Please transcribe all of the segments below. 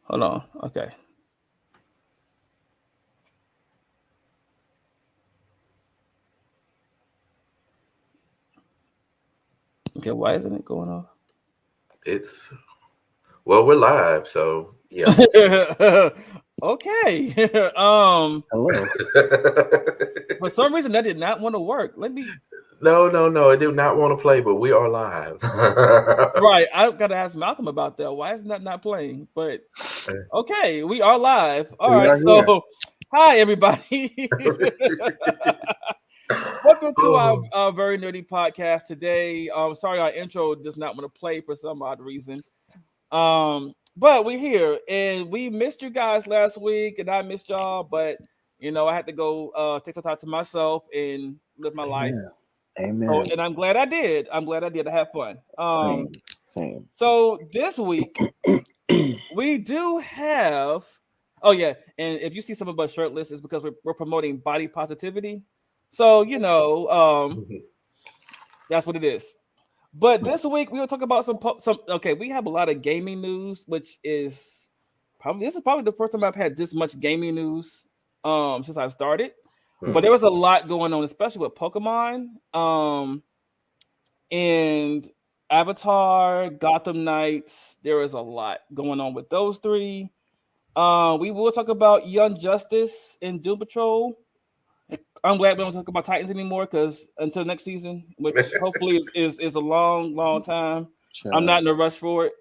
Hold on. Okay. Okay. Why isn't it going off? It's well, we're live, so yeah. Okay. Hello. For some reason that did not want to work. Let me. No, no, no. I do not want to play, but we are live. Right. I gotta ask Malcolm about that. Why is that not playing? But okay, we are live. All We right. are here. So, hi everybody. Welcome to Oh, our very nerdy podcast today. Sorry, our intro does not want to play for some odd reason. But we're here, and we missed you guys last week, and I missed y'all. But I had to go take some time to myself and live my life. Amen. So, Amen. and I'm glad I did. I'm glad I did. I had fun. Same. Same. So this week we do have. Oh yeah, and if you see some of us shirtless, it's because we're promoting body positivity. So that's what it is. But this week we will talk about some. Okay, we have a lot of gaming news, which is probably this is probably the first time I've had this much gaming news since I've started. But there was a lot going on, especially with Pokemon and Avatar, Gotham Knights. There is a lot going on with those three. We will talk about Young Justice and Doom Patrol. I'm glad we don't talk about Titans anymore because until next season, which hopefully is a long time. I'm not Child. in a rush for it.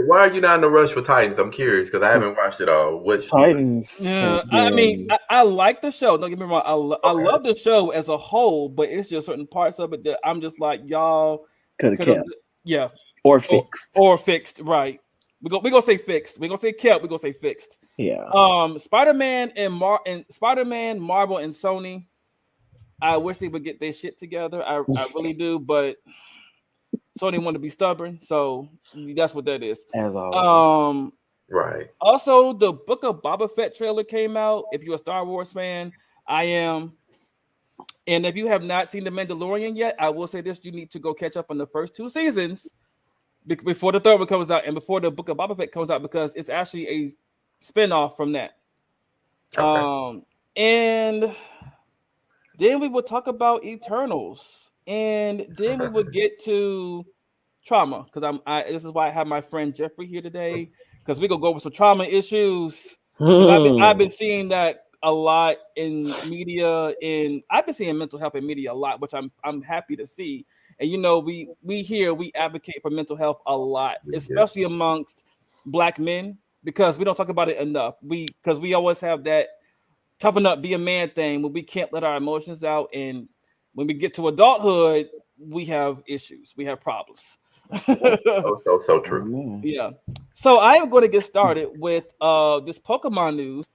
why are you not in a rush for Titans? I'm curious because I Because haven't watched it all. Which Titans has Yeah, I mean, been I like the show. Don't get me wrong. I okay, love the show as a whole, but it's just certain parts of it that I'm just like, y'all could have could have, kept yeah, or or, fixed. or fixed, right? We gonna say fixed. We gonna say kept. We gonna say fixed. Yeah. Spider-Man and Spider-Man, Marvel and Sony. I wish they would get their shit together. I really do, but Sony want to be stubborn, so that's what that is. As always. Um, right. Also, the Book of Boba Fett trailer came out. If you're a Star Wars fan, I am. And if you have not seen The Mandalorian yet, I will say this: you need to go catch up on the first two seasons before the third one comes out and before the Book of Boba Fett comes out because it's actually a spinoff from that. Okay. And then we will talk about Eternals, and then we will get to trauma because this is why I have my friend Jeffrey here today because we gonna go over some trauma issues because I've been seeing that a lot in media and I've been seeing mental health in media a lot, which I'm happy to see. And we advocate for mental health a lot, Yes. especially amongst black men because we don't talk about it enough. We always have that toughen up, be a man thing when we can't let our emotions out, and when we get to adulthood, we have issues, we have problems. So true. Amen. Yeah. So I am going to get started with this Pokemon news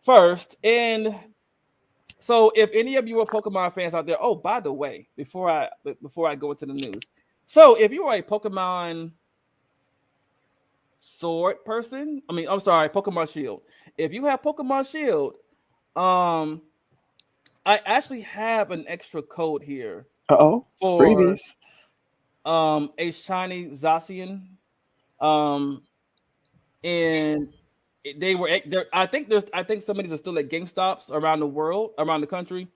first. And so if any of you are Pokemon fans out there, oh, by the way, before I go into the news. So if you are a Pokemon Sword person, I'm sorry, Pokemon Shield. If you have Pokemon Shield, um I actually have an extra code here Uh-oh. for Freebies. a shiny Zacian. Um and they were there. I think some of these are still at GameStops around the world, around the country.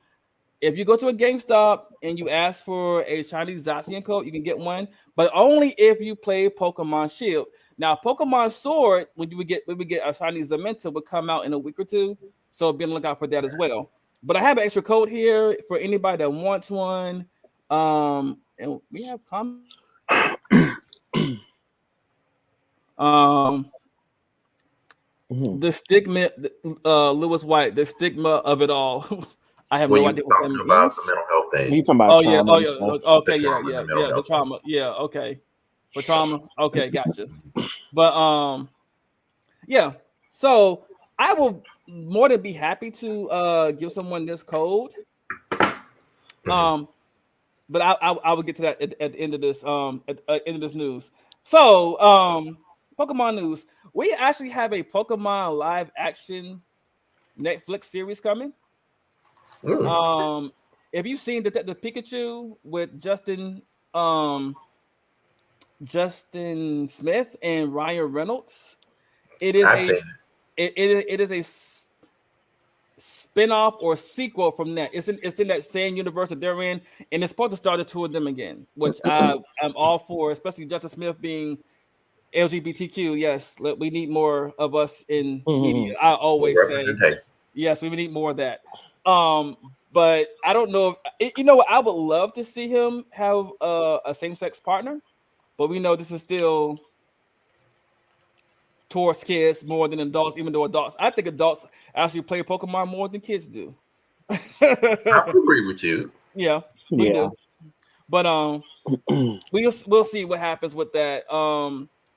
If you go to a GameStop and you ask for a Chinese Zacian code, you can get one, but only if you play Pokemon Shield. Now, Pokemon Sword, when we get a Chinese Zamenta, will come out in a week or two, so be on the lookout for that as well. But I have an extra code here for anybody that wants one. And we have comments. Um, Mhm. the stigma, Lewis White, the stigma of it all. I have When no you idea were what that talking about the means. mental health You thing, talking about Oh yeah, trauma oh and yeah, stuff. the okay, trauma and the mental the health thing. trauma, yeah, okay, for trauma, okay, gotcha. But yeah, so I will more than be happy to give someone this code. Um, but I will get to that at the end of this end of this news. So Pokemon news. We actually have a Pokemon live action Netflix series coming. Mm. Um, have you seen Detective Pikachu with Justin Smith and Ryan Reynolds? It is I've seen it. it is a spin-off or sequel from that. It's in that same universe that they're in, and it's supposed to start the two of them again, which I am all for, especially Justice Smith being LGBTQ. Yes, we need more of us in media. I always say yes, we need more of that. But I don't know if you know what, I would love to see him have a same-sex partner, but we know this is still towards kids more than adults, even though I think adults actually play Pokemon more than kids do. I agree with you. Yeah, we do. But we'll see what happens with that.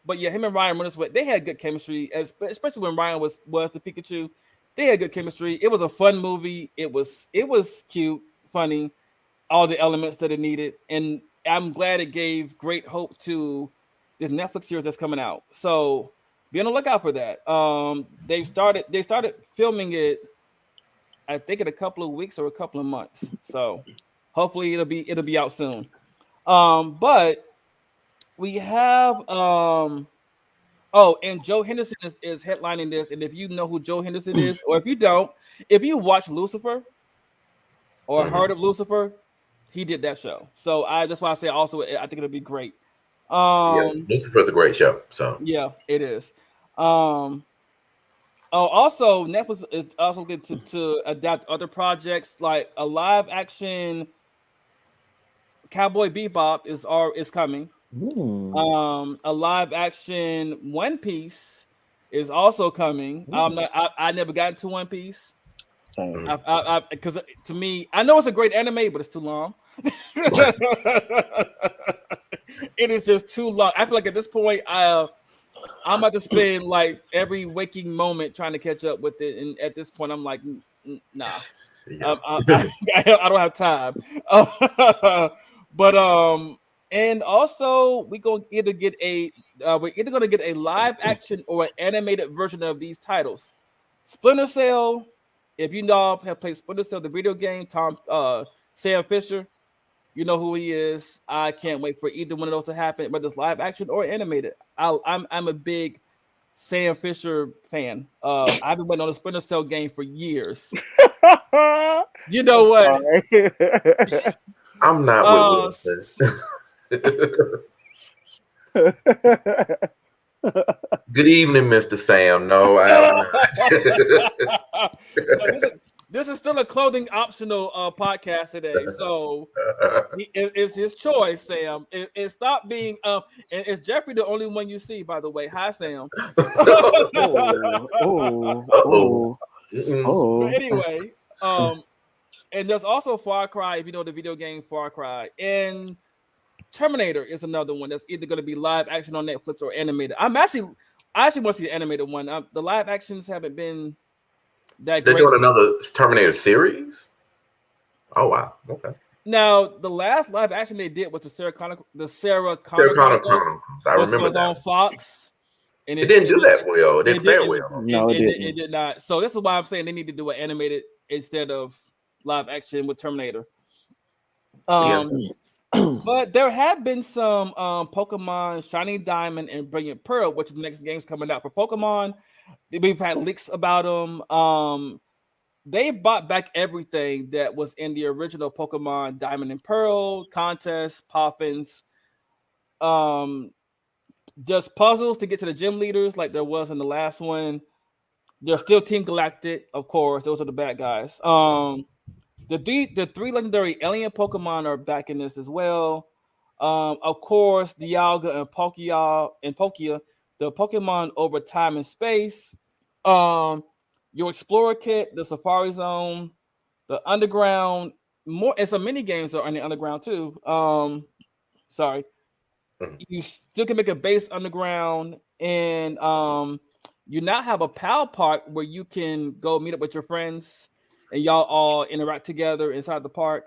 But yeah, him and Ryan Reynolds, they had good chemistry, especially when Ryan was the Pikachu. They had good chemistry. It was a fun movie. It was cute, funny, all the elements that it needed, and I'm glad it gave great hope to this Netflix series that's coming out. So be on the lookout for that. They started filming it, I think, in a couple of weeks or a couple of months. So hopefully it'll be out soon. But we have and Joe Henderson is headlining this. And if you know who Joe Henderson is, or if you don't, if you watch Lucifer or heard of Lucifer, he did that show. So that's why I say also I think it'll be great. Lucifer's a great show. So yeah, it is. Also Netflix is also good to adapt other projects, like a live action Cowboy Bebop is coming. A live action One Piece is also coming. I never got into One Piece. Same. Because to me, I know it's a great anime, but it's too long. It is just too long. I feel like at this point, I'm about to spend like every waking moment trying to catch up with it. And at this point, I'm like, nah, I don't have time. But and also we're either going to get a live action or an animated version of these titles. Splinter Cell, if you know have played Splinter Cell, the video game, Sam Fisher, you know who he is. I can't wait for either one of those to happen, whether it's live action or animated. I'm a big Sam Fisher fan. I've been waiting on the Splinter Cell game for years. You know what? I'm not with Good evening, Mr. Sam. No, I am not. This is still a clothing optional podcast today, so it's his choice, Sam. It stopped being. Is Jeffrey the only one you see? By the way, hi, Sam. But anyway, and there's also Far Cry. If you know the video game Far Cry, and Terminator is another one that's either going to be live action on Netflix or animated. I actually want to see the animated one. The live actions haven't been that great. They're doing another Terminator series? Oh, wow. Okay. Now, the last live action they did was the Sarah Connor Chronicles. I remember that. On Fox. And it didn't do that well. It didn't fare well. No, it didn't. It did not. So this is why I'm saying they need to do an animated instead of live action with Terminator. But there have been some Pokemon Shiny Diamond and Brilliant Pearl, which is the next game's coming out for Pokemon. We've had leaks about them. They brought back everything that was in the original Pokemon Diamond and Pearl contests, Poffins. Just puzzles to get to the gym leaders like there was in the last one. There's still Team Galactic, of course. Those are the bad guys. The three legendary alien Pokemon are back in this as well. Of course, Dialga and Palkia, the Pokemon over time and space. Your Explorer Kit, the Safari Zone, the Underground. And some mini games are in the Underground too. Sorry. You still can make a base underground, and you now have a PAL park where you can go meet up with your friends and y'all all interact together inside the park.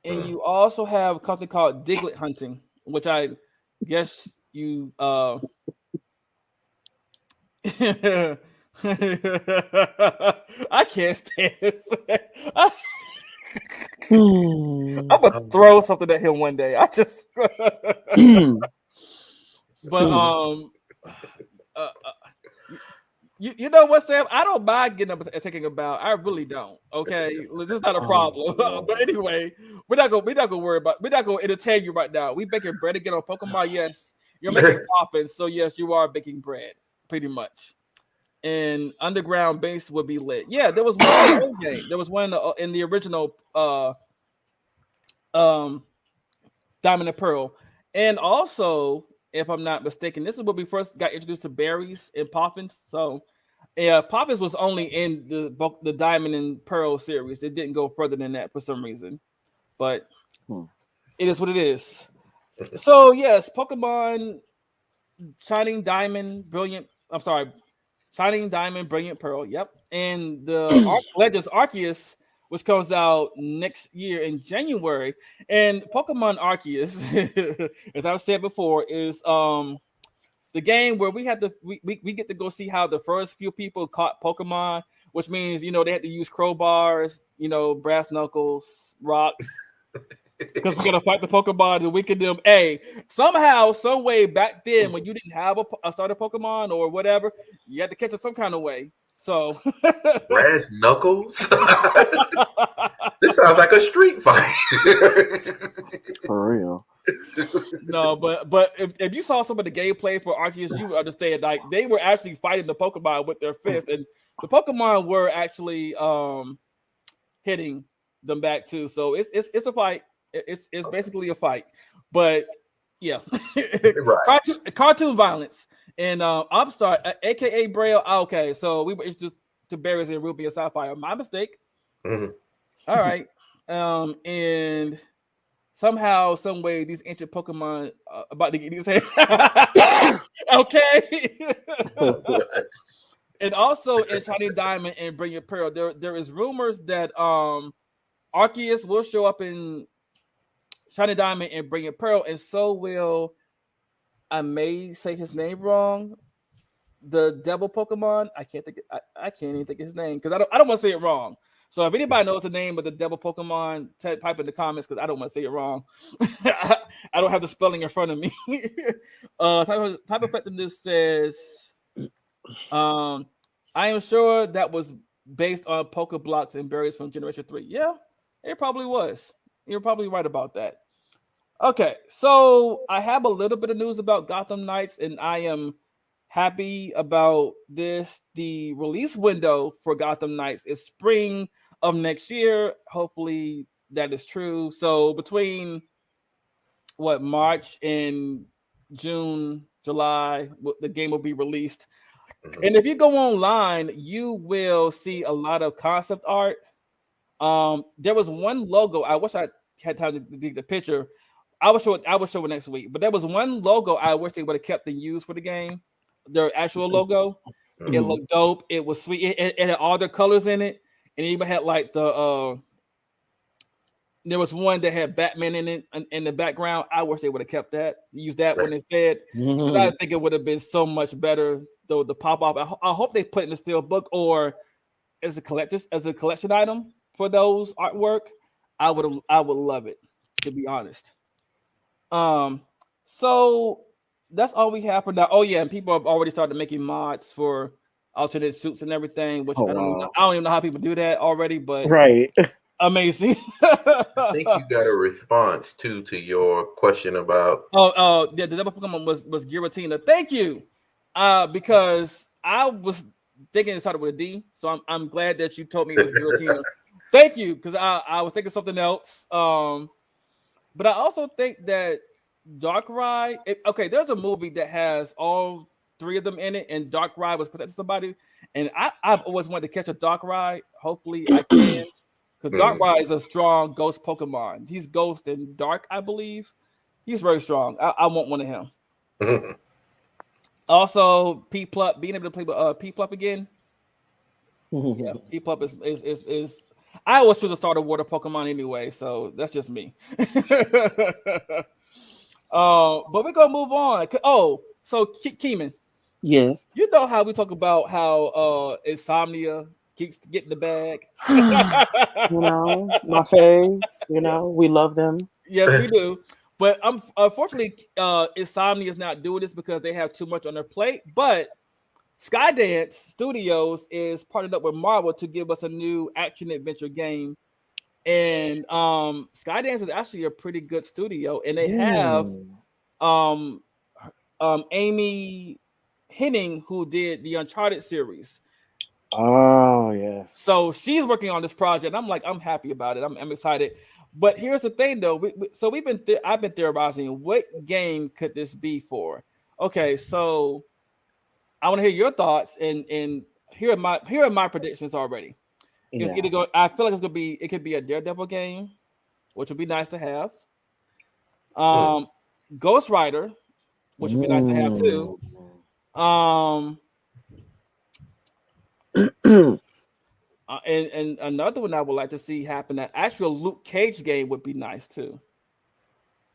And you also have something called Diglett Hunting, which I guess you I can't stand this. I'm gonna throw something at him one day. I just but You know what, Sam? I don't mind getting up and taking a bow. I really don't. Okay, this is not a problem. But anyway, we're not gonna worry about. We're not gonna entertain you right now. We baking bread again on Pokemon. Yes, you're making muffins. So yes, you are baking bread, pretty much. And underground base would be lit. Yeah, there was one in the old game. There was one in the original um Diamond and Pearl. And also, if I'm not mistaken, this is when we first got introduced to berries and poppins. So, yeah, poppins was only in the Diamond and Pearl series. It didn't go further than that for some reason. But it is what it is. So, yes, Pokemon Shining Diamond, Brilliant. I'm sorry, Shining Diamond, Brilliant Pearl. Yep. And the Legends Arceus, which comes out next year in January. And Pokemon Arceus, as I've said before, is the game where we get to go see how the first few people caught Pokemon, which means they had to use crowbars, brass knuckles, rocks. Because we're gonna fight the Pokemon and weaken them. Hey, somehow, some way back then when you didn't have a starter Pokemon or whatever, you had to catch it some kind of way. So brass knuckles. This sounds like a street fight. For real. No, but if you saw some of the gameplay for Arceus, you would understand like they were actually fighting the Pokemon with their fists, and the Pokemon were actually hitting them back too. So it's a fight. It's basically a fight, but yeah, Right. cartoon violence. And I'm sorry, aka Braille. Okay, so we were introduced to berries and Ruby and Sapphire. My mistake. Mm-hmm. All right, and somehow, some way, these ancient Pokemon about to get these hands. Okay. And also in Shining Diamond and Brilliant Pearl, there is rumors that Arceus will show up in Shining Diamond and Brilliant Pearl, and so will, I may say his name wrong, the devil Pokemon. I can't even think of his name because I don't want to say it wrong. So if anybody knows the name of the devil Pokemon, type in the comments because I don't want to say it wrong. I don't have the spelling in front of me. Type effectiveness says, I am sure that was based on Pokeblocks and berries from Generation 3. Yeah, it probably was. You're probably right about that. Okay, so I have a little bit of news about Gotham Knights, and I am happy about this. The release window for Gotham Knights is spring of next year. Hopefully that is true. So between March and June, July, the game will be released. And if you go online, you will see a lot of concept art. There was one logo. I wish I had time to dig the picture. I will show it next week. But there was one logo I wish they would have kept and used for the game. Their actual logo. Mm-hmm. It looked dope. It was sweet. It had all their colors in it, and it even had like the there was one that had Batman in it in the background. I wish they would have kept that. Used that one instead. Because I think it would have been so much better. Though the pop off. I hope they put it in the steel book or as a collection item for those artwork. I would love it, to be honest. So that's all we have for now. Oh yeah, and people have already started making mods for alternate suits and everything, which I don't even know how people do that already, but right. Amazing. I think you got a response to your question about the double Pokemon was Giratina. Thank you. Because I was thinking it started with a D, so I'm glad that you told me it was Giratina. Thank you, because I was thinking something else. But I also think that Darkrai. There's a movie that has all three of them in it, and Darkrai was protecting somebody. And I've always wanted to catch a Darkrai. Hopefully, I can, because Darkrai is a strong ghost Pokemon. He's ghost and dark, I believe. He's very strong. I want one of him. Also, P-Plup, being able to play with P-Plup again. Yeah, P-Plup is I always choose a starter water Pokemon anyway, so that's just me. But we're gonna move on. Oh, so Keeman. Yes. You know how we talk about how Insomnia keeps getting the bag. My faves. We love them. Yes, we do. But unfortunately, Insomnia is not doing this because they have too much on their plate. But Skydance Studios is partnered up with Marvel to give us a new action adventure game. And Skydance is actually a pretty good studio, and they have Mm. um Amy Henning, who did the Uncharted series. Oh yes. So she's working on this project. I'm like, I'm happy about it. I'm excited. But here's the thing, though. So I've been theorizing what game could this be for. Okay, so I want to hear your thoughts, and here are my predictions already. It's Yeah. either going. I feel like it could be a Daredevil game, which would be nice to have. Hmm. Um, Ghost Rider, which would be nice to have too. Um, and another one I would like to see happen. That actual Luke Cage game would be nice too,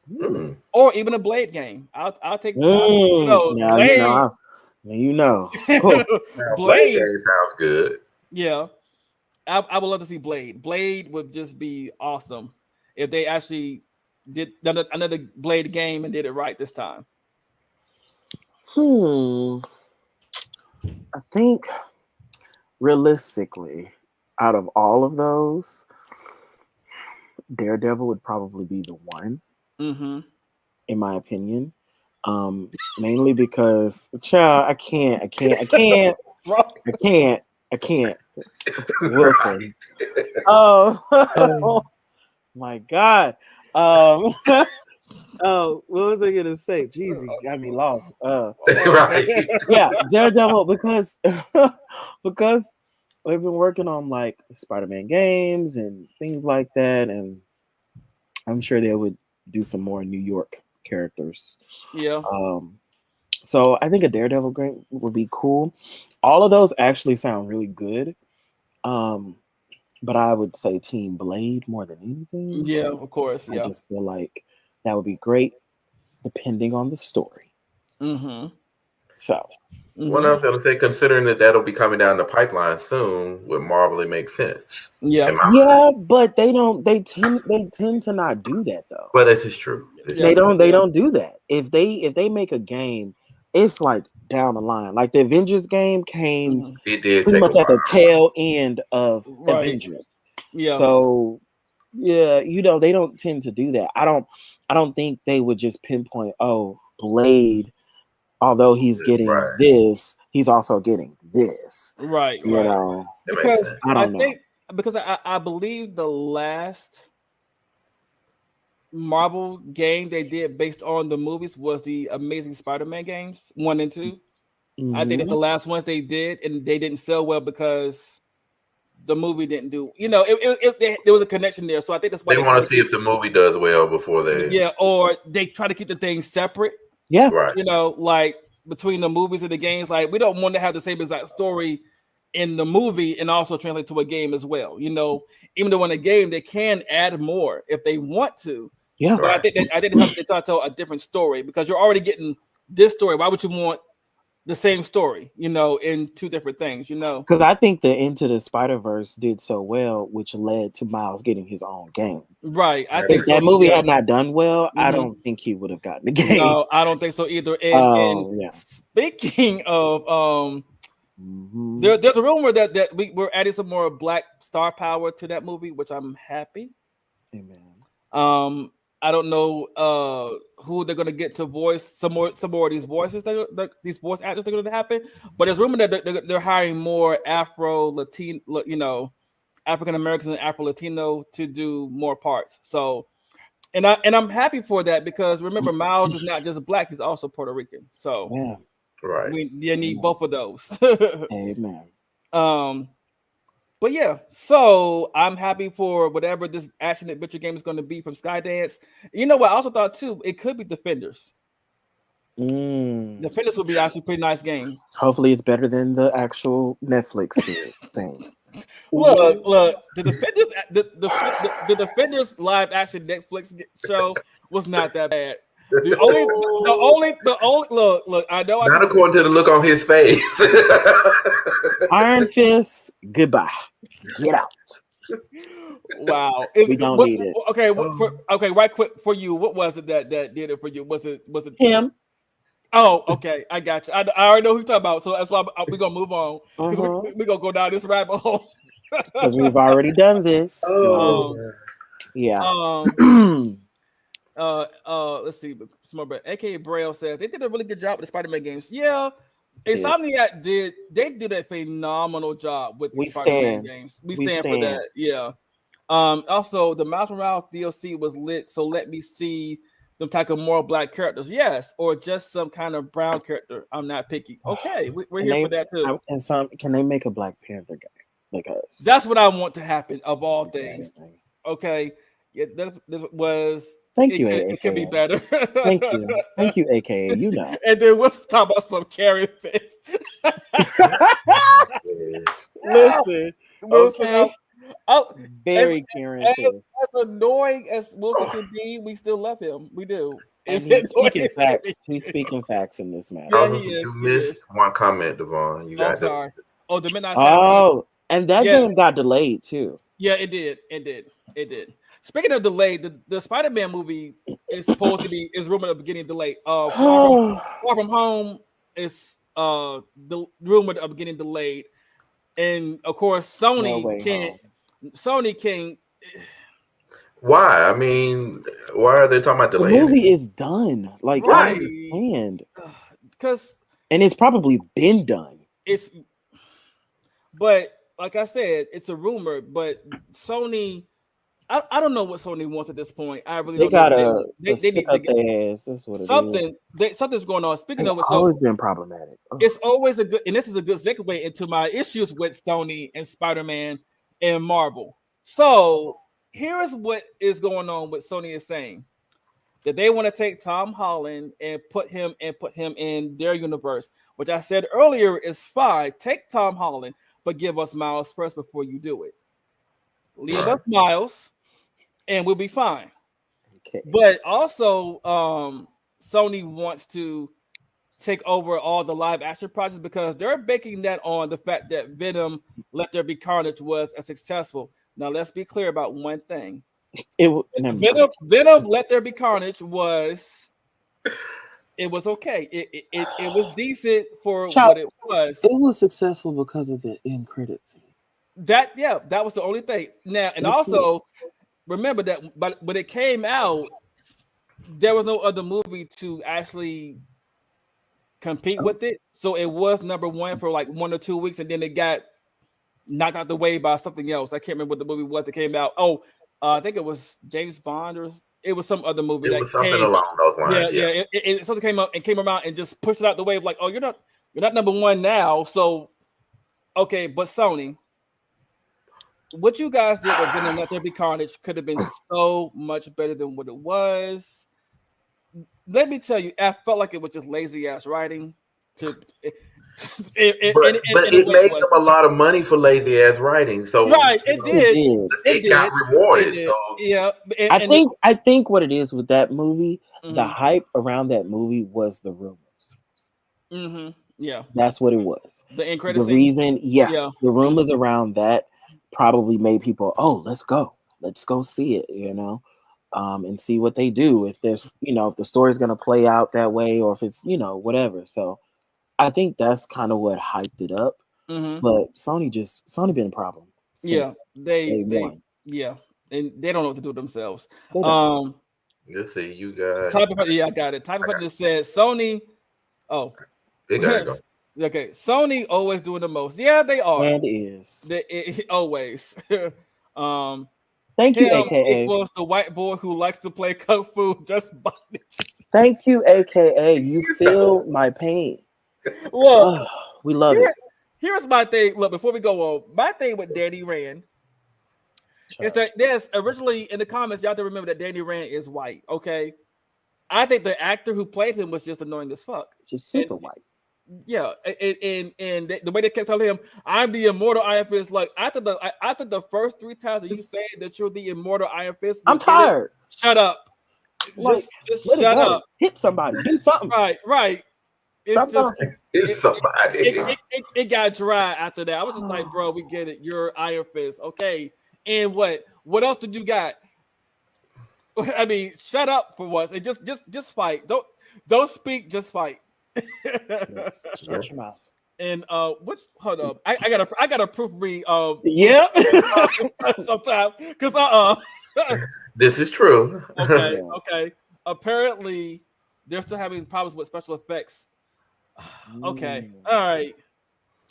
Hmm. or even a Blade game. I'll take Now you know. Blade. Now you know. Now, Blade Blade. game sounds good. Yeah, I would love to see Blade. Blade would just be awesome if they actually did another Blade game and did it right this time. I think realistically, out of all of those, Daredevil would probably be the one, Mm-hmm. in my opinion. Mainly because, child, I can't. Wilson. Oh, my God. Um, oh, what was I gonna say? Jeez, you got me lost. Right. Yeah, Daredevil, because because we've been working on like Spider-Man games and things like that, and I'm sure they would do some more New York characters. Yeah. So I think a Daredevil game would be cool. All of those actually sound really good. But I would say Team Blade more than anything. Yeah, of course. I Yeah. just feel like that would be great depending on the story. Mm-hmm. So What I was going to say, considering that that'll be coming down the pipeline soon, with Marvel, it makes sense. Yeah. yeah, but they don't. They tend to not do that though. But this is true. They don't do that. If they make a game, it's like down the line. Like the Avengers game came Mhm. It did pretty take a much at the while. tail end of Right. Avengers. Yeah. So yeah, they don't tend to do that. I don't think they would just pinpoint, oh, Blade, although he's getting Right. this, he's also getting this. Right. You Right. know, It makes Because sense. I don't know. think because I believe the last Marvel game they did based on the movies was the Amazing Spider-Man games 1 and 2. I think it's the Mhm. last ones they did, and they didn't sell well because the movie didn't do. There was a connection there, so I think that's why They want to see if the movie does well before they. Yeah, or they try to keep the things separate. Yeah. Right. Like between the movies and the games, like we don't want to have the same exact story in the movie and also translate to a game as well. Even though in a game they can add more if they want to. Yeah. But I Right. think they try to tell a different story because you're already getting this story. Why would you want the same story, in two different things, Because I think the Into the Spider-Verse did so well, which led to Miles getting his own game. Right. I If think If so that too, movie yeah. had not done well, I Mhm. don't think he would have gotten the game. No, I don't think so either. And Yeah. speaking of Mhm. there's a rumor that we're adding some more black star power to that movie, which I'm happy. Amen. I don't know who they're gonna get to voice some more of these voices these voice actors are gonna happen, but there's rumor that they're hiring more African Americans and Afro Latino to do more parts. So and I'm happy for that because remember Miles is not just black, he's also Puerto Rican. So Yeah. Right. we need both of those. Amen. But yeah, so I'm happy for whatever this action adventure game is going to be from Skydance. You know what? I also thought too, it could be Defenders. Defenders would be actually a pretty nice game. Hopefully, it's better than the actual Netflix thing. Look, the Defenders, the Defenders live action Netflix show was not that bad. The only look. I know. Not according to the look on his face. Iron Fist, goodbye. Get out. Wow. We don't need it. Okay, right quick for you. What was it that did it for you? Was it Him? Oh, okay, I got you. I already know who you're talking about, so that's why we're gonna move on because Uh-huh. we're gonna go down this rabbit hole. Because we've already done this. So, um, yeah. let's see, some more. AKA Braille says they did a really good job with the Spider-Man games. Yeah, Did. Insomniac did. They did a phenomenal job with the We Spider-Man stand. games. We We stand for stand. that. Yeah. Also, the Miles Morales DLC was lit, so let me see them type of more black characters. Yes, or just some kind of brown character. I'm not picky. Okay, we're Can here they, for that too. and some can they make a Black Panther game? Because That's what I want to happen of all things. amazing. Okay, yeah, that was. Thank you, It could be AKA. better. Thank you. Thank you, AKA. You know. And then we'll talk about some Carrie Fist. Listen. Wilson, Okay. Very Karen as Fist. annoying as Wilson can be, we still love him. We do. And It's he's annoying speaking as facts. can be. He's speaking facts in this matter. Yeah, Oh, he is. you He missed is. one comment, Devon. You Oh, I'm got sorry. Oh, the Midnight Assassin. Oh, and that Yes. game got delayed too. Yeah, it did. It did. Speaking of delayed, the Spider-Man movie is supposed to be rumored of beginning delayed. Far From Home is the rumored of getting delayed, and of course Sony can't. Why? I mean, why are they talking about The delaying movie it? is done. Like I Right. understand, because and it's probably been done. But like I said, it's a rumor. But Sony, I don't know what Sony wants at this point. I really They don't know. gotta They stick need up to their ass. That's what it is. something's going on. Speaking It's of it, always been problematic. Ugh. it's always a good, and this is a good segue into my issues with Sony and Spider-Man and Marvel. So here's what is going on. What Sony is saying that they want to take Tom Holland and put him in their universe, which I said earlier is fine. Take Tom Holland, but give us Miles first before you do it. Leave us Miles, and we'll be fine. Okay. But also, Sony wants to take over all the live action projects because they're baking that on the fact that Venom Let There Be Carnage was a successful. Now let's be clear about one thing. Venom Let There Be Carnage was okay. It was decent for what it was. It was successful because of the end credits scene. That was the only thing. Now and also remember that, but when it came out, there was no other movie to actually compete with it. So it was number one for like 1 or 2 weeks, and then it got knocked out the way by something else. I can't remember what the movie was that came out. I think it was James Bond, or it was some other movie. It was something along those lines. Yeah. It something came around and just pushed it out the way of like, oh, you're not number one now. So okay, but Sony, what you guys did with Venom Let There Be Carnage could have been so much better than what it was. Let me tell you, I felt like it was just lazy ass writing. But it made them a lot of money for lazy ass writing. So it got rewarded. It so yeah, I think what it is with that movie, the hype around that movie was the rumors. Mm-hmm. Yeah, that's what it was. The incredible reason, the rumors around that probably made people, let's go see it, and see what they do. If there's, if the story's gonna play out that way, or if it's, whatever. So I think that's kind of what hyped it up. Mm-hmm. But Sony been a problem. They won. Yeah, and they don't know what to do themselves. Let's see, you got. I got it. Type of just said Sony. Oh, they gotta go. Okay, Sony always doing the most. Yeah, they are. And is always. Thank you, AKA. Equals the white boy who likes to play kung fu. Just thank you, AKA. You feel my pain. Look, we love it. Here's my thing. Look, before we go on, my thing with Danny Rand is that there's originally in the comments, you have to remember that Danny Rand is white. Okay, I think the actor who played him was just annoying as fuck. Just super white. Yeah, and the way they kept telling him, "I'm the immortal Iron Fist." Like after the first 3 times that you say that you're the immortal Iron Fist, I'm tired. Shut up. Just shut up. Hit somebody. Do something. Right. It's somebody. It got dry after that. I was just like, bro, we get it. You're Iron Fist, okay? And what else did you got? I mean, shut up for once and just fight. Don't speak, just fight. Yes, shut your mouth. And what? Hold up, I gotta proofread. Yeah. Sometimes because This is true. okay, Yeah. okay. Apparently, they're still having problems with special effects. Okay, all right.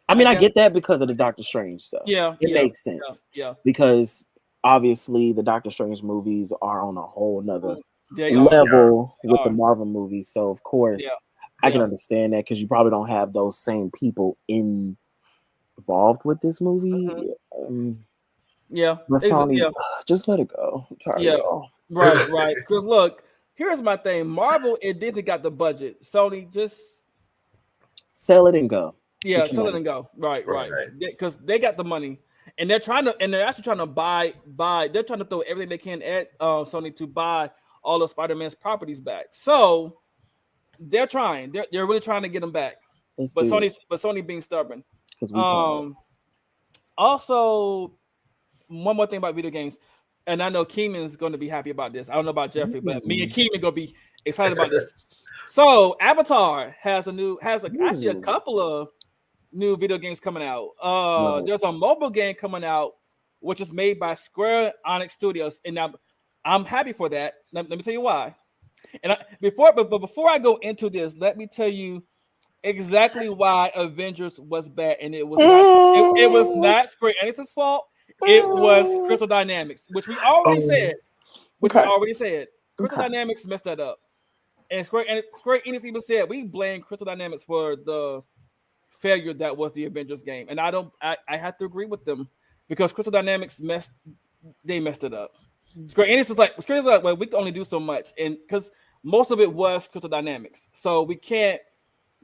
I mean, I guess, get that because of the Doctor Strange stuff. yeah, It yeah, makes sense. yeah. Because obviously the Doctor Strange movies are on a whole nother They are. level They with the are. Marvel movies. So of course Yeah, I can yeah. understand that because you probably don't have those same people involved with this movie. Yeah, But Sony, yeah, just let it go. I'm tired yeah. of y'all. Right, right. Because look, here's my thing: Marvel and Disney got the budget. Sony just Sell it and go. yeah, Get your sell it money. and go. Right, right. Right. Because they got the money, and they're actually trying to buy. They're trying to throw everything they can at Sony to buy all of Spider-Man's properties back. So they're trying. They're really trying to get them back. Let's But do it Sony being stubborn. because we tired. Also, one more thing about video games, and I know Keenan's going to be happy about this. I don't know about Jeffrey, but me and Keenan going to be excited about this. So, Avatar has actually a couple of new video games coming out. There's a mobile game coming out, which is made by Square Enix Studios, and I'm happy for that. Let me tell you why. And before I go into this, let me tell you exactly why Avengers was bad, and it was not Square Enix's fault. It was Crystal Dynamics, which we already said. Crystal Dynamics messed that up, and Square Enix even said we blame Crystal Dynamics for the failure that was the Avengers game, and I have to agree with them because Crystal Dynamics messed it up. Square Enix is like well, we can only do so much, and because most of it was Crystal Dynamics, so we can't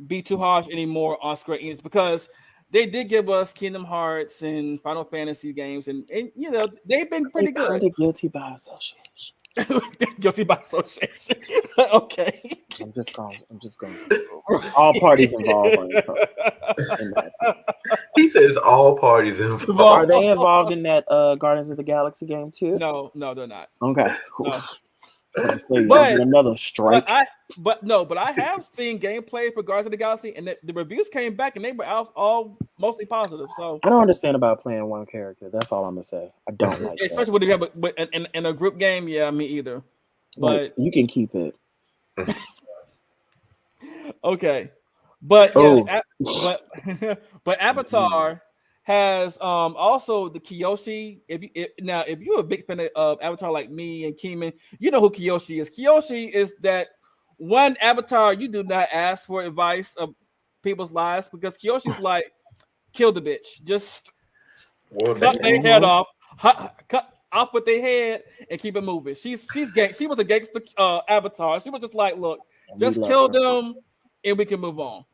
be too harsh anymore on Square Enix because they did give us Kingdom Hearts and Final Fantasy games, and you know they've been pretty good. Guilty by association. Guilty by association. Okay. I'm just going. All parties involved in that. He says all parties involved. Are they involved in that Guardians of the Galaxy game too? No, they're not. Okay. No. But another strike. But I have seen gameplay for Guardians of the Galaxy, and the reviews came back, and they were all mostly positive. So I don't understand about playing one character. That's all I'm gonna say. I don't like especially when you have in a group game. Yeah, me either. But like, you can keep it. Okay, but yes, but Avatar has also the Kiyoshi. If you're a big fan of Avatar like me and Keeman, you know who Kiyoshi is. Kiyoshi is that one Avatar you do not ask for advice of people's lives because Kiyoshi's like, kill the bitch, just cut their head off, cut off with their head and keep it moving. She's gang. She was a gangster Avatar. She was just like, look, just kill them and we can move on.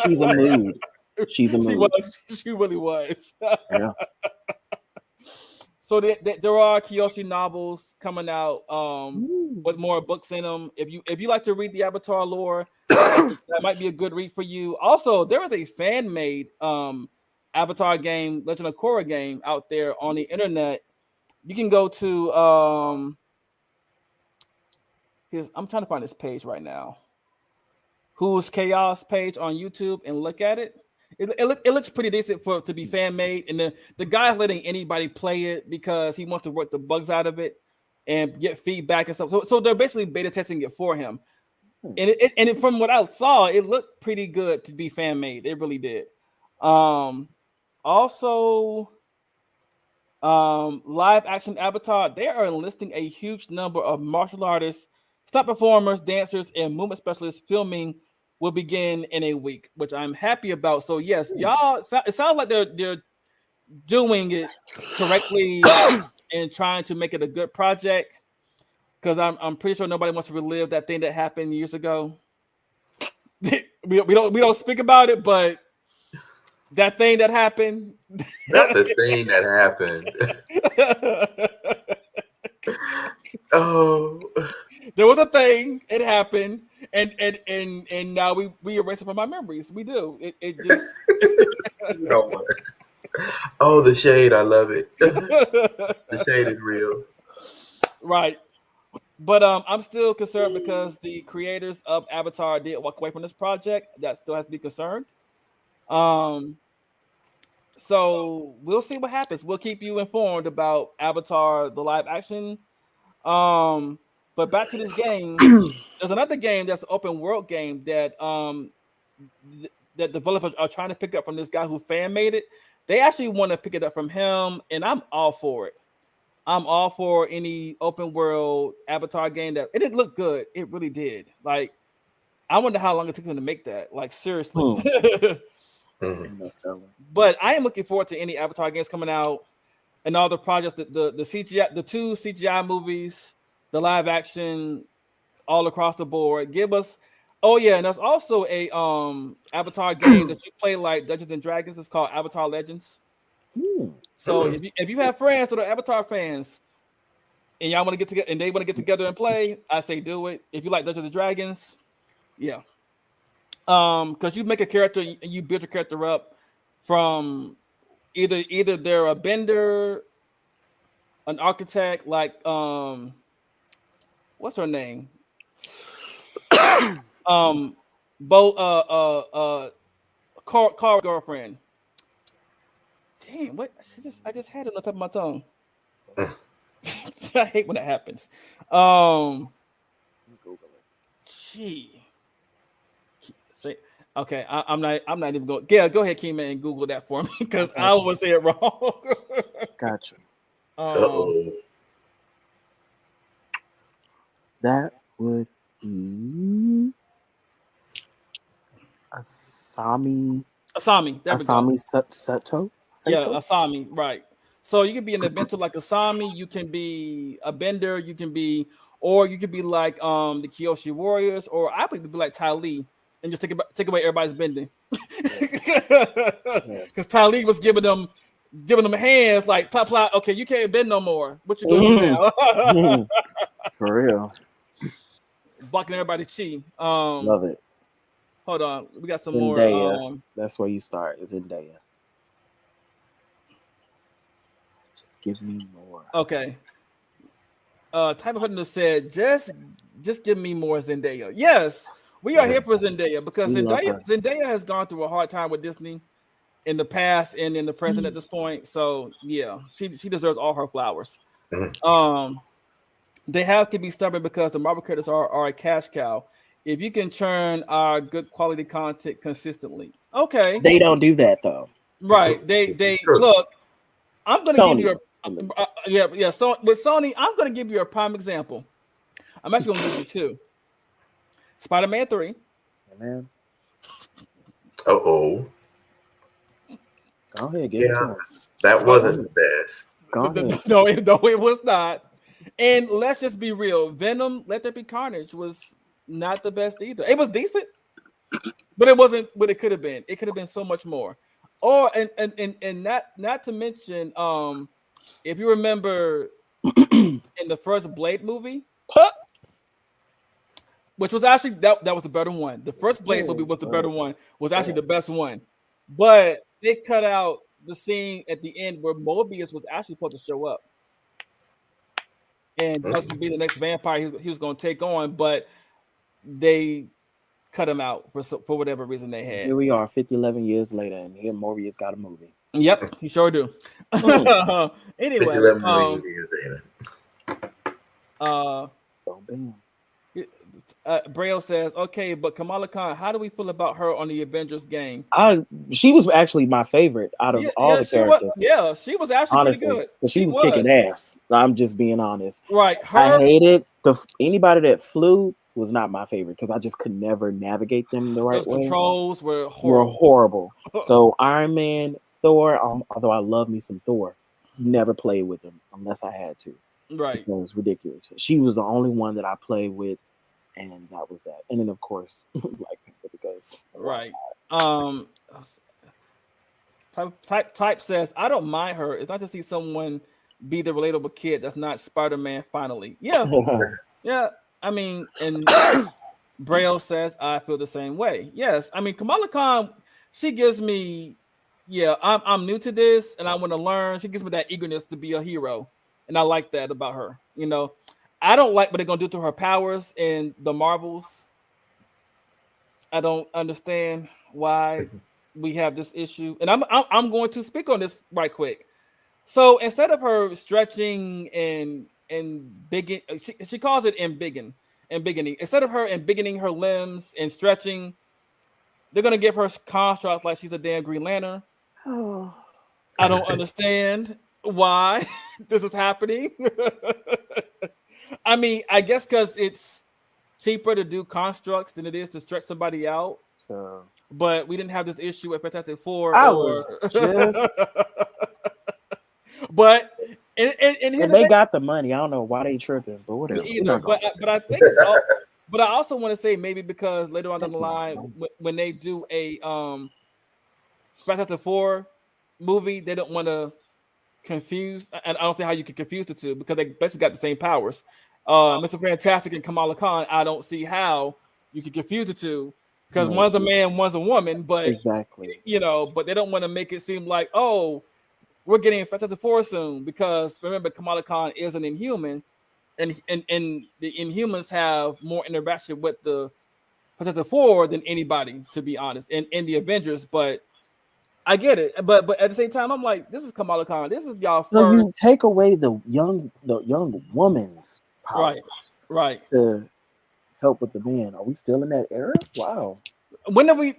She's a mood. She's a mood. She really was. Yeah. So there are Kiyoshi novels coming out with more books in them. If you like to read the Avatar lore, that might be a good read for you. Also, there is a fan made Avatar game, Legend of Korra game out there on the internet. You can go to I'm trying to find this page right now. Who's Chaos page on YouTube and look at it. It looks pretty decent to be fan made, and the guy's letting anybody play it because he wants to work the bugs out of it and get feedback and stuff. So they're basically beta testing it for him, and from what I saw, it looked pretty good to be fan made. It really did. Also, live action Avatar, they are enlisting a huge number of martial artists, stunt performers, dancers, and movement specialists. Filming will begin in a week, which I'm happy about. So yes, y'all, it sounds like they're doing it correctly and trying to make it a good project. Because I'm pretty sure nobody wants to relive that thing that happened years ago. we don't speak about it, but that thing that happened. Not the thing that happened. Oh. There was a thing. It happened, and now we erase it from our memories. We do. It just. You know what? Oh, the shade! I love it. The shade is real. Right, But I'm still concerned because the creators of Avatar did walk away from this project. That still has to be concerned. Um, so we'll see what happens. We'll keep you informed about Avatar, the live action. But back to this game. There's another game that's an open world game that that developers are trying to pick up from this guy who fan made it. They actually want to pick it up from him, and I'm all for it. I'm all for any open world Avatar game that it didn't look good. It really did. Like, I wonder how long it took him to make that. Like, seriously. But I am looking forward to any Avatar games coming out and all the projects, the CGI, the 2 CGI movies, the live action, all across the board. Give us. Oh yeah, and there's also a Avatar game that you play like Dungeons and Dragons. It's called Avatar Legends. So if you have friends that are Avatar fans and y'all want to get together and they want to get together and play, I say do it. If you like Dungeons and Dragons, yeah. Because you make a character and you build your character up from either they're a bender, an architect, like what's her name? Carl girlfriend. Damn, what? I just had it on the top of my tongue. I hate when that happens. Gee. Okay, I'm not even going. Yeah, go ahead, Kima, and Google that for me because I always say it wrong. Gotcha. That would be Asami. Asami Seto. Yeah, Asami, right. So you can be an adventure like Asami, you can be a bender, you can be like the Kyoshi Warriors, or I would be like Ty Lee and just take away everybody's bending. Because Ty Lee was giving them hands like plop plop. Okay, you can't bend no more. What you doing now? For real. Blocking everybody's chi. Love it. Hold on, we got some Zendaya. more. That's where you start. Is Zendaya. Just give me more. Okay. Type of person said, just give me more Zendaya. Yes, we are here for Zendaya because Zendaya has gone through a hard time with Disney in the past and in the present at this point. So yeah, she deserves all her flowers. They have to be stubborn because the Marvel characters are a cash cow. If you can churn our good quality content consistently, okay. They don't do that though. Right? They look. I'm going to give you yeah. So with Sony, I'm going to give you a prime example. I'm actually going to give you 2. Spider-Man 3. Man. Go ahead, give it to him. That wasn't the best. Go ahead. No, it was not. And let's just be real. Venom, Let There Be Carnage was not the best either. It was decent, but it wasn't what it could have been. It could have been so much more. Or and not to mention, if you remember in the first Blade movie, which was actually that was the better one. The first Blade movie was the better one, was actually the best one. But they cut out the scene at the end where Mobius was actually supposed to show up. And that was going to be the next vampire he was going to take on, but they cut him out for whatever reason they had. Here we are, 11 years later, and here Mobius got a movie. Yep, he sure do. Anyway, Braille says, okay, but Kamala Khan, how do we feel about her on the Avengers game? She was actually my favorite out of all the characters. She was actually honestly, pretty good. But she was kicking ass. I'm just being honest. Right. I hated anybody that flew was not my favorite because I just could never navigate them the right way. Controls were horrible. So Iron Man, Thor, although I love me some Thor, never played with them unless I had to. Right. Because it was ridiculous. She was the only one that I played with. And that was that. And then of course, Black Panther because right. Type says, I don't mind her. It's not to see someone be the relatable kid that's not Spider-Man finally. Yeah. Yeah. I mean, and Braille says I feel the same way. Yes. I mean, Kamala Khan, she gives me, I'm new to this and I want to learn. She gives me that eagerness to be a hero. And I like that about her. You know, I don't like what they're gonna do to her powers in the Marvels. I don't understand why we have this issue, and I'm going to speak on this right quick. So instead of her stretching and big, she calls it embiggening. Instead of her embiggening her limbs and stretching, they're gonna give her constructs like she's a damn Green Lantern. Oh. I don't understand why this is happening. I mean, I guess because it's cheaper to do constructs than it is to stretch somebody out. So But we didn't have this issue with Fantastic Four. I was just, but and they got the money. I don't know why they tripping, but whatever. either. But I think it's all, but I also want to say maybe because later on down the line when they do a Fantastic Four movie, they don't want to confuse, and I don't see how you can confuse the two because they basically got the same powers. Mr. Fantastic and Kamala Khan, I don't see how you can confuse the two because one's a man, one's a woman, but exactly, but they don't want to make it seem like, oh, we're getting Fantastic Four soon because remember Kamala Khan is an Inhuman, and the Inhumans have more interaction with the Fantastic Four than anybody, to be honest, in the Avengers, but I get it, but at the same time, I'm like, this is Kamala Khan. This is y'all first. So you take away the young woman's powers, right, to help with the man. Are we still in that era? Wow. When have we?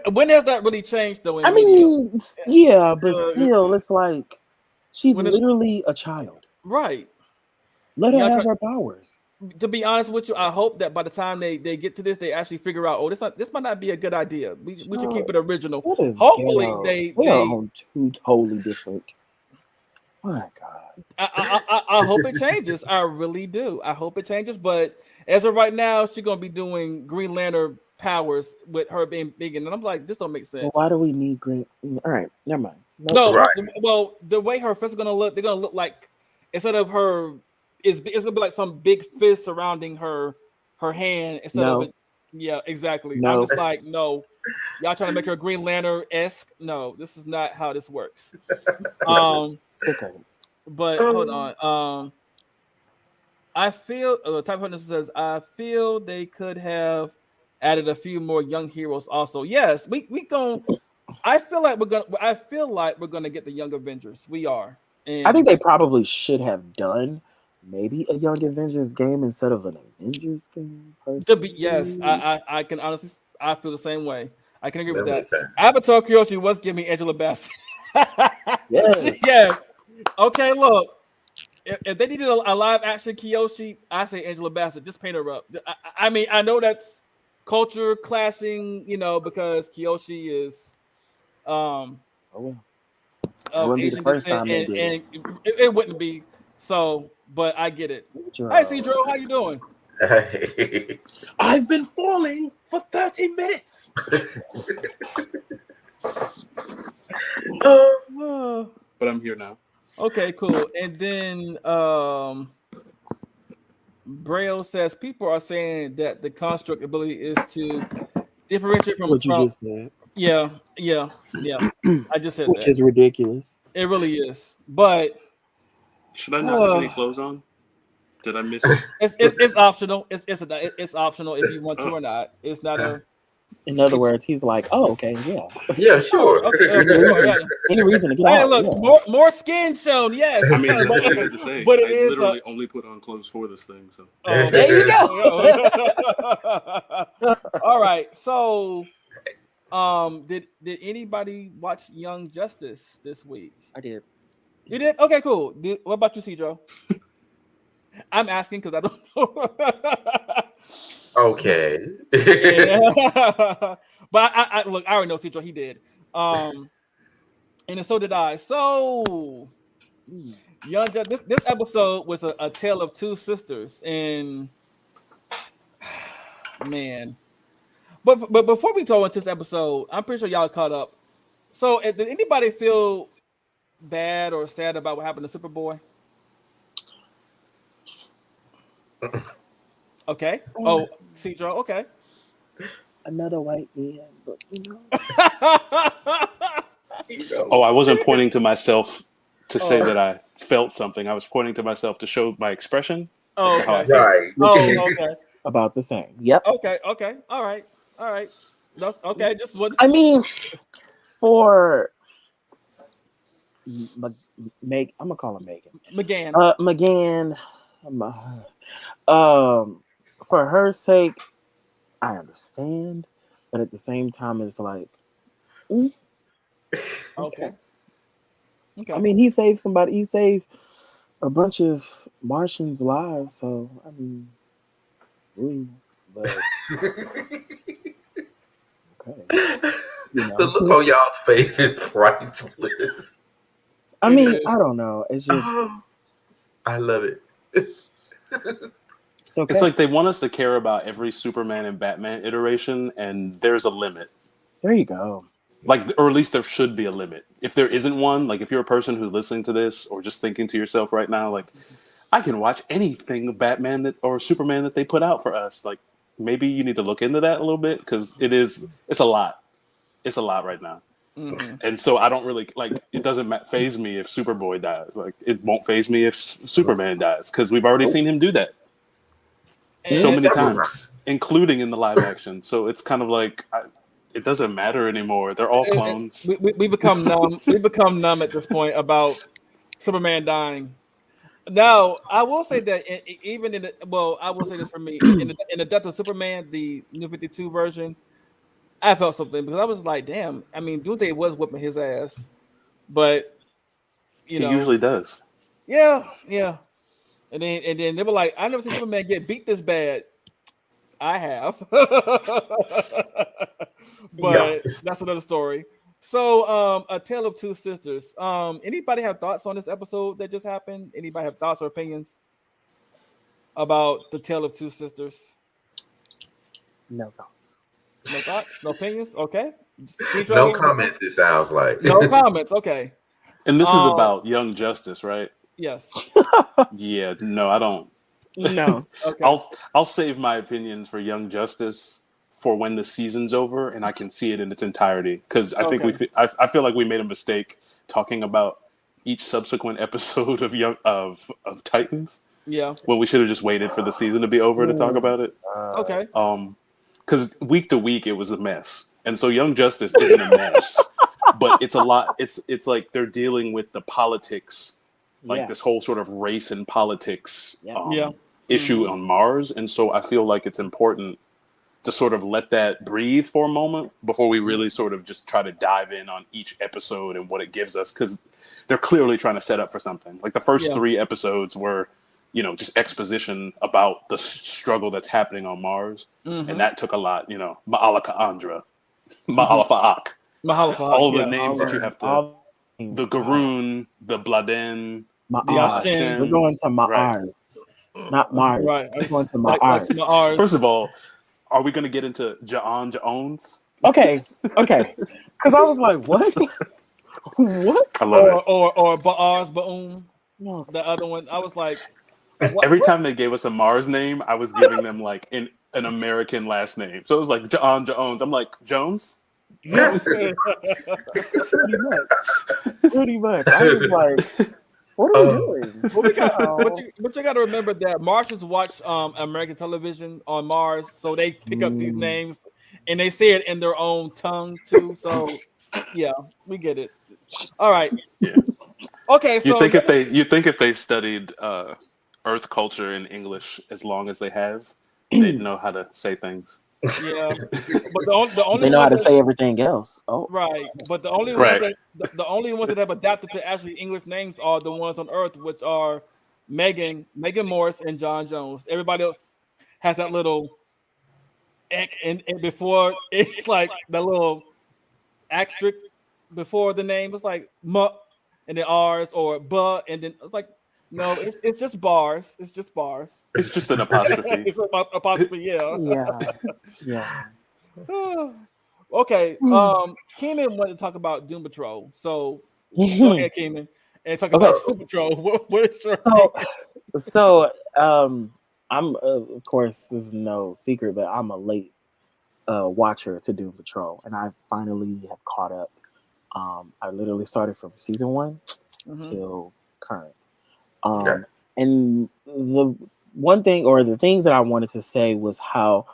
when has that really changed though? I mean, yeah, but still, it's like she's literally a child. Right. Let her have her powers. To be honest with you, I hope that by the time they get to this, they actually figure out, this might not be a good idea. We should keep it original. Hopefully, they are on two totally different. My God, I hope it changes. I really do. I hope it changes. But as of right now, she's gonna be doing Green Lantern powers with her being big, and I'm like, this don't make sense. Well, why do we need green? All right, never mind. No, right. Well, the way her fist is gonna look, they're gonna look like instead of her. It's gonna be like some big fist surrounding her hand instead of it. Yeah, exactly. No. I'm just like, no, y'all trying to make her Green Lantern-esque. No, this is not how this works. But hold on. I feel Type Hunter says I feel they could have added a few more young heroes. Also, yes, we going. I feel like we're gonna get the Young Avengers. We are. And I think they probably should have done. Maybe a Young Avengers game instead of an Avengers game. Yes, I can honestly, I feel the same way. I can agree with that. Avatar Kyoshi was giving me Angela Bassett. Yes. Okay, look. If they needed a live action Kyoshi, I say Angela Bassett. Just paint her up. I mean, I know that's culture clashing, because Kyoshi is Asian descent, and it wouldn't be so. But I get it. Hi, Cedro, how you doing? I've been falling for 30 minutes. But I'm here now. Okay, cool. And then Braille says people are saying that the construct ability is to differentiate from what you just said. Yeah. I just said which is ridiculous. It really is. But should I not have any clothes on? Did I miss? It's optional. It's optional if you want to or not. It's not a. In other words, he's like, "Oh, okay, yeah, yeah, sure." Okay. Any reason to get out? Hey, look, more skin shown. Yes, I mean, that's what you had to say. But I literally only put on clothes for this thing. So there you go. All right, so did anybody watch Young Justice this week? I did. You did? Okay, cool. What about you, Cedro? I'm asking because I don't know. Okay. Yeah. But I look, I already know Cedro, he did. And then so did I. So Young Justice, this episode was a tale of two sisters, and man. But before we go into this episode, I'm pretty sure y'all caught up. So did anybody feel bad or sad about what happened to Superboy? Okay. Oh, Cedro. Okay. Another white man, but Oh, I wasn't pointing to myself to say that I felt something. I was pointing to myself to show my expression as to how I Okay. felt. Right. Okay. About the same. Yep. Okay. All right. That's okay. Just what I mean, for Meg, I'm gonna call her Megan. McGann. McGann. For her sake, I understand, but at the same time, it's like, mm, Okay. I mean, he saved somebody. He saved a bunch of Martians' lives. So I mean, but okay, The look on y'all's face is priceless. I mean, I don't know. It's just, I love it. it's okay. It's like they want us to care about every Superman and Batman iteration, and there's a limit. There you go. Like, or at least there should be a limit. If there isn't one, like if you're a person who's listening to this or just thinking to yourself right now, like, I can watch anything of Batman or Superman that they put out for us. Like, maybe you need to look into that a little bit because it's a lot. It's a lot right now. Mm-hmm. And so I don't really it doesn't faze me if Superboy dies. Like, it won't faze me if Superman dies because we've already seen him do that so many times, including in the live action. So it's kind of like it doesn't matter anymore. They're all clones. We become numb. We become numb at this point about Superman dying. Now, I will say that even in I will say this for me in the Death of Superman, the New 52 version, I felt something because I was like, damn. I mean, Doomsday was whipping his ass, but He usually does. Yeah. And then they were like, I never seen Superman get beat this bad. I have. But that's another story. So A Tale of Two Sisters. Anybody have thoughts on this episode that just happened? Anybody have thoughts or opinions about The Tale of Two Sisters? No thoughts. No thoughts? No opinions? Okay. No comments, it sounds like. No comments, okay. And this is about Young Justice, right? Yes. Yeah, no, I don't. No. Okay. I'll save my opinions for Young Justice for when the season's over and I can see it in its entirety. Because I think I feel like we made a mistake talking about each subsequent episode of Titans. Yeah. When we should have just waited for the season to be over to talk about it. Okay. Because week to week it was a mess, and so Young Justice isn't a mess, but it's a lot. It's like they're dealing with the politics, like this whole sort of race and politics issue on Mars, and so I feel like it's important to sort of let that breathe for a moment before we really sort of just try to dive in on each episode and what it gives us, because they're clearly trying to set up for something. Like the first 3 episodes were, just exposition about the struggle that's happening on Mars, and that took a lot. Ma'alaka Andra, Ma'alafa'ak, all the names that you have to. The Garoon, the Bladen, the Ashen. We're going to Mars, not Mars. Right. We're going to Mars. First of all, are we going to get into Ja'on Jones? Okay. Because I was like, what? What? I love it. Or Ba'ar's Ba'um. No. The other one, I was like, every time they gave us a Mars name, I was giving them like an American last name. So it was like Ja'on Jones. I'm like, Jones? Pretty much. I was like, what are you doing? But you got to remember that Martians watch American television on Mars, so they pick up these names and they say it in their own tongue too. So yeah, we get it. All right. Yeah. Okay. So you think if they studied Earth culture in English as long as they have, they'd know how to say things. Yeah, but the only they know how to say everything else. Oh, right. But the only ones that have adapted to actually English names are the ones on Earth, which are Megan Morse, and John Jones. Everybody else has that little and before it's like the little asterisk before the name. It's like M and then R's or B and then it's like. No, it's just bars. It's just bars. It's just an apostrophe. It's an apostrophe, yeah. Yeah. Okay. Keeman wanted to talk about Doom Patrol. So go ahead, Keeman, and talk about Doom Patrol. What is your so I'm of course this is no secret, but I'm a late watcher to Doom Patrol, and I finally have caught up. I literally started from season 1. till current. Okay. And the one thing or the things that I wanted to say was how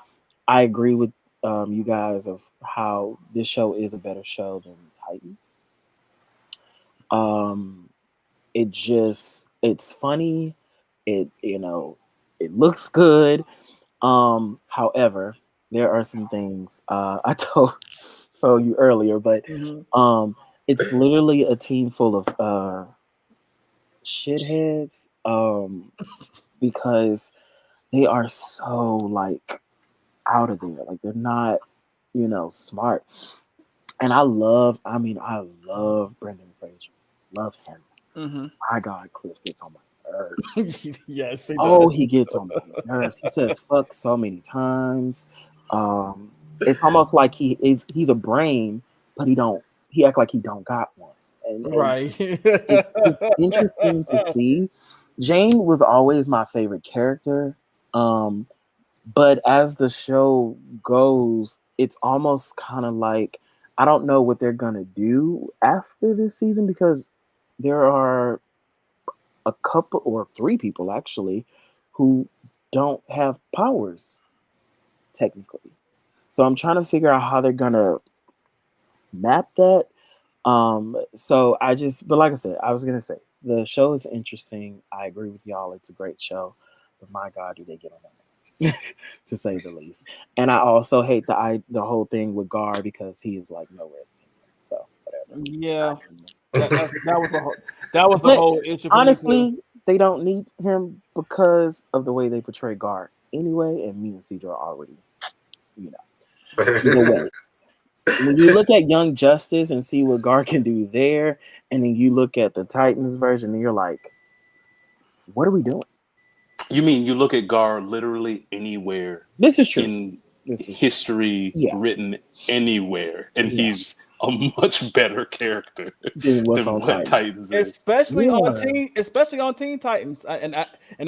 I agree with you guys of how this show is a better show than Titans. Um, it's funny. It looks good. However, there are some things I told you earlier, but it's literally a team full of shitheads. Because they are so like out of there. Like they're not, smart. And I love Brendan Fraser. Love him. My God, Cliff gets on my nerves. Yes, He gets on my nerves. He says fuck so many times. It's almost like he's a brain, but he act like he don't got one. And right. it's just interesting to see. Jane was always my favorite character. But as the show goes, it's almost kind of like I don't know what they're gonna do after this season because there are a couple or three people actually who don't have powers technically. So I'm trying to figure out how they're gonna map that. But like I said, I was gonna say the show is interesting. I agree with y'all; it's a great show. But my God, do they get on my nerves, to say the least. And I also hate the whole thing with Gar because he is like nowhere. So whatever. Yeah, that was the But whole issue. For honestly, they don't need him because of the way they portray Gar anyway. And me and Cedra are already, either way. When you look at Young Justice and see what Gar can do there, and then you look at the Titans version, and you're like, what are we doing? You mean you look at Gar literally anywhere? This is true. In history, written anywhere, and he's a much better character than what Titans is. Especially on Teen Titans, and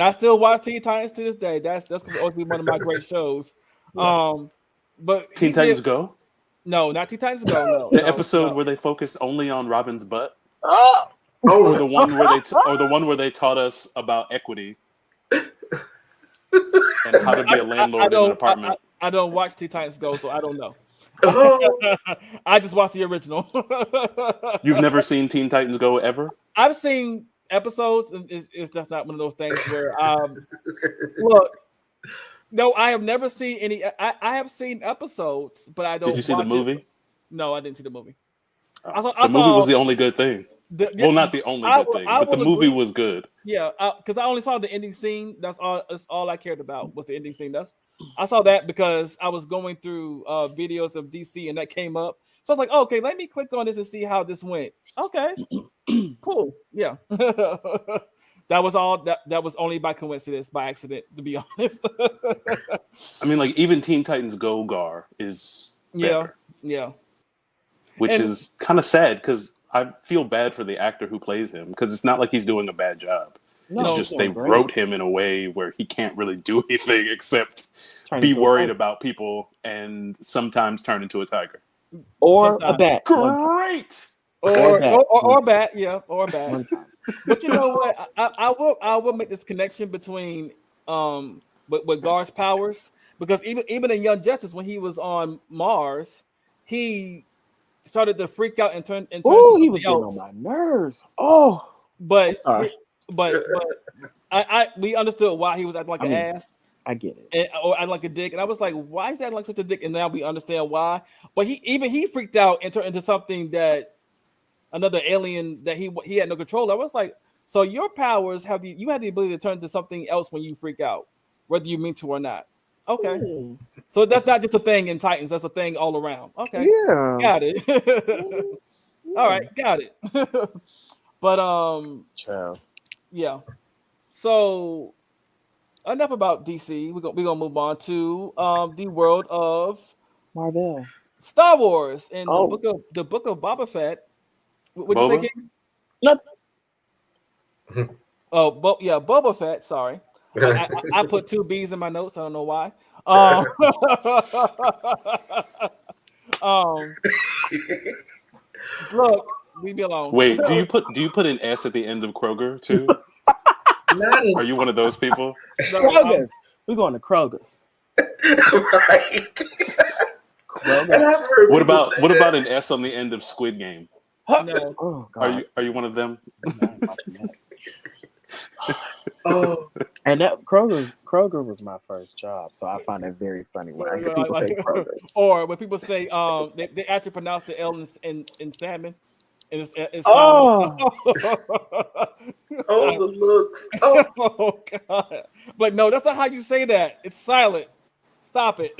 I still watch Teen Titans to this day. That's going to always be one of my great shows. But Teen Titans Go. No, not Teen Titans Go. No, the episode where they focused only on Robin's butt. Oh, or the one where they taught us about equity and how to be a landlord in an apartment. I don't watch Teen Titans Go, so I don't know. I just watched the original. You've never seen Teen Titans Go ever? I've seen episodes, and it's just not one of those things where look. No, I have never seen any. I have seen episodes, but I don't. Did you see the movie? No, I didn't see the movie. The movie was the only good thing. Not the only good thing, but the movie was good. Yeah, because I only saw the ending scene. That's all I cared about was the ending scene. I saw that because I was going through videos of DC and that came up. So I was like, oh, okay, let me click on this and see how this went. Okay, cool. Yeah. That was all. That was only by coincidence, by accident, to be honest. I mean, like even Teen Titans Go Gar is better. Yeah. Which is kind of sad because I feel bad for the actor who plays him because it's not like he's doing a bad job. No, it's just they wrote him in a way where he can't really do anything except be worried about people and sometimes turn into a tiger or a bat. Great. Or a bat, yeah, or a bat. But you know what? I will make this connection between with Gar's powers because even in Young Justice when he was on Mars, he started to freak out and turn into something he was getting on my nerves. Oh, but we understood why he was acting like an ass. I get it. Or acting like a dick, and I was like, why is that like such a dick? And now we understand why. But he freaked out and turned into something that. Another alien that he had no control. I was like, so your powers have the ability to turn into something else when you freak out, whether you mean to or not. Okay, so that's not just a thing in Titans. That's a thing all around. Okay, yeah, got it. All right, got it. But yeah. So enough about DC. We're gonna move on to the world of Marvel, Star Wars, and the book of Boba Fett. What did you say, King? Nothing. Boba Fett. Sorry, I put two B's in my notes. I don't know why. Look, Leave me alone. Wait, do you put an S at the end of Kroger too? Are you one of those people? No, Kroger's. We're going to Kroger's. Right. Kroger. And I've heard What people about say what that. about an S on the end of Squid Game? no. Oh God. Are you one of them? I'm not watching that. Oh, And that Kroger was my first job, so I find it very funny when I hear people say Kroger's. Or when people say they actually pronounce the L in salmon. And it's Oh. oh, the looks. Oh, oh God. But no, that's not how you say that. It's silent. Stop it.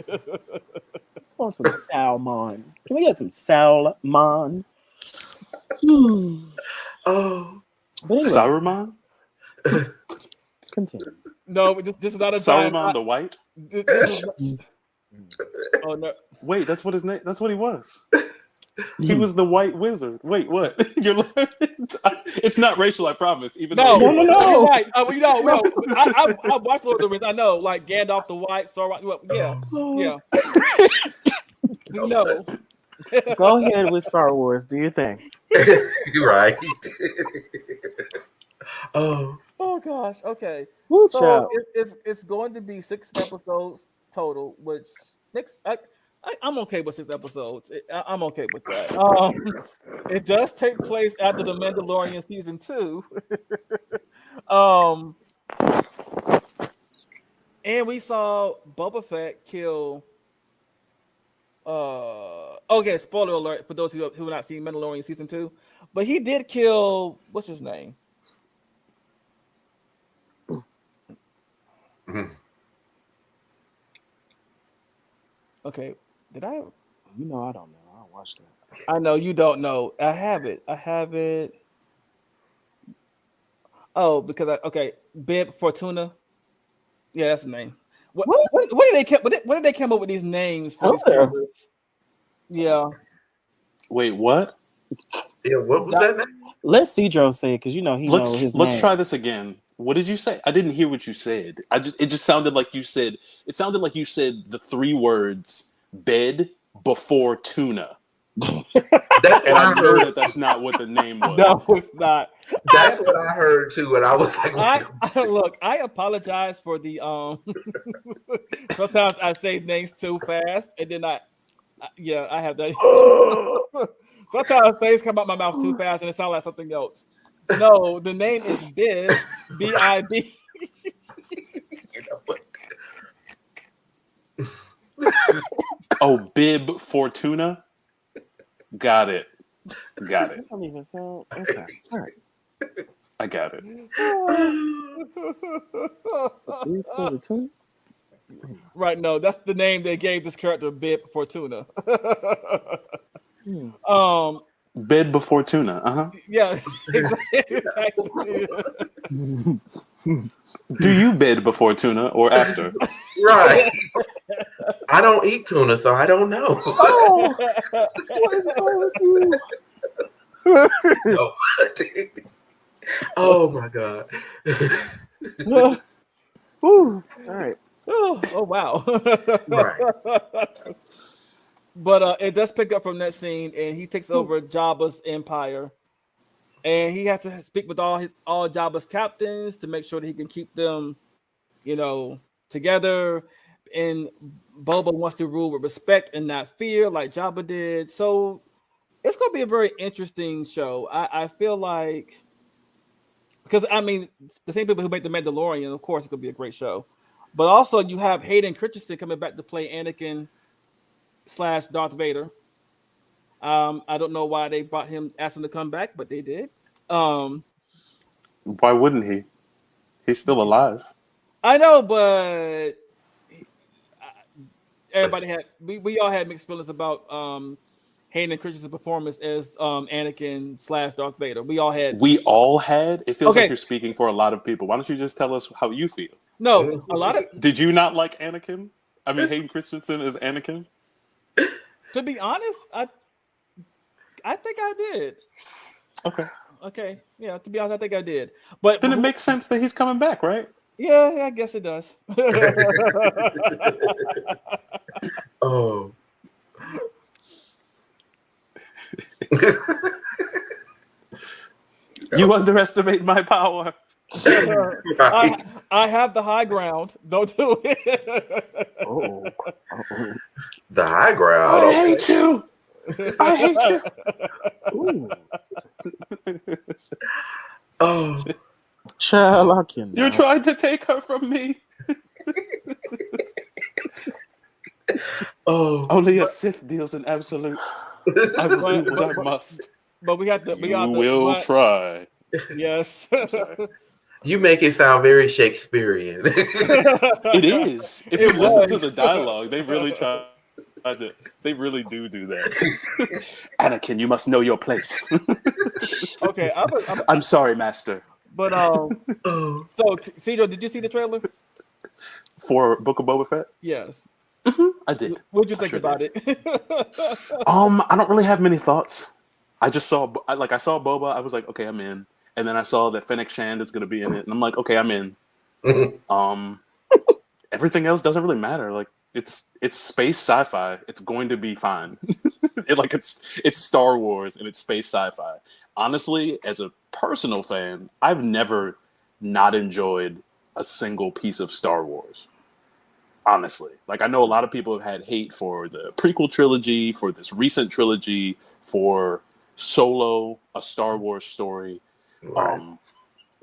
Want some salmon? Can we get some salmon? oh. But anyway, Saruman? continue. No, this is not a time. Saruman the White? This is oh no. Wait, that's what his name. That's what he was. He was the White Wizard. Wait, what? You're like, it's not racial, I promise. Even No, though you're right. I watched Lord of the Rings. I know, like Gandalf the White, Sauron. Well, yeah. No. Go ahead with Star Wars. Do you think? You're right. Oh. Oh gosh. Okay. Woo, So child. it's going to be 6 episodes total, which I'm okay with 6 episodes. I'm okay with that. It does take place after the Mandalorian season 2. And we saw Boba Fett kill. Okay, spoiler alert for those who have not seen Mandalorian season 2, but he did kill what's his name? Mhm. Okay, did I? You know, I don't know. I don't watch that. I know you don't know. I have it. Oh, because Bib Fortuna. Yeah, that's the name. What did they come up with these names for these characters? Yeah. wait, what? Yeah, what was that name? Let Cedro say it because you know he knows his Let's name. try this again. What did you say? I didn't hear what you said. It just sounded like you said. It sounded like you said the 3 words bed before tuna. That's And what I I know heard. that's not what the name was. No, it's not. That's what I heard too, and I was like, wait a minute. I apologize for the sometimes I say names too fast and then I have that. Sometimes things come out my mouth too fast and it sounds like something else. No, the name is Bib, B-I-B. You know what? Oh, Bib Fortuna. Got it. That don't even sound okay. All right. I got it. 342. Right, no, that's the name they gave this character, Bib Fortuna. Bed before tuna. Yeah, exactly. Do you bed before tuna or after? Right. I don't eat tuna, so I don't know. Oh, what is wrong with you? No. Oh my God. Whew. All right. Oh wow. Right. But it does pick up from that scene, and he takes over Jabba's empire, and he has to speak with all Jabba's captains to make sure that he can keep them, together. And Boba wants to rule with respect and not fear, like Jabba did. So it's going to be a very interesting show. I feel like, because I mean, the same people who make the Mandalorian, of course, it's going to be a great show. But also, you have Hayden Christensen coming back to play Anakin / Darth Vader. I don't know why they asked him to come back, but they did. Why wouldn't he? He's still alive. I know, but everybody we all had mixed feelings about Hayden Christensen's performance as Anakin / Darth Vader. We all had. It feels like you're speaking for a lot of people. Why don't you just tell us how you feel? No, a lot of. Did you not like Anakin? I mean, Hayden Christensen as Anakin? To be honest, I think I did. Okay. Yeah, to be honest, I think I did. But then it makes sense that he's coming back, right? Yeah, I guess it does. Oh. You underestimate my power. I have the high ground. Don't do it. Oh. The high ground. I hate you. I hate Ooh. Oh, Child, I cannot. You're trying to take her from me. oh. Only a Sith deals in absolutes. I will do what I must. But we have to. We You have to, will try. Yes. I'm sorry. You make it sound very Shakespearean. It is. If It you listen to was. the dialogue, they really try to. They really do that. Anakin, you must know your place. Okay. I'm sorry, Master. But Oh. So Cedro, did you see the trailer? For Book of Boba Fett, Yes. I did. What'd you I think sure about did. it? I don't really have many thoughts. I just saw Boba. I was like, okay, I'm in. And then I saw that Fennec Shand is going to be in it, and I'm like, okay, I'm in. Everything else doesn't really matter. Like it's space sci-fi. It's going to be fine. It's Star Wars and it's space sci-fi. Honestly, as a personal fan, I've never not enjoyed a single piece of Star Wars. Honestly, like I know a lot of people have had hate for the prequel trilogy, for this recent trilogy, for Solo, a Star Wars story, Right.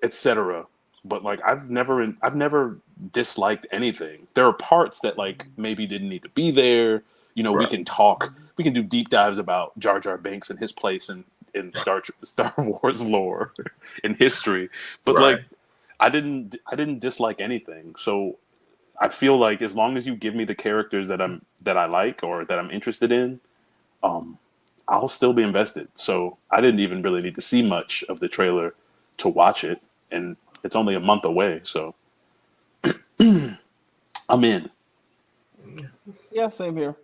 etc. But like I've never disliked anything. There are parts that like maybe didn't need to be there. You know, we can do deep dives about Jar Jar Binks and his place in Star Wars lore and history. But like I didn't dislike anything. So I feel like as long as you give me the characters that I like or that I'm interested in, I'll still be invested. So I didn't even really need to see much of the trailer to watch it, and it's only a month away, so I'm in. Yeah, same here.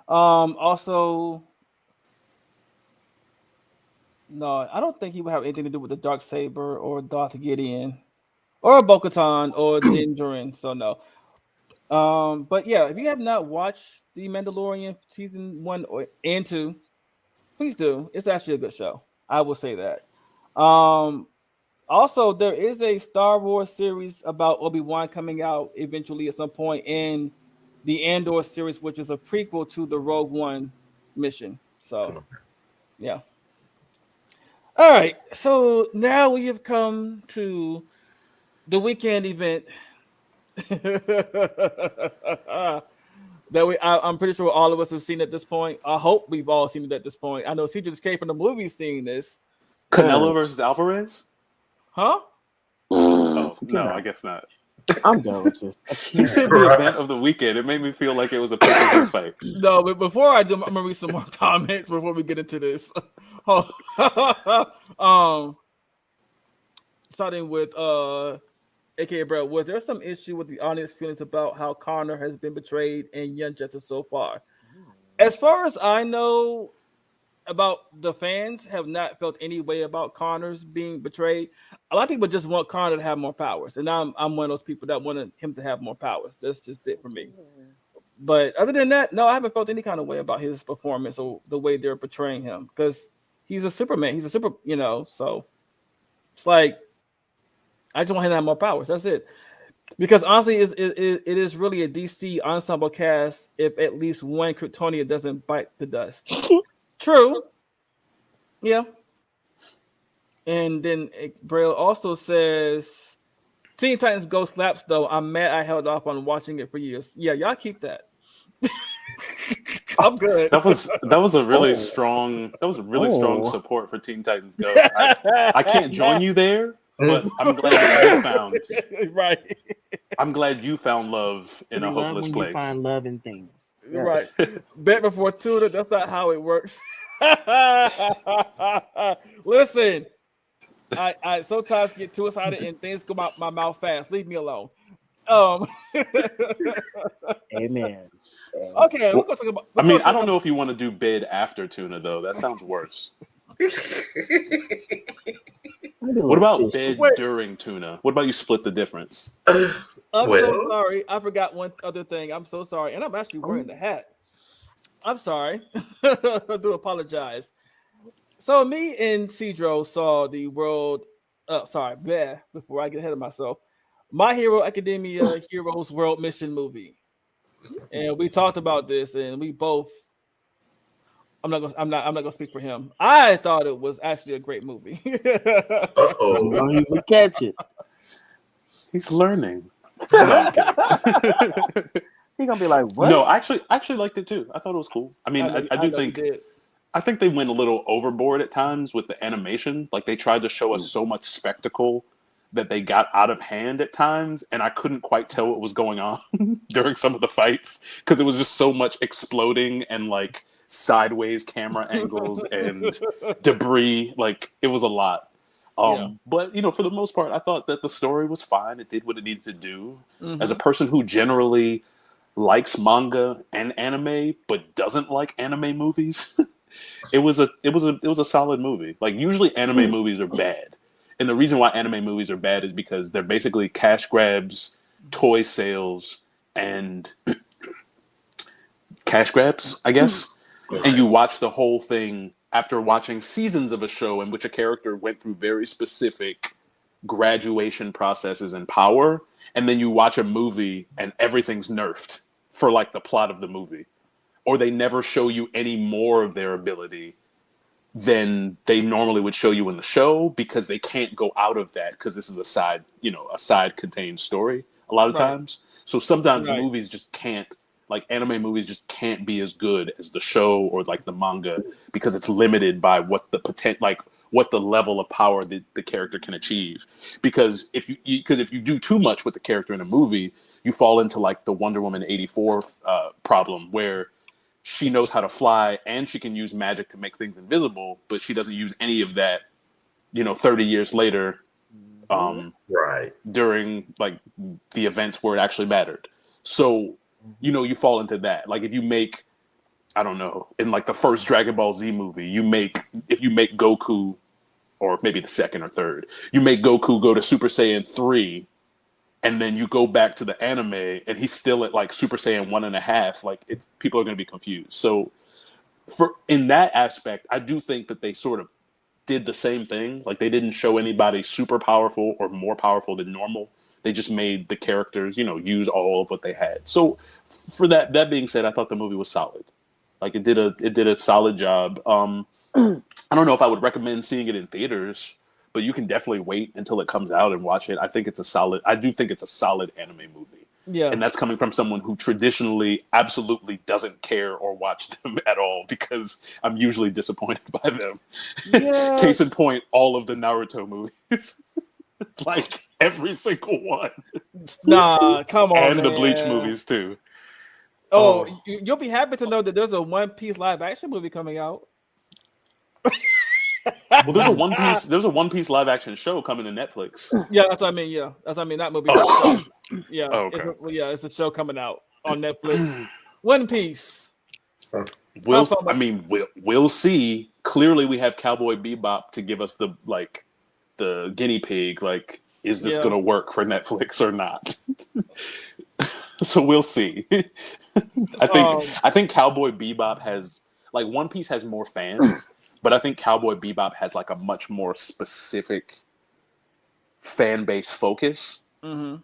Also, no, I don't think he would have anything to do with the Darksaber or Darth Gideon or Bo-Katan or Din Djarin. So no. But yeah, if you have not watched The Mandalorian season 1 and 2, please do. It's actually a good show. I will say that. Also, there is a Star Wars series about Obi-Wan coming out eventually at some point in the Andor series, which is a prequel to the Rogue One mission. So, yeah. All right. So now we have come to the weekend event that I'm pretty sure all of us have seen at this point. I hope we've all seen it at this point. I know CJ just came from the movie seeing this. Canelo versus Alvarez? Huh? Oh, no, I guess not. I'm done with this. You said the event of the weekend. It made me feel like it was a pay-per-view fight. No, but before I do, I'm gonna read some more comments before we get into this. Starting with aka Brad, was there some issue with the audience feelings about how Connor has been betrayed and Young Justice so far? As far as I know, about the fans have not felt any way about Connor's being betrayed. A lot of people just want Connor to have more powers, and I'm one of those people that wanted him to have more powers. That's just it for me. But other than that, no, I haven't felt any kind of way about his performance or the way they're portraying him because he's a Superman. He's a super, so it's like I just want him to have more powers. That's it. Because honestly, it is really a DC ensemble cast if at least one Kryptonian doesn't bite the dust. True. Yeah. And then Braille also says, Teen Titans Go slaps though. I'm mad I held off on watching it for years. Yeah, y'all keep that. I'm good. That was a really strong support for Teen Titans Go. I can't join you there, but I'm glad that you found right. I'm glad you found love in a hopeless place. You find love in things. Yes. Right. Bet before tuna. That's not how it works. Listen, I sometimes get too excited and things come out my mouth fast. Leave me alone. Amen. Okay, we're gonna talk about. I don't know if you want to do bid after tuna though. That sounds worse. What about bid during tuna? What about you split the difference? I'm so sorry. I forgot one other thing. I'm so sorry, and I'm actually wearing the hat. I'm sorry. I do apologize. So me and Cedro saw the World sorry, bleh, before I get ahead of myself. My Hero Academia Heroes World Mission movie. And we talked about this and we both I'm not gonna speak for him. I thought it was actually a great movie. You Uh-oh. don't even catch it. He's learning. No, I'm kidding. He's gonna be like, what? No, I actually liked it too. I thought it was cool. I mean, I do know you think did. I think they went a little overboard at times with the animation. Like they tried to show us so much spectacle that they got out of hand at times, and I couldn't quite tell what was going on during some of the fights because it was just so much exploding and like sideways camera angles and debris. Like it was a lot. Yeah. But for the most part, I thought that the story was fine. It did what it needed to do. Mhm. As a person who generally likes manga and anime but doesn't like anime movies, it was a solid movie. Like usually anime movies are bad. And the reason why anime movies are bad is because they're basically cash grabs, toy sales, and cash grabs, I guess. And you watch the whole thing after watching seasons of a show in which a character went through very specific graduation processes and power, and then you watch a movie and everything's nerfed for like the plot of the movie. Or they never show you any more of their ability than they normally would show you in the show because they can't go out of that because this is a side contained story a lot of Right. times. So sometimes Right. movies just can't, like anime movies just can't be as good as the show or like the manga because it's limited by what the level of power that the character can achieve. Because if you do too much with the character in a movie, you fall into like the Wonder Woman 84 problem where she knows how to fly and she can use magic to make things invisible, but she doesn't use any of that, 30 years later, Right. during like the events where it actually mattered. So, you fall into that. Like if you make, I don't know, in like the first Dragon Ball Z movie, if you make Goku, or maybe the second or third, you make Goku go to Super Saiyan 3, and then you go back to the anime and he's still at like Super Saiyan 1.5, like people are going to be confused. So in that aspect, I do think that they sort of did the same thing. Like they didn't show anybody super powerful or more powerful than normal. They just made the characters, use all of what they had. So for that being said, I thought the movie was solid. Like it did a solid job. I don't know if I would recommend seeing it in theaters, but you can definitely wait until it comes out and watch it. I do think it's a solid anime movie. Yeah. And that's coming from someone who traditionally absolutely doesn't care or watch them at all because I'm usually disappointed by them. Yeah. Case in point, all of the Naruto movies. Like every single one. Nah, come on. And the Bleach man. movies too. Oh, you'll be happy to know that there's a One Piece live action movie coming out. Well, there's a One Piece live action show coming to Netflix. Yeah, that's what I mean. Yeah, that's what I mean. That movie. Yeah. Oh, okay. It's a show coming out on Netflix. One Piece. We'll see. Clearly, we have Cowboy Bebop to give us the guinea pig. Like, is this going to work for Netflix or not? So we'll see. I think Cowboy Bebop has One Piece has more fans, but I think Cowboy Bebop has like a much more specific fan base focus. Mm-hmm.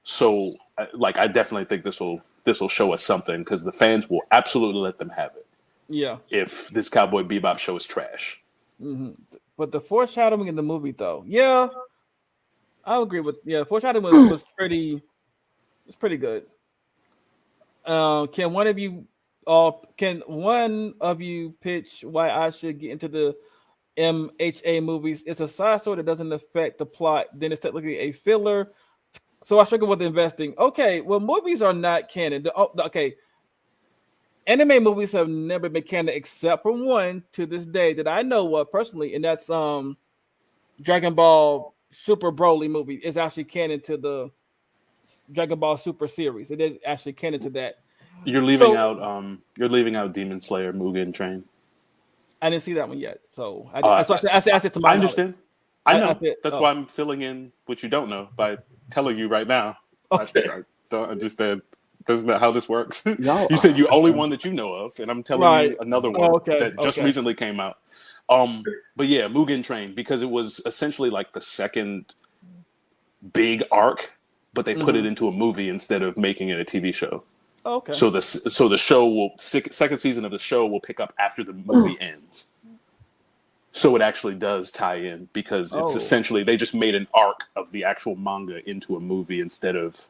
So I definitely think this will show us something because the fans will absolutely let them have it. Yeah. If this Cowboy Bebop show is trash. Mm-hmm. But the foreshadowing in the movie, though, yeah, I agree with. Yeah, foreshadowing was pretty. It's pretty good. Can one of you pitch why I should get into the MHA movies? It's a side story that doesn't affect the plot. Then it's technically a filler. So I struggle with investing. Okay, well, movies are not canon. Okay, anime movies have never been canon except for one to this day that I know of personally, and that's Dragon Ball Super Broly movie. Is actually canon to the Dragon Ball Super series. It is actually canon to that. You're leaving out Demon Slayer Mugen Train. I didn't see that one yet, so I said to my I understand. I know. That's why why I'm filling in what you don't know by telling you right now. Okay. I don't understand. That's not how this works. No. You said you only one that you know of, and I'm telling you another one that just recently came out. But yeah, Mugen Train, because it was essentially like the second big arc, but they put it into a movie instead of making it a TV show. Okay. So the show will second season of the show will pick up after the movie ends. So it actually does tie in because it's essentially they just made an arc of the actual manga into a movie instead of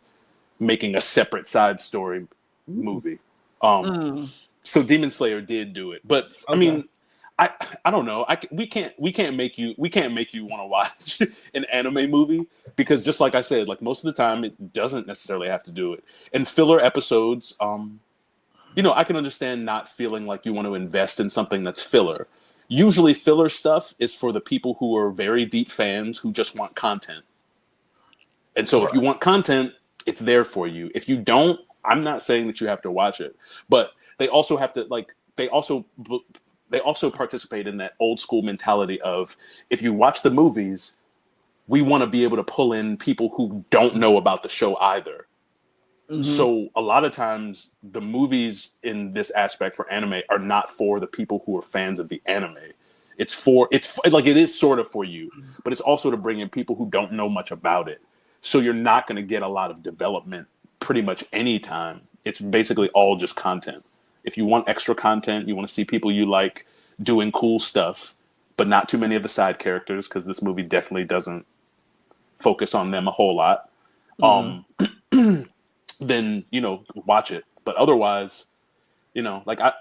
making a separate side story movie. So Demon Slayer did do it, but I mean, I don't know. We can't make you want to watch an anime movie because just like I said, like most of the time it doesn't necessarily have to do it. And filler episodes, I can understand not feeling like you want to invest in something that's filler. Usually filler stuff is for the people who are very deep fans who just want content. And so if you want content, it's there for you. If you don't, I'm not saying that you have to watch it, but they also have to they also participate in that old school mentality of if you watch the movies, we want to be able to pull in people who don't know about the show either. So a lot of times the movies in this aspect for anime are not for the people who are fans of the anime. It's like it is sort of for you, but it's also to bring in people who don't know much about it. So you're not going to get a lot of development pretty much any time. It's basically all just content. If you want extra content, you want to see people you like doing cool stuff, but not too many of the side characters because this movie definitely doesn't focus on them a whole lot. Then watch it. But otherwise, I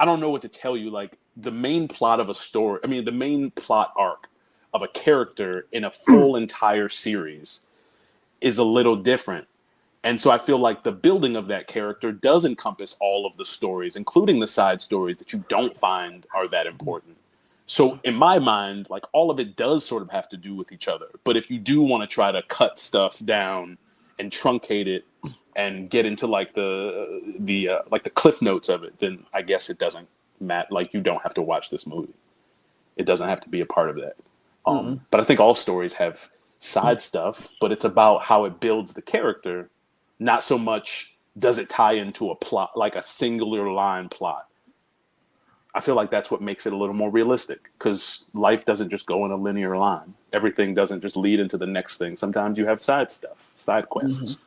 don't know what to tell you. Like the main plot of a story, the main plot arc of a character in a full entire series is a little different. And so I feel like the building of that character does encompass all of the stories, including the side stories that you don't find are that important. So in my mind, like all of it does sort of have to do with each other. But if you do want to try to cut stuff down and truncate it and get into like the cliff notes of it, then I guess it doesn't matter. Like you don't have to watch this movie. It doesn't have to be a part of that. But I think all stories have side stuff, but it's about how it builds the character. Not so much does it tie into a plot, like a singular line plot. I feel like that's what makes it a little more realistic because life doesn't just go in a linear line. Everything doesn't just lead into the next thing. Sometimes you have side stuff, side quests.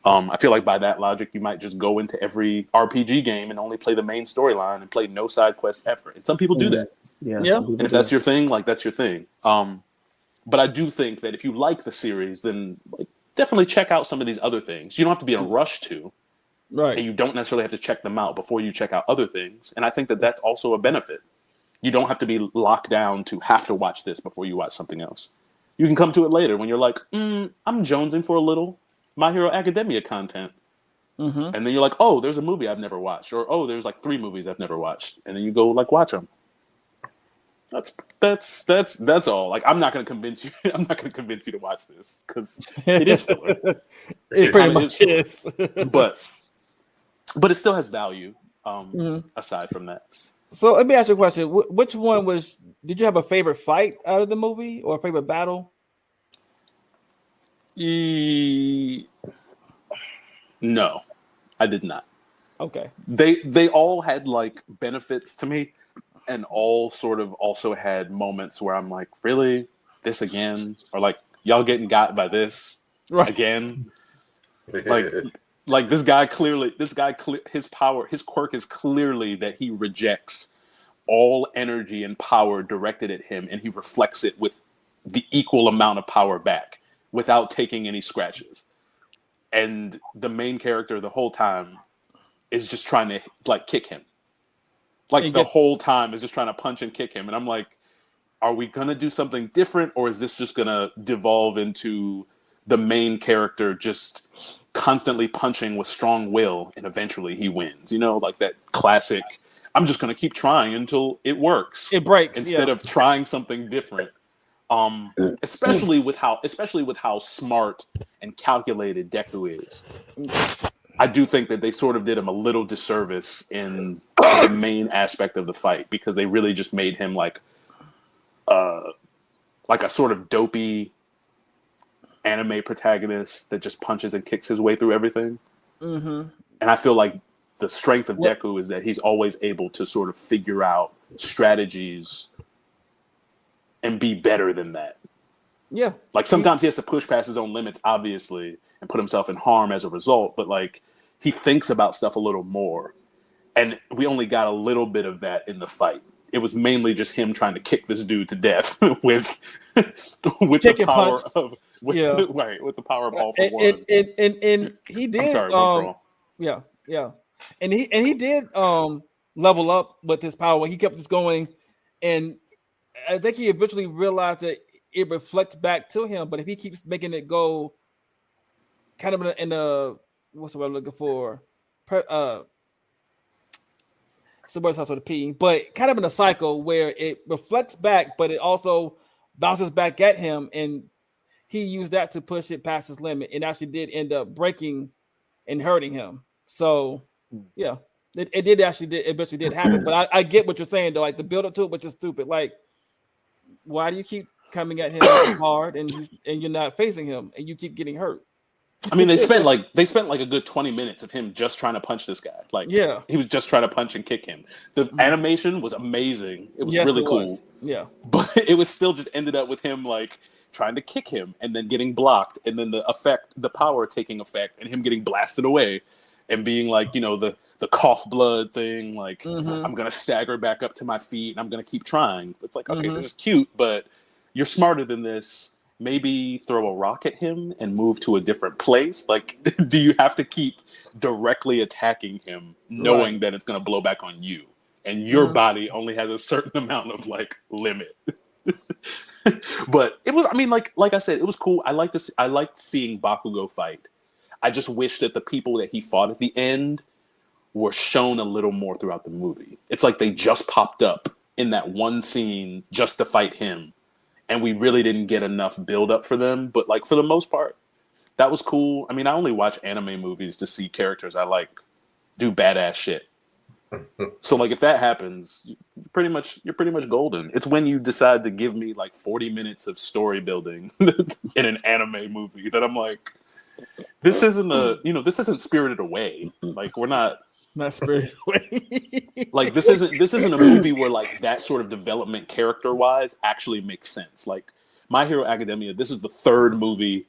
I feel like by that logic, you might just go into every RPG game and only play the main storyline and play no side quests ever. And some people do that. Yeah. And if that's your thing, like that's your thing. But I do think that if you like the series, then definitely check out some of these other things. You don't have to be in a rush to. Right. And you don't necessarily have to check them out before you check out other things. And I think that that's also a benefit. You don't have to be locked down to have to watch this before you watch something else. You can come to it later when you're like, I'm jonesing for a little My Hero Academia content. And then you're like, oh, there's a movie I've never watched. Or, oh, there's like 3 movies I've never watched. And then you go like watch them. That's all. Like, I'm not going to convince you. I'm not going to convince you to watch this because it is filler. It pretty much is. But it still has value. Aside from that. So let me ask you a question. Which one did you have a favorite fight out of the movie or a favorite battle? No, I did not. Okay. They all had like benefits to me and all sort of also had moments where I'm like, really? This again? Or like, y'all getting got by this again? Like this guy his quirk is clearly that he rejects all energy and power directed at him and he reflects it with the equal amount of power back without taking any scratches. And the main character the whole time is just trying to like kick him. Like the whole time is just trying to punch and kick him. And I'm like, are we going to do something different? Or is this just going to devolve into the main character just constantly punching with strong will and eventually he wins? Like that classic, I'm just going to keep trying until it works. It breaks. Instead of trying something different. Especially with how smart and calculated Deku is. I do think that they sort of did him a little disservice in the main aspect of the fight because they really just made him like a sort of dopey anime protagonist that just punches and kicks his way through everything. And I feel like the strength of Deku is that he's always able to sort of figure out strategies and be better than that. Yeah. Like sometimes he has to push past his own limits, obviously, and put himself in harm as a result. But like he thinks about stuff a little more. And we only got a little bit of that in the fight. It was mainly just him trying to kick this dude to death with Kick the and power punch. of with the power of all for And, one. and he did. I'm sorry, one for all. Yeah. And he did level up with his power. He kept just going, and I think he eventually realized that it reflects back to him. But if he keeps making it go, kind of in a what's the word I'm looking for? Somebody starts with a P, but kind of in a cycle where it reflects back, but it also bounces back at him, and he used that to push it past his limit, and actually did end up breaking and hurting him. So, yeah, it eventually did happen. But I get what you're saying though, like the build up to it, which is stupid. Like, why do you keep coming at him hard, and you're not facing him, and you keep getting hurt? I mean, they spent like a good 20 minutes of him just trying to punch this guy. Like, yeah, he was just trying to punch and kick him. The animation was amazing. It was really cool. Yeah, but it was still just ended up with him like trying to kick him and then getting blocked, and then the power taking effect, and him getting blasted away, and being like, you know, the cough blood thing. Like, I'm gonna stagger back up to my feet, and I'm gonna keep trying. It's like, okay, this is cute, but you're smarter than this. Maybe throw a rock at him and move to a different place. Like, do you have to keep directly attacking him, knowing that it's going to blow back on you, and your body only has a certain amount of like limit? But it was, I mean, like I said, it was cool. I liked seeing Bakugo fight. I just wish that the people that he fought at the end were shown a little more throughout the movie. It's like they just popped up in that one scene just to fight him. And we really didn't get enough build up for them. But like for the most part, that was cool. I mean, I only watch anime movies to see characters I like do badass shit. So like if that happens, you're pretty much golden. It's when you decide to give me like 40 minutes of story building in an anime movie that I'm like, this isn't Spirited Away. Like we're not Spirited Away. Like this isn't a movie where like that sort of development character wise actually makes sense. Like My Hero Academia, this is the third movie.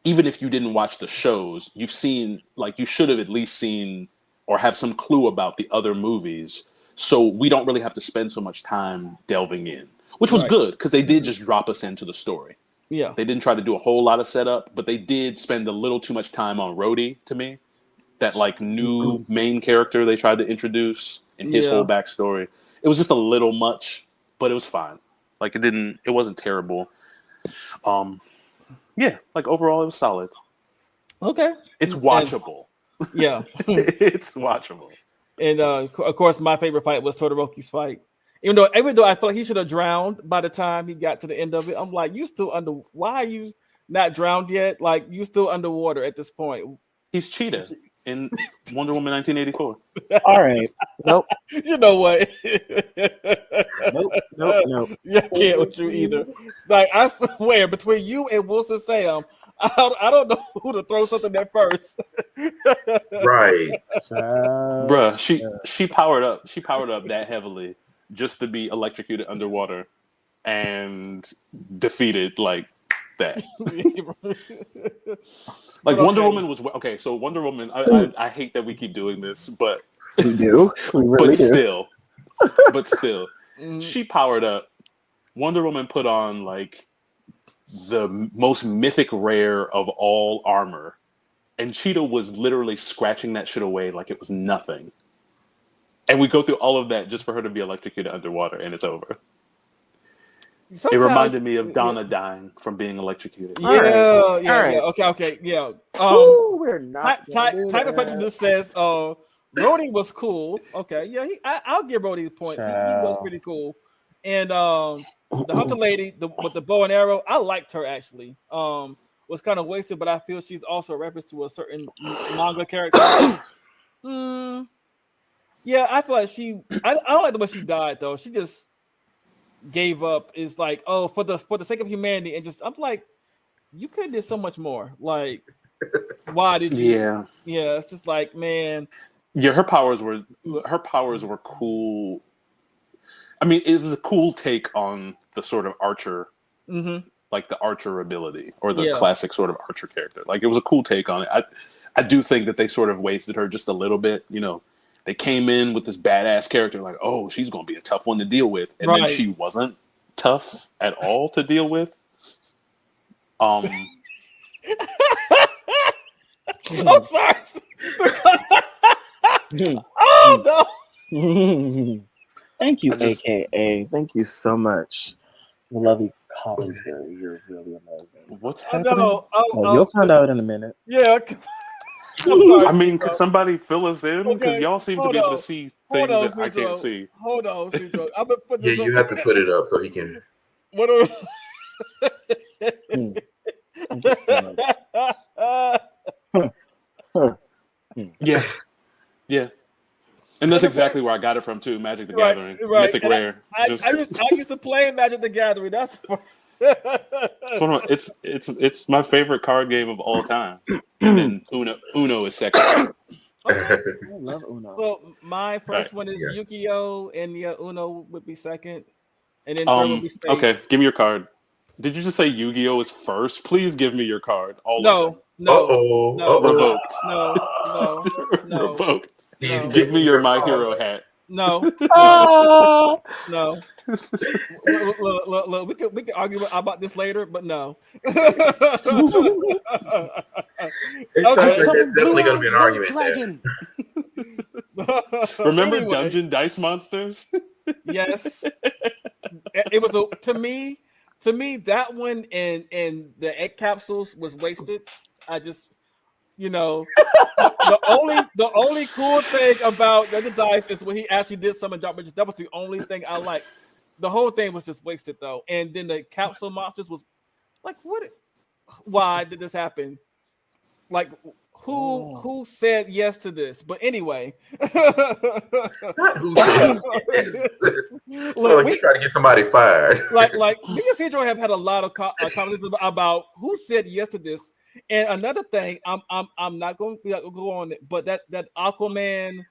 Even if you didn't watch the shows, you've seen, like, you should have at least seen or have some clue about the other movies. So we don't really have to spend so much time delving in, which was good because they did just drop us into the story. Yeah, they didn't try to do a whole lot of setup, but they did spend a little too much time on Rhodey to me. That like new main character they tried to introduce in his whole backstory. It was just a little much, but it was fine. Like it wasn't terrible. Yeah, like overall it was solid. Okay. It's watchable. Yeah. It's watchable. And of course my favorite fight was Todoroki's fight. Even though I feel like he should have drowned by the time he got to the end of it. I'm like, why are you not drowned yet? Like you still underwater at this point. He's Cheetah in Wonder Woman 1984. All right. Nope. You know what? Nope. Yeah, I can't with you either. Like I swear, between you and Wilson Sam, I don't know who to throw something at first. Right. Bruh, she powered up. She powered up that heavily just to be electrocuted underwater and defeated like that. Like Wonder Woman was okay. So Wonder Woman, I hate that we keep doing this, but we do. We really do. But still, she powered up. Wonder Woman put on like the most mythic rare of all armor, and Cheetah was literally scratching that shit away like it was nothing. And we go through all of that just for her to be electrocuted underwater, and it's over. Sometimes, it reminded me of Donna dying from being electrocuted. Okay. Yeah. We're not. Type of person just says, Rhodey was cool. Okay, yeah, I'll give Rhodey the points. He was pretty cool. And the hunter lady with the bow and arrow, I liked her actually. Was kind of wasted, but I feel she's also a reference to a certain manga character. Yeah, I feel like I don't like the way she died though. She just gave up. Is like, oh, for the sake of humanity, and just I'm like, you could have did so much more. Like, why did you? Yeah, it's just like, man. Yeah, her powers were cool. I mean, it was a cool take on the sort of archer, Mm-hmm. like the archer ability or the Yeah. classic sort of archer character. Like, it was a cool take on it. I do think that they sort of wasted her just a little bit. You know, they came in with this badass character, like, oh, she's going to be a tough one to deal with, and then Right. she wasn't tough at all to deal with. I'm sorry. Oh no. Thank you, I just- AKA. Thank you so much. The lovely commentary. You're really amazing. What's I happening? know. You'll find out in a minute. Yeah. I'm sorry, I mean, Cedro. could somebody fill us in? Because Okay, y'all seem to hold be able on. to see Hold things on, that I Cedro. can't see. Hold on, Cedro. I'm gonna put Yeah, this. you have to put it up so he can. What are... Thank you so much. Yeah. Yeah. And that's exactly where I got it from too. Magic the Right, Gathering, right. Mythic And Rare. I used to play Magic the Gathering. That's it's my favorite card game of all time. And then Uno is second. okay. I love Uno. Well, my first one is Yeah. Yu-Gi-Oh, and Uno would be second, and then third would be Space. Okay, give me your card. Did you just say Yu-Gi-Oh is first? Please give me your card. All of them. No, Revoked. no, Revoked. no, Give me your My Hero hat. no. Look, we can argue about this later, but no. It sounds like there's definitely going to be an argument there. Remember Anyway, Dungeon Dice Monsters? Yes, it was to me that one and the egg capsules was wasted. I just, the only cool thing about the dice is when he actually did some drop. That was the only thing I liked. The whole thing was just wasted though. And then the capsule monsters was like, what? Why did this happen? Like, who said yes to this? But anyway, Not who said it. Look, you try to get somebody fired. like me and Cedro have had a lot of conversations about who said yes to this. And another thing, I'm not going to go on it, but that Aquaman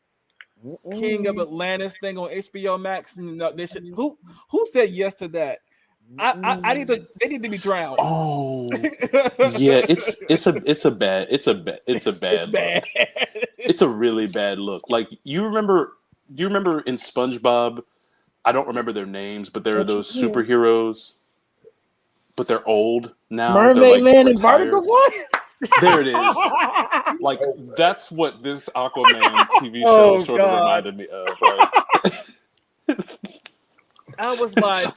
King of Atlantis thing on HBO Max, they should, who said yes to that? They need to be drowned. Oh, yeah, it's a bad look. It's a really bad look. Like, do you remember in SpongeBob? I don't remember their names, but there are those superheroes, but they're old now. Mermaid Man and retired. Barnacle Boy. There it is. Like, that's what this Aquaman TV show sort of reminded me of. Like, I was like,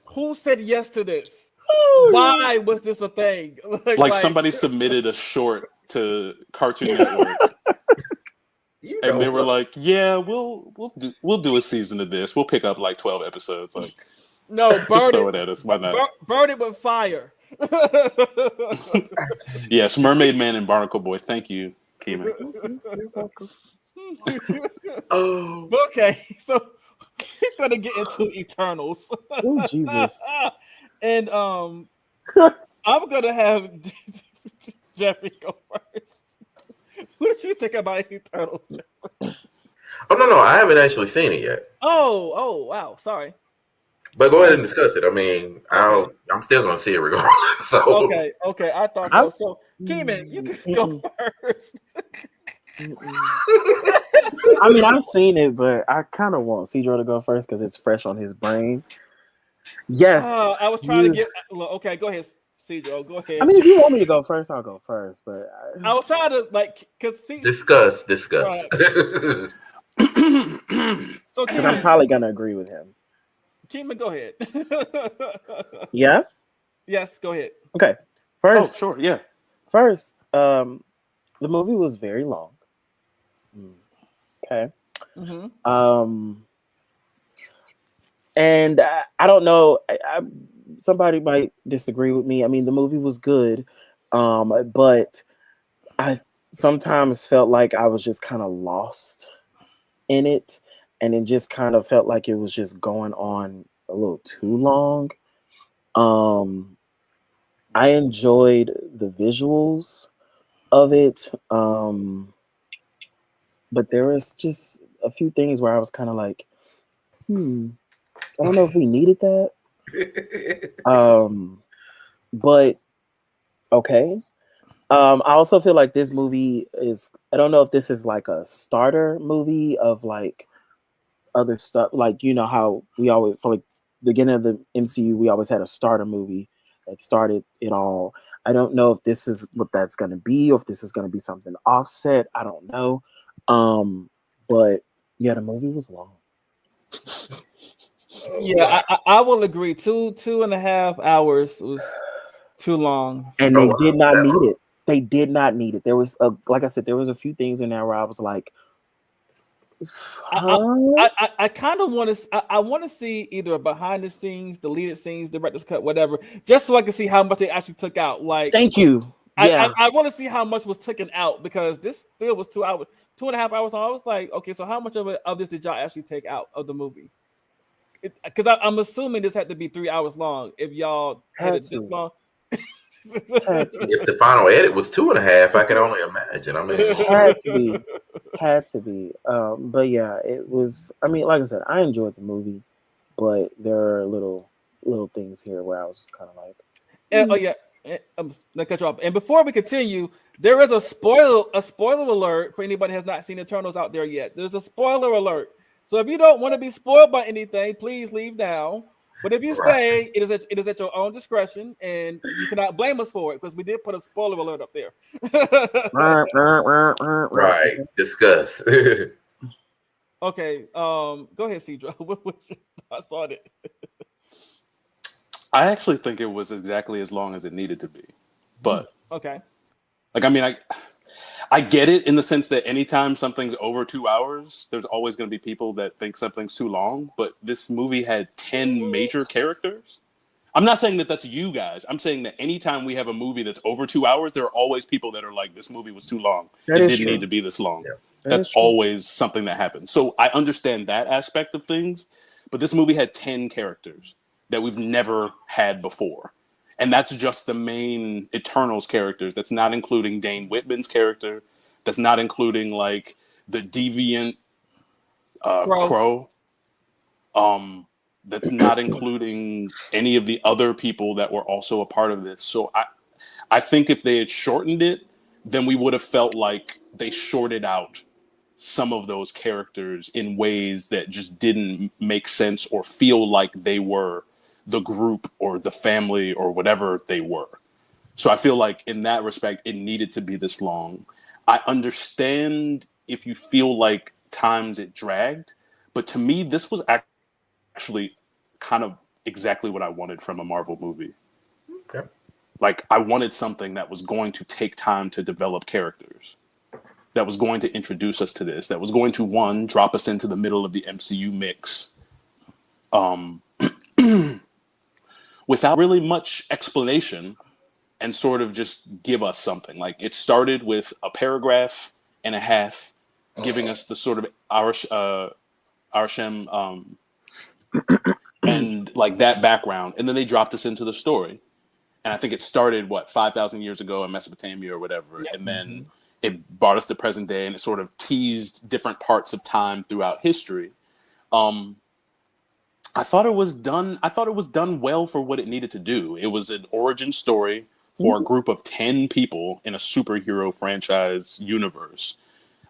who said yes to this? Why was this a thing? Like somebody submitted a short to Cartoon Network, and they were like, "Yeah, we'll do a season of this. We'll pick up like 12 episodes. Like, no, just throw it at us. Why not? Burn it with fire." Yes, Mermaid Man and Barnacle Boy. Thank you, Keeman. Okay, so we're gonna get into Eternals. Oh Jesus! And I'm gonna have Jeffrey go first. What did you think about Eternals? Oh no, I haven't actually seen it yet. Oh, wow, sorry. But go ahead and discuss it. I mean, I'm still gonna see it regardless. So Okay, I thought so. So, Keeman, you can go first. I mean, I've seen it, but I kind of want Cedro to go first because it's fresh on his brain. Yes, I was trying to get. Okay, go ahead, Cedro. Go ahead. I mean, if you want me to go first, I'll go first. But I was trying to discuss. Right. So, because I'm probably gonna agree with him. Keeman, go ahead. Yeah. Yes, go ahead. Okay. First, sure, yeah. First, the movie was very long. Okay. Mm-hmm. And I don't know. Somebody might disagree with me. I mean, the movie was good, but I sometimes felt like I was just kind of lost in it, and it just kind of felt like it was just going on a little too long. I enjoyed the visuals of it, but there was just a few things where I was kind of like, I don't know if we needed that. But okay. I also feel like this movie is. I don't know if this is like a starter movie of like other stuff. Like you know how we always for like the beginning of the MCU, we always had a starter movie that started it all. I don't know if this is what that's going to be, or if this is going to be something offset. I don't know. But yeah, the movie was long. Yeah, I will agree. 2.5 hours was too long. And they did not need it. They did not need it. There was like I said, there was a few things in there where I was like, huh? I kind of want to. I want to see either a behind the scenes, deleted scenes, director's cut, whatever, just so I can see how much they actually took out. Like, thank you. Yeah, I want to see how much was taken out because this still was 2 hours, 2.5 hours long. I was like, okay, so how much of this did y'all actually take out of the movie? Because I'm assuming this had to be 3 hours long. If y'all had it this long. If the final edit was 2.5, I can only imagine. I mean, had to be. But yeah, it was. I mean, like I said, I enjoyed the movie, but there are little things here where I was just kind of like, oh yeah, I'm gonna cut you off. And before we continue, there is a spoiler alert for anybody who has not seen Eternals out there yet. There's a spoiler alert. So if you don't want to be spoiled by anything, please leave now. But if you stay, it is at your own discretion, and you cannot blame us for it because we did put a spoiler alert up there. right. Discuss. Okay. Go ahead, Cedro. What your thoughts on it? I actually think it was exactly as long as it needed to be, but okay. Like, I mean, I get it in the sense that anytime something's over 2 hours, there's always going to be people that think something's too long. But this movie had 10 major characters. I'm not saying that that's you guys. I'm saying that anytime we have a movie that's over 2 hours, there are always people that are like, this movie was too long. It didn't need to be this long. Yeah. That's always something that happens. So I understand that aspect of things. But this movie had 10 characters that we've never had before. And that's just the main Eternals characters. That's not including Dane Whitman's character. That's not including like the deviant Crow. That's not including any of the other people that were also a part of this. So I think if they had shortened it, then we would have felt like they shorted out some of those characters in ways that just didn't make sense or feel like they were the group or the family or whatever they were. So I feel like in that respect, it needed to be this long. I understand if you feel like times it dragged, but to me, this was actually kind of exactly what I wanted from a Marvel movie. Okay. Like I wanted something that was going to take time to develop characters, that was going to introduce us to this, that was going to, one, drop us into the middle of the MCU mix. Without really much explanation and sort of just give us something. Like it started with a paragraph and a half giving us the sort of Arshem and like that background. And then they dropped us into the story. And I think it started, 5,000 years ago in Mesopotamia or whatever. Yeah. And then it brought us to present day and it sort of teased different parts of time throughout history. I thought it was done well for what it needed to do. It was an origin story for a group of 10 people in a superhero franchise universe.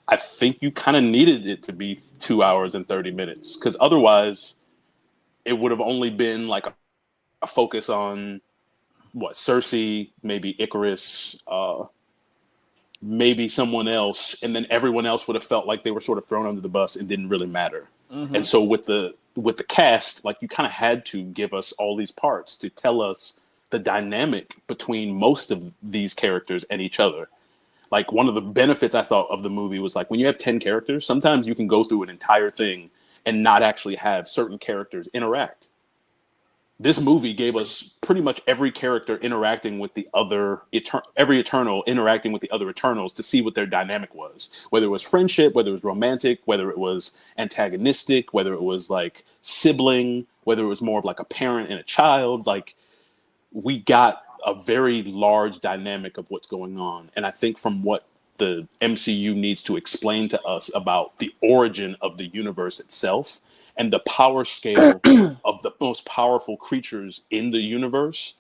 I think you kind of needed it to be 2 hours and 30 minutes because otherwise it would have only been like a focus on Cersei, maybe Icarus, maybe someone else. And then everyone else would have felt like they were sort of thrown under the bus and didn't really matter. Mm-hmm. And so with the cast, like you kind of had to give us all these parts to tell us the dynamic between most of these characters and each other. Like one of the benefits I thought of the movie was like when you have 10 characters, sometimes you can go through an entire thing and not actually have certain characters interact. This movie gave us pretty much every character interacting with the other, every Eternal interacting with the other Eternals to see what their dynamic was. Whether it was friendship, whether it was romantic, whether it was antagonistic, whether it was like sibling, whether it was more of like a parent and a child. Like we got a very large dynamic of what's going on. And I think from what the MCU needs to explain to us about the origin of the universe itself and the power scale of the most powerful creatures in the universe,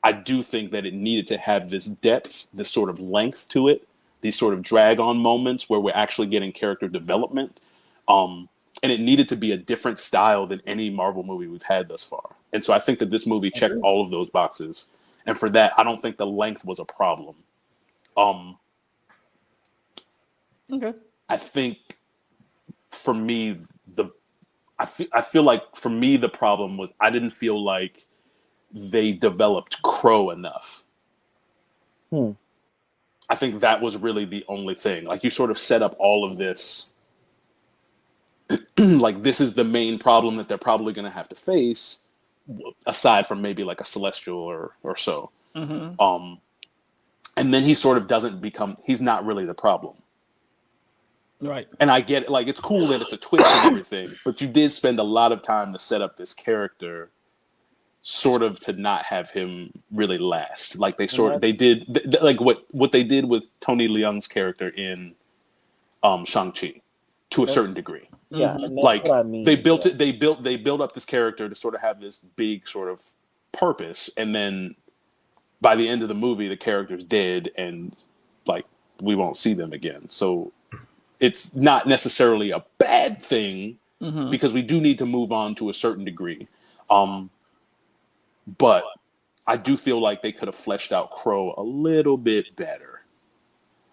I do think that it needed to have this depth, this sort of length to it, these sort of drag-on moments where we're actually getting character development. And it needed to be a different style than any Marvel movie we've had thus far. And so I think that this movie checked all of those boxes. And for that, I don't think the length was a problem. Okay. I think for me, I feel like for me, the problem was I didn't feel like they developed Crow enough. I think that was really the only thing. Like, you sort of set up all of this, like, this is the main problem that they're probably going to have to face, aside from maybe like a Celestial or so. Mm-hmm. And then he sort of doesn't become, he's not really the problem. Right. And I get it, like, it's cool that it's a twist and everything, but you did spend a lot of time to set up this character sort of to not have him really last. Like, they did like what they did with Tony Leung's character in Shang-Chi to a certain degree. Yeah, and that's like what I mean. they built it. They built up this character to sort of have this big sort of purpose, and then by the end of the movie, the character's dead, and like we won't see them again. So it's not necessarily a bad thing because we do need to move on to a certain degree. But I do feel like they could have fleshed out Crow a little bit better.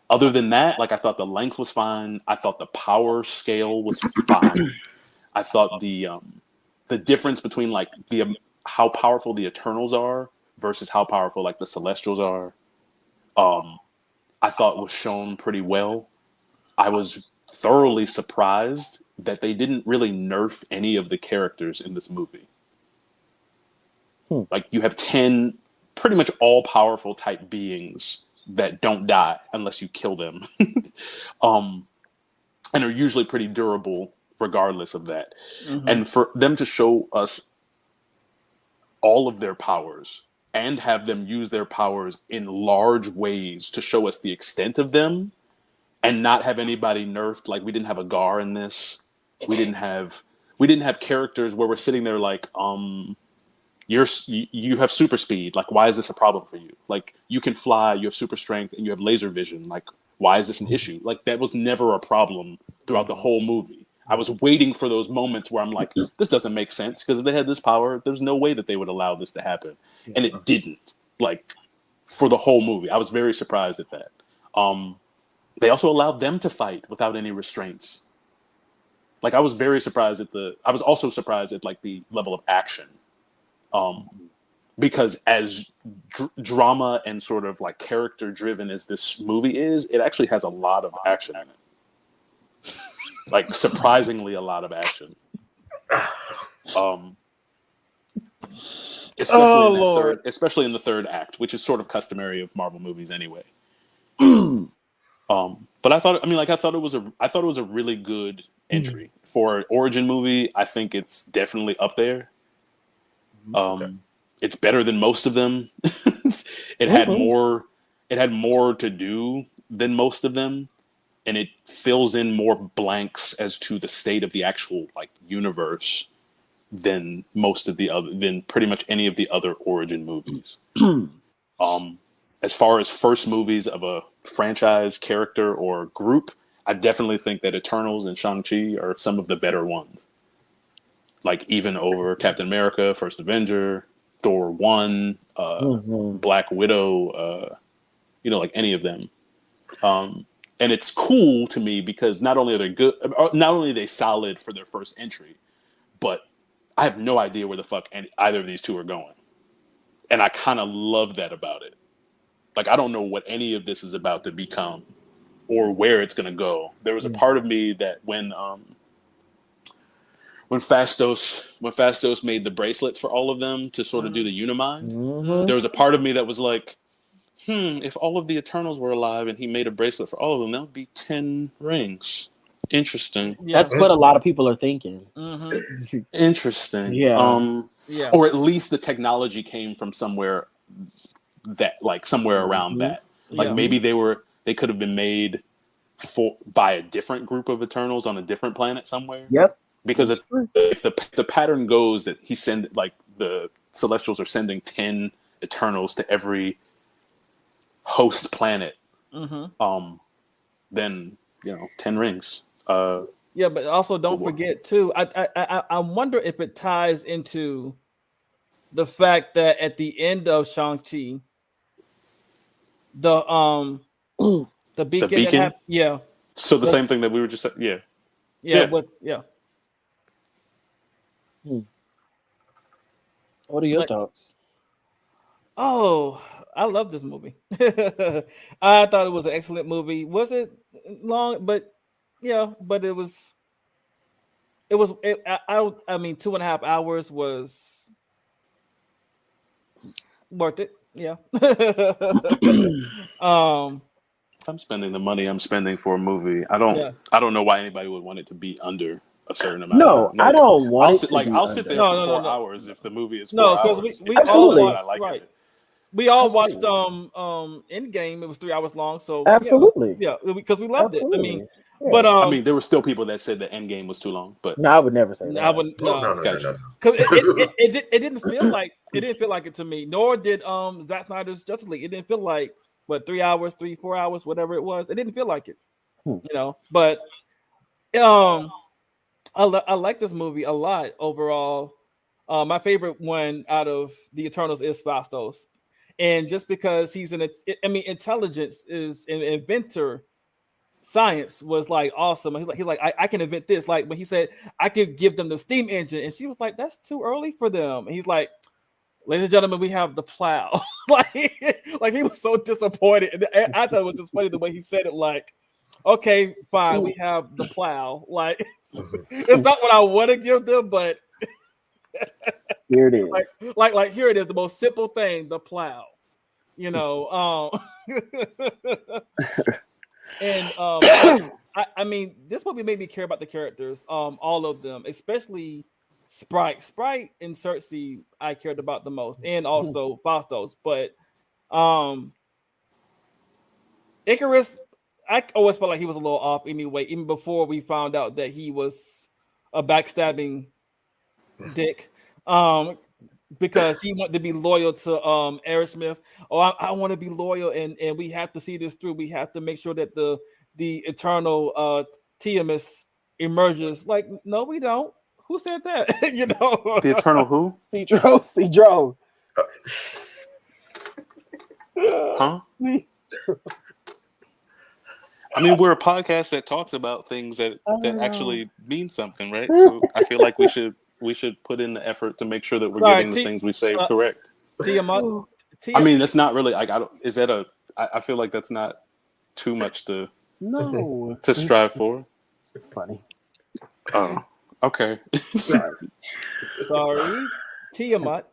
Other than that, like, I thought the length was fine. I thought the power scale was fine. I thought the difference between like how powerful the Eternals are versus how powerful like the Celestials are, I thought was shown pretty well. I was thoroughly surprised that they didn't really nerf any of the characters in this movie. Like, you have 10 pretty much all powerful type beings that don't die unless you kill them, and are usually pretty durable regardless of that. And for them to show us all of their powers and have them use their powers in large ways to show us the extent of them, and not have anybody nerfed. Like, we didn't have a Gar in this. We didn't have characters where we're sitting there like, you have super speed. Like, why is this a problem for you? Like, you can fly, you have super strength, and you have laser vision. Like, why is this an issue? Like, that was never a problem throughout the whole movie. I was waiting for those moments where I'm like, this doesn't make sense, because if they had this power, there's no way that they would allow this to happen. And it didn't. Like, for the whole movie. I was very surprised at that. They also allowed them to fight without any restraints. Like, I was very surprised I was also surprised at like the level of action. Because as drama and sort of like character driven as this movie is, it actually has a lot of action in it. Like, surprisingly a lot of action. Especially in the third act, which is sort of customary of Marvel movies anyway. But I thought it was a really good entry for an origin movie. I think it's definitely up there. It's better than most of them. It had more to do than most of them, and it fills in more blanks as to the state of the actual like universe than pretty much any of the other origin movies. As far as first movies of a franchise, character, or group, I definitely think that Eternals and Shang-Chi are some of the better ones. Like, even over Captain America, First Avenger, Thor 1, Black Widow, like any of them. And it's cool to me because not only are they good, not only are they solid for their first entry, but I have no idea where the fuck either of these two are going. And I kind of love that about it. Like, I don't know what any of this is about to become or where it's going to go. There was a part of me that when Fastos made the bracelets for all of them to sort of do the Unimind, there was a part of me that was like, if all of the Eternals were alive and he made a bracelet for all of them, that would be 10 rings. Interesting. Yeah. That's what a lot of people are thinking. Interesting. Yeah. Or at least the technology came from somewhere around that. Like, maybe they could have been made by a different group of Eternals on a different planet somewhere. Yep. Because if the pattern goes that the Celestials are sending 10 Eternals to every host planet, then 10 rings. Yeah, but also don't forget too. I wonder if it ties into the fact that at the end of Shang-Chi, the beacon that happened. Yeah. So the same thing that we were just saying. Yeah. What are your thoughts? Oh, I love this movie. I thought it was an excellent movie. Was it long? But but it was. It was. I mean, 2.5 hours was worth it. Yeah. I'm spending the money I'm spending for a movie. I don't know why anybody would want it to be under a certain amount of time. No, I don't want it to be I'll sit there for 4 hours if the movie is 4 hours. Because we all watched, we all watched Endgame. It was 3 hours long. So absolutely, because we loved it. I mean, but I mean, there were still people that said that Endgame was too long. But no, I would never say that. I wouldn't. No. Because it didn't feel like it to me. Nor did Zack Snyder's Justice League. It didn't feel like 3 hours, 4 hours, whatever it was. It didn't feel like it. But I like this movie a lot overall. My favorite one out of the Eternals is Phastos, and just because he's intelligence is an inventor. Science was like awesome. He's like I can invent this. Like when he said I could give them the steam engine, and she was like, that's too early for them. And he's like, ladies and gentlemen, we have the plow. like he was so disappointed. And I thought it was just funny the way he said it. Like, okay, fine, we have the plow. Like, it's not what I want to give them, but here it is. Like here it is, the most simple thing, the plow. And I mean, this movie made me care about the characters, all of them, especially Sprite and Cersei. I cared about the most, and also Phastos. But Icarus, I always felt like he was a little off anyway, even before we found out that he was a backstabbing dick. Because he wanted to be loyal to Aerosmith. I want to be loyal, and we have to see this through. We have to make sure that the eternal Tiamat emerges. Like, no, we don't. Who said that? The eternal who? Cedro. Huh? I mean, we're a podcast that talks about things that actually mean something, right? So I feel like we should put in the effort to make sure that we're getting the things we say correct. Tiamat. I mean, that's not really like I feel like that's not too much to strive for. It's funny. Oh, okay. Sorry, Tiamat.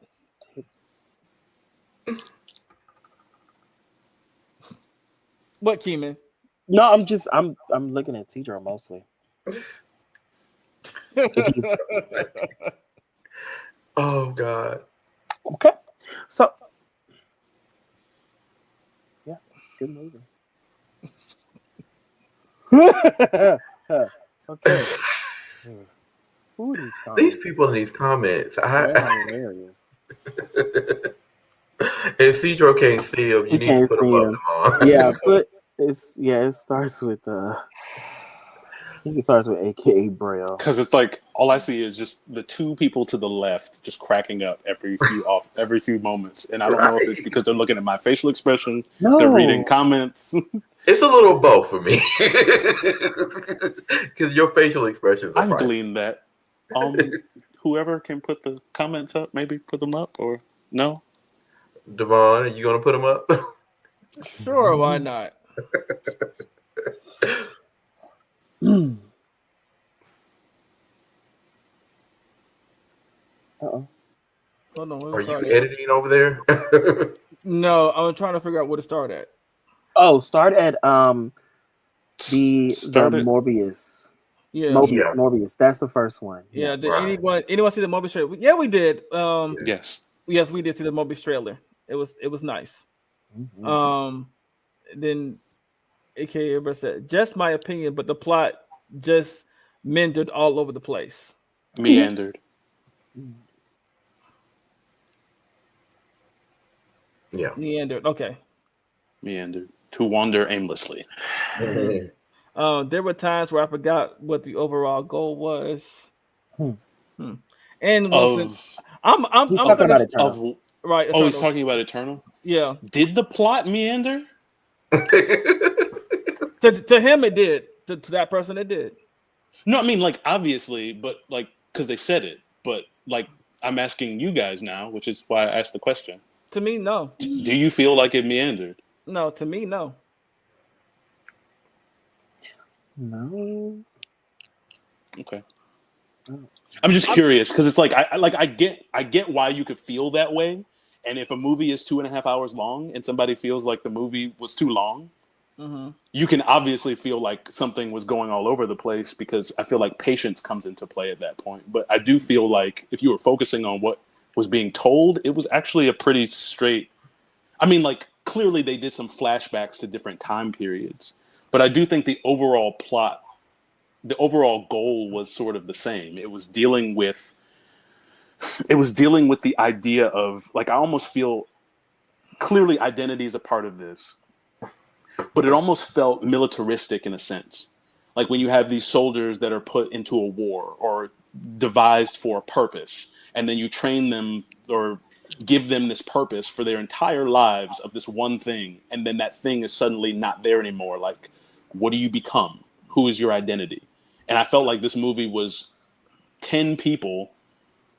What, Keeman? No, I'm looking at Cedro mostly. Oh God. Okay. So yeah, good movie. Okay. Who are These people in these comments, hilarious. If Cedro can't see him, you need to put him up. Yeah, but it starts with I think it starts with AKA Braille. Because it's like all I see is just the two people to the left just cracking up every few moments, and I don't know if it's because they're looking at my facial expression, they're reading comments. It's a little both for me, because your facial expressions. I've gleaned that. Whoever can put the comments up, maybe put them up, or no. Devon, are you gonna put them up? Sure, why not? Uh-oh. Hold on, are you editing over there? No, I'm trying to figure out where to start at. Oh, start at the Morbius. Yeah. Morbius. That's the first one. Yeah. Did anyone see the Morbius trailer? Yeah, we did. Yes, we did see the Morbius trailer. It was nice. Mm-hmm. Then AKA said, just my opinion, but the plot just mentored all over the place. Meandered. Yeah. Meandered. Okay. Meandered. To wander aimlessly. There were times where I forgot what the overall goal was. And Wilson, Of I'm He's I'm talking gonna about Eternals. of right. oh, he's Eternals. talking about Eternal. Yeah. Did the plot meander? To him, it did. To that person, it did. No, I mean like obviously, but like because they said it. But like I'm asking you guys now, which is why I asked the question. To me, no. Do you feel like it meandered? No. To me, no. No. Okay. I'm just curious because it's like I get why you could feel that way, and if a movie is 2.5 hours long and somebody feels like the movie was too long, you can obviously feel like something was going all over the place because I feel like patience comes into play at that point. But I do feel like if you were focusing on what was being told, it was actually a pretty straight. I mean, like clearly they did some flashbacks to different time periods, but I do think the overall plot. The overall goal was sort of the same. It was dealing with the idea of like I almost feel clearly identity is a part of this, but it almost felt militaristic in a sense. Like when you have these soldiers that are put into a war or devised for a purpose, and then you train them or give them this purpose for their entire lives of this one thing, and then that thing is suddenly not there anymore. Like, what do you become? Who is your identity? And I felt like this movie was 10 people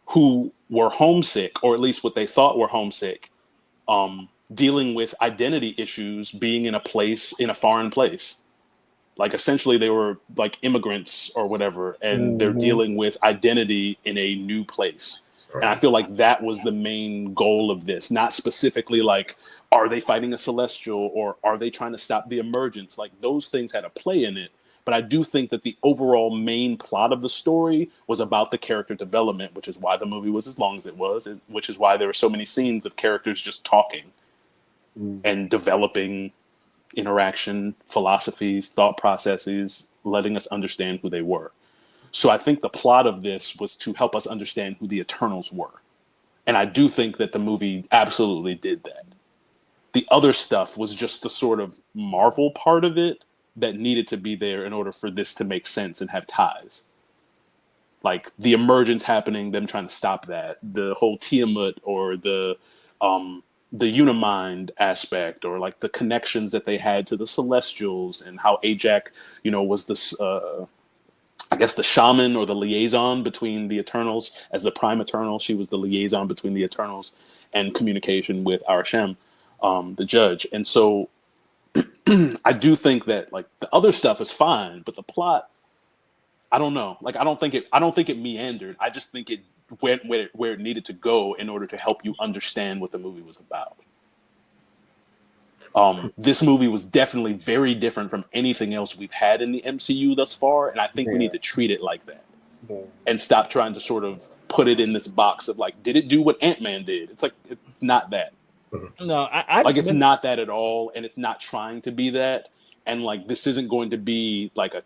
who were homesick, or at least what they thought were homesick, dealing with identity issues, being in a foreign place. Like essentially they were like immigrants or whatever, and they're dealing with identity in a new place. And I feel like that was the main goal of this, not specifically like, are they fighting a celestial or are they trying to stop the emergence? Like those things had a play in it. But I do think that the overall main plot of the story was about the character development, which is why the movie was as long as it was, which is why there were so many scenes of characters just talking and developing interaction, philosophies, thought processes, letting us understand who they were. So I think the plot of this was to help us understand who the Eternals were. And I do think that the movie absolutely did that. The other stuff was just the sort of Marvel part of it that needed to be there in order for this to make sense and have ties. Like the emergence happening, them trying to stop that, the whole Tiamat or the Unimind aspect, or like the connections that they had to the Celestials and how Ajak, was this, I guess the shaman or the liaison between the Eternals as the Prime Eternal. She was the liaison between the Eternals and communication with Arishem, the judge. And so I do think that like the other stuff is fine, but the plot, I don't know. Like I don't think it meandered. I just think it went where it needed to go in order to help you understand what the movie was about. This movie was definitely very different from anything else we've had in the MCU thus far, and I think we need to treat it like that. And stop trying to sort of put it in this box of like, did it do what Ant-Man did? It's like, it's not that. No, it's not that at all, and it's not trying to be that. And like, this isn't going to be like a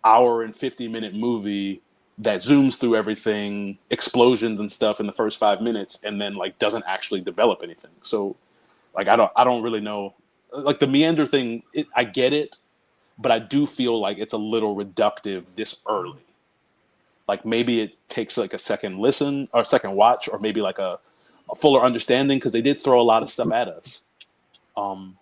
hour and 50-minute movie that zooms through everything, explosions and stuff in the first 5 minutes, and then like doesn't actually develop anything. So, like, I don't really know. Like the meander thing, I get it, but I do feel like it's a little reductive this early. Like maybe it takes like a second listen or second watch, or maybe like a fuller understanding, because they did throw a lot of stuff at us.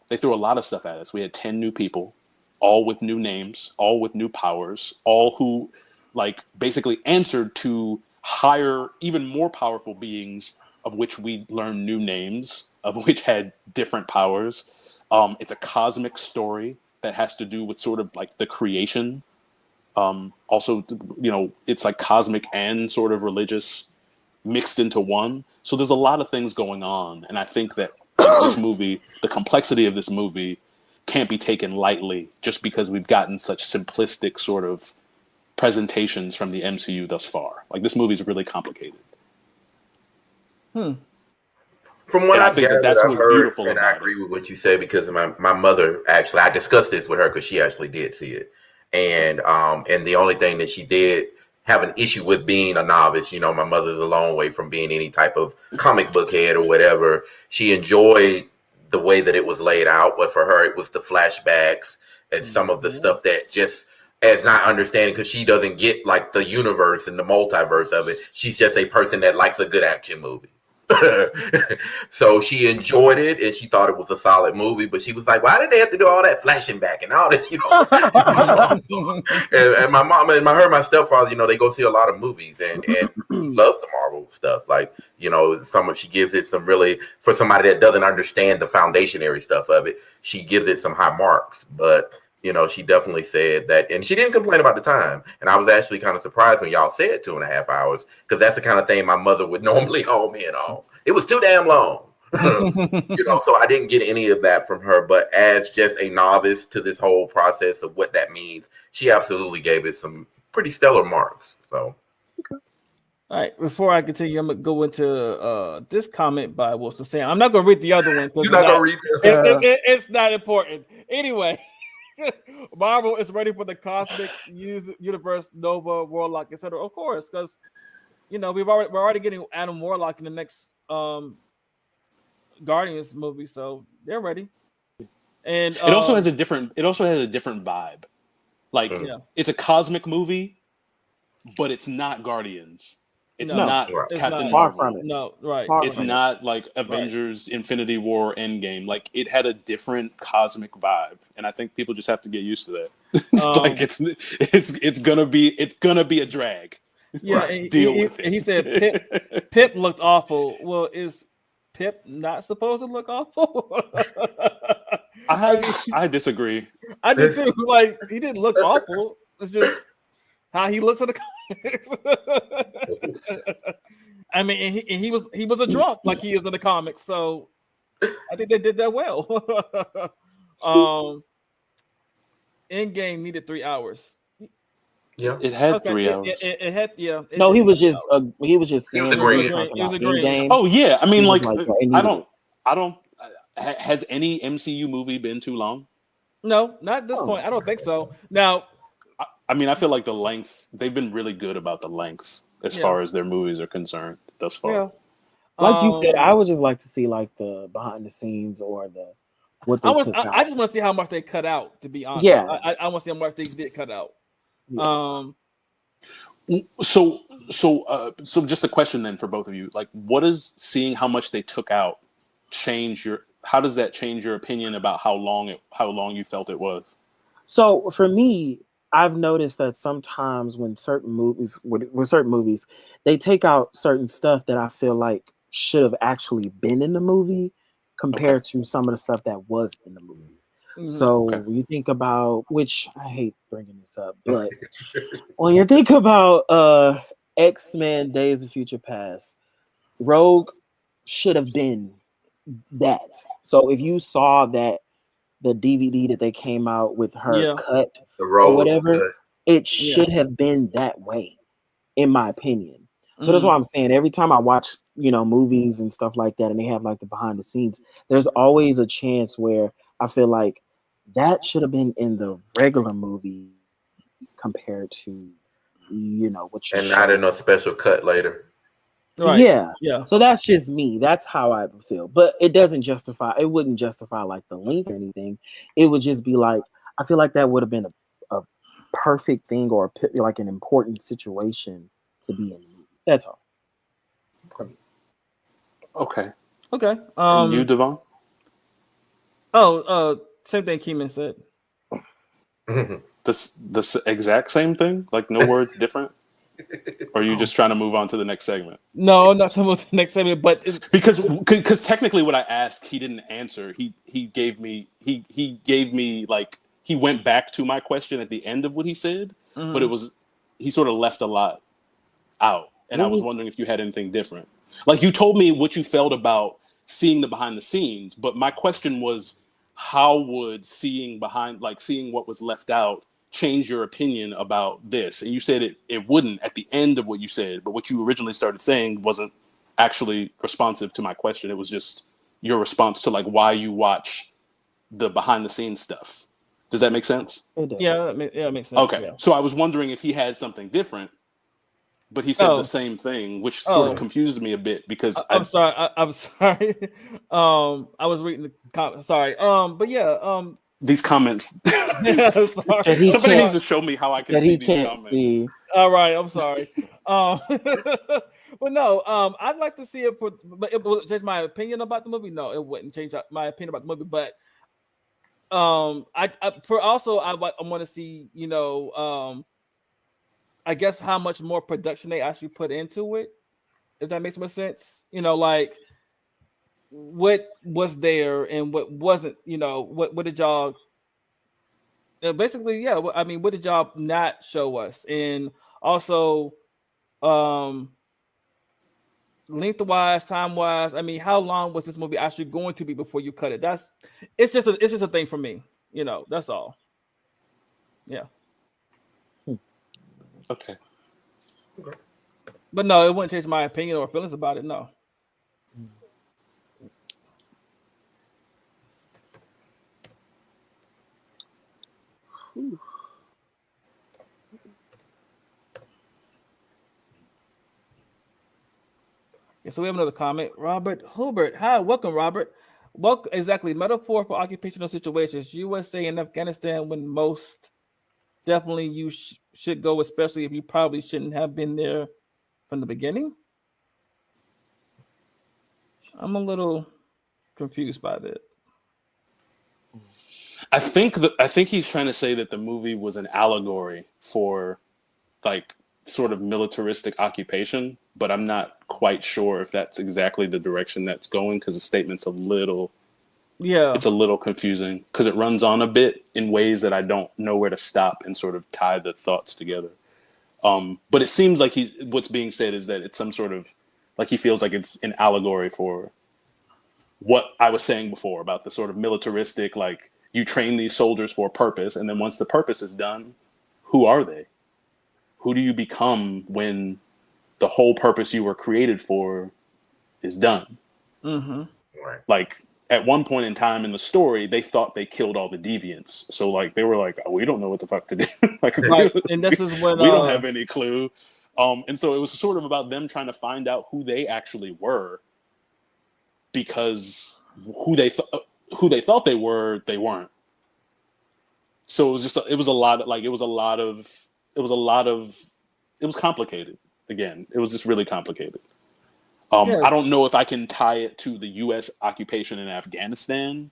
They threw a lot of stuff at us. We had 10 new people, all with new names, all with new powers, all who like basically answered to higher, even more powerful beings, of which we learned new names, of which had different powers. It's a cosmic story that has to do with sort of like the creation. Also, it's like cosmic and sort of religious mixed into one. So there's a lot of things going on. And I think that this movie, the complexity of this movie can't be taken lightly just because we've gotten such simplistic sort of presentations from the MCU thus far. Like this movie is really complicated. From what I've gathered, that's I've what's heard, beautiful and about I agree with what you say, because my mother actually, I discussed this with her because she actually did see it, and the only thing that she did have an issue with being a novice. You know, my mother's a long way from being any type of comic book head or whatever. She enjoyed the way that it was laid out, but for her, it was the flashbacks and some of the stuff that just as not understanding, because she doesn't get like the universe and the multiverse of it. She's just a person that likes a good action movie. So she enjoyed it and she thought it was a solid movie, but she was like, why did they have to do all that flashing back and all this, you know? and my mom and my stepfather, you know, they go see a lot of movies and loves the Marvel stuff. Like, you know, she gives it some really, for somebody that doesn't understand the foundationary stuff of it, she gives it some high marks. But you know, she definitely said that, and she didn't complain about the time. And I was actually kind of surprised when y'all said 2.5 hours, because that's the kind of thing my mother would normally home in on. It was too damn long, you know. So I didn't get any of that from her. But as just a novice to this whole process of what that means, she absolutely gave it some pretty stellar marks. So, all right. Before I continue, I'm gonna go into this comment by Wilson Sam. I'm not gonna read the other one because you're not gonna read this. It's not important anyway. Marvel is ready for the cosmic universe, Nova, Warlock, etc. Of course, because you know we're already getting Adam Warlock in the next Guardians movie, so they're ready. And it also has a different vibe. Like it's a cosmic movie, but it's not Guardians. It's not Captain Marvel. Far from it. No, right. It's not like Avengers, Infinity War, Endgame. Like it had a different cosmic vibe, and I think people just have to get used to that. Like it's gonna be a drag. Yeah, deal with it. He said Pip looked awful. Well, is Pip not supposed to look awful? I disagree. I did too. Like he didn't look awful. It's just how he looks in the comics. I mean, he was a drunk like he is in the comics, so I think they did that well. Endgame needed 3 hours. Yeah, it had 3 hours. It had no, he was just saying he was agreeing. He was agreeing. Oh yeah, I mean, like I don't. Has any MCU movie been too long? No, not at this point. I don't think so. Now, I mean, I feel like the length, they've been really good about the length as far as their movies are concerned thus far. Yeah. Like you said, I would just like to see like the behind the scenes or what they took out. I just want to see how much they cut out, to be honest. Yeah. I want to see how much they did cut out. Yeah. So just a question then for both of you. Like, what does seeing how much they took out how does that change your opinion about how long you felt it was? So for me, I've noticed that sometimes when certain movies, they take out certain stuff that I feel like should have actually been in the movie compared to some of the stuff that was in the movie. Mm-hmm. So you think about, which I hate bringing this up, but when you think about X-Men Days of Future Past, Rogue should have been that. So if you saw that the DVD that they came out with her cut or whatever, it should have been that way, in my opinion. So that's why I'm saying every time I watch, movies and stuff like that, and they have like the behind the scenes, there's always a chance where I feel like that should have been in the regular movie compared to, what you and not in a special cut later. Right. Yeah. So that's just me. That's how I feel. But it wouldn't justify like the length or anything. It would just be like, I feel like that would have been a perfect thing or like an important situation to be in the movie. That's all. Okay. Okay. You, Devon? Same thing Keeman said. The exact same thing? Like no words different? Or are you just trying to move on to the next segment? No, I'm not trying to move to the next segment, but because technically what I asked, he didn't answer. He gave me like he went back to my question at the end of what he said, but he sort of left a lot out. And I was wondering if you had anything different. Like you told me what you felt about seeing the behind the scenes, but my question was, how would seeing what was left out change your opinion about this? And you said it wouldn't at the end of what you said, but what you originally started saying wasn't actually responsive to my question. It was just your response to like why you watch the behind the scenes stuff. Does that make sense? It does. Yeah, it makes sense. Okay. Yeah. So I was wondering if he had something different but he said Oh. the same thing, which sort of confuses me a bit because I'm sorry. I'm sorry. I was reading the comments. Sorry. But yeah. These comments. That he Somebody can't- needs to show me how I can that see he these can't comments. see. All right. I'm sorry. But no. I'd like to see it. But it will change my opinion about the movie. No, it wouldn't change my opinion about the movie. But I want to see, you know, I guess how much more production they actually put into it, if that makes more sense. You know, like what was there and what wasn't. You know, what did y'all basically? Yeah, I mean, what did y'all not show us? And also, lengthwise, time wise. I mean, how long was this movie actually going to be before you cut it? It's just a thing for me. You know, that's all. Yeah. Okay. But no, it wouldn't change my opinion or feelings about it. No. Yeah, so we have another comment. Robert Hubert. Hi, welcome, Robert. Welcome. Exactly. Metaphor for occupational situations. USA and Afghanistan, when most definitely you should go, especially if you probably shouldn't have been there from the beginning. I'm a little confused by that. I think he's trying to say that the movie was an allegory for like sort of militaristic occupation, but I'm not quite sure if that's exactly the direction that's going because the statement's a little confusing because it runs on a bit in ways that I don't know where to stop and sort of tie the thoughts together. But it seems like what's being said is that it's some sort of like he feels like it's an allegory for what I was saying before about the sort of militaristic, like you train these soldiers for a purpose, and then once the purpose is done, who are they? Who do you become when the whole purpose you were created for is done? Mm-hmm. Right. Like at one point in time in the story, they thought they killed all the deviants. So like they were like, oh, we don't know what the fuck to do. Like, right. And this is when we don't have any clue. And so it was sort of about them trying to find out who they actually were, because who they thought they were, they weren't. So it was just it was complicated. Again, it was just really complicated. I don't know if I can tie it to the U.S. occupation in Afghanistan.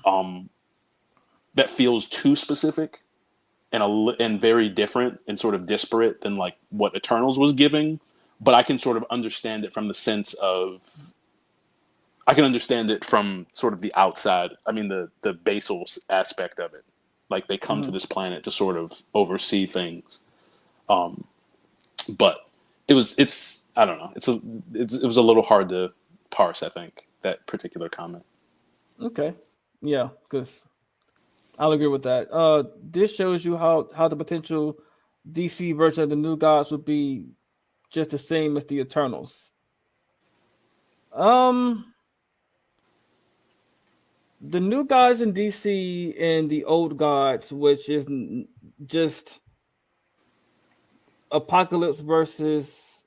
That feels too specific and very different and sort of disparate than like what Eternals was giving. But I can sort of understand it from the sense of, I can understand it from sort of the outside. I mean, the basal aspect of it. Like they come to this planet to sort of oversee things. But it's I don't know. It was a little hard to parse, I think, that particular comment. Okay. Yeah, because I'll agree with that. This shows you how the potential DC version of the New Gods would be just the same as the Eternals. The New Gods in DC and the Old Gods, which is just Apocalypse versus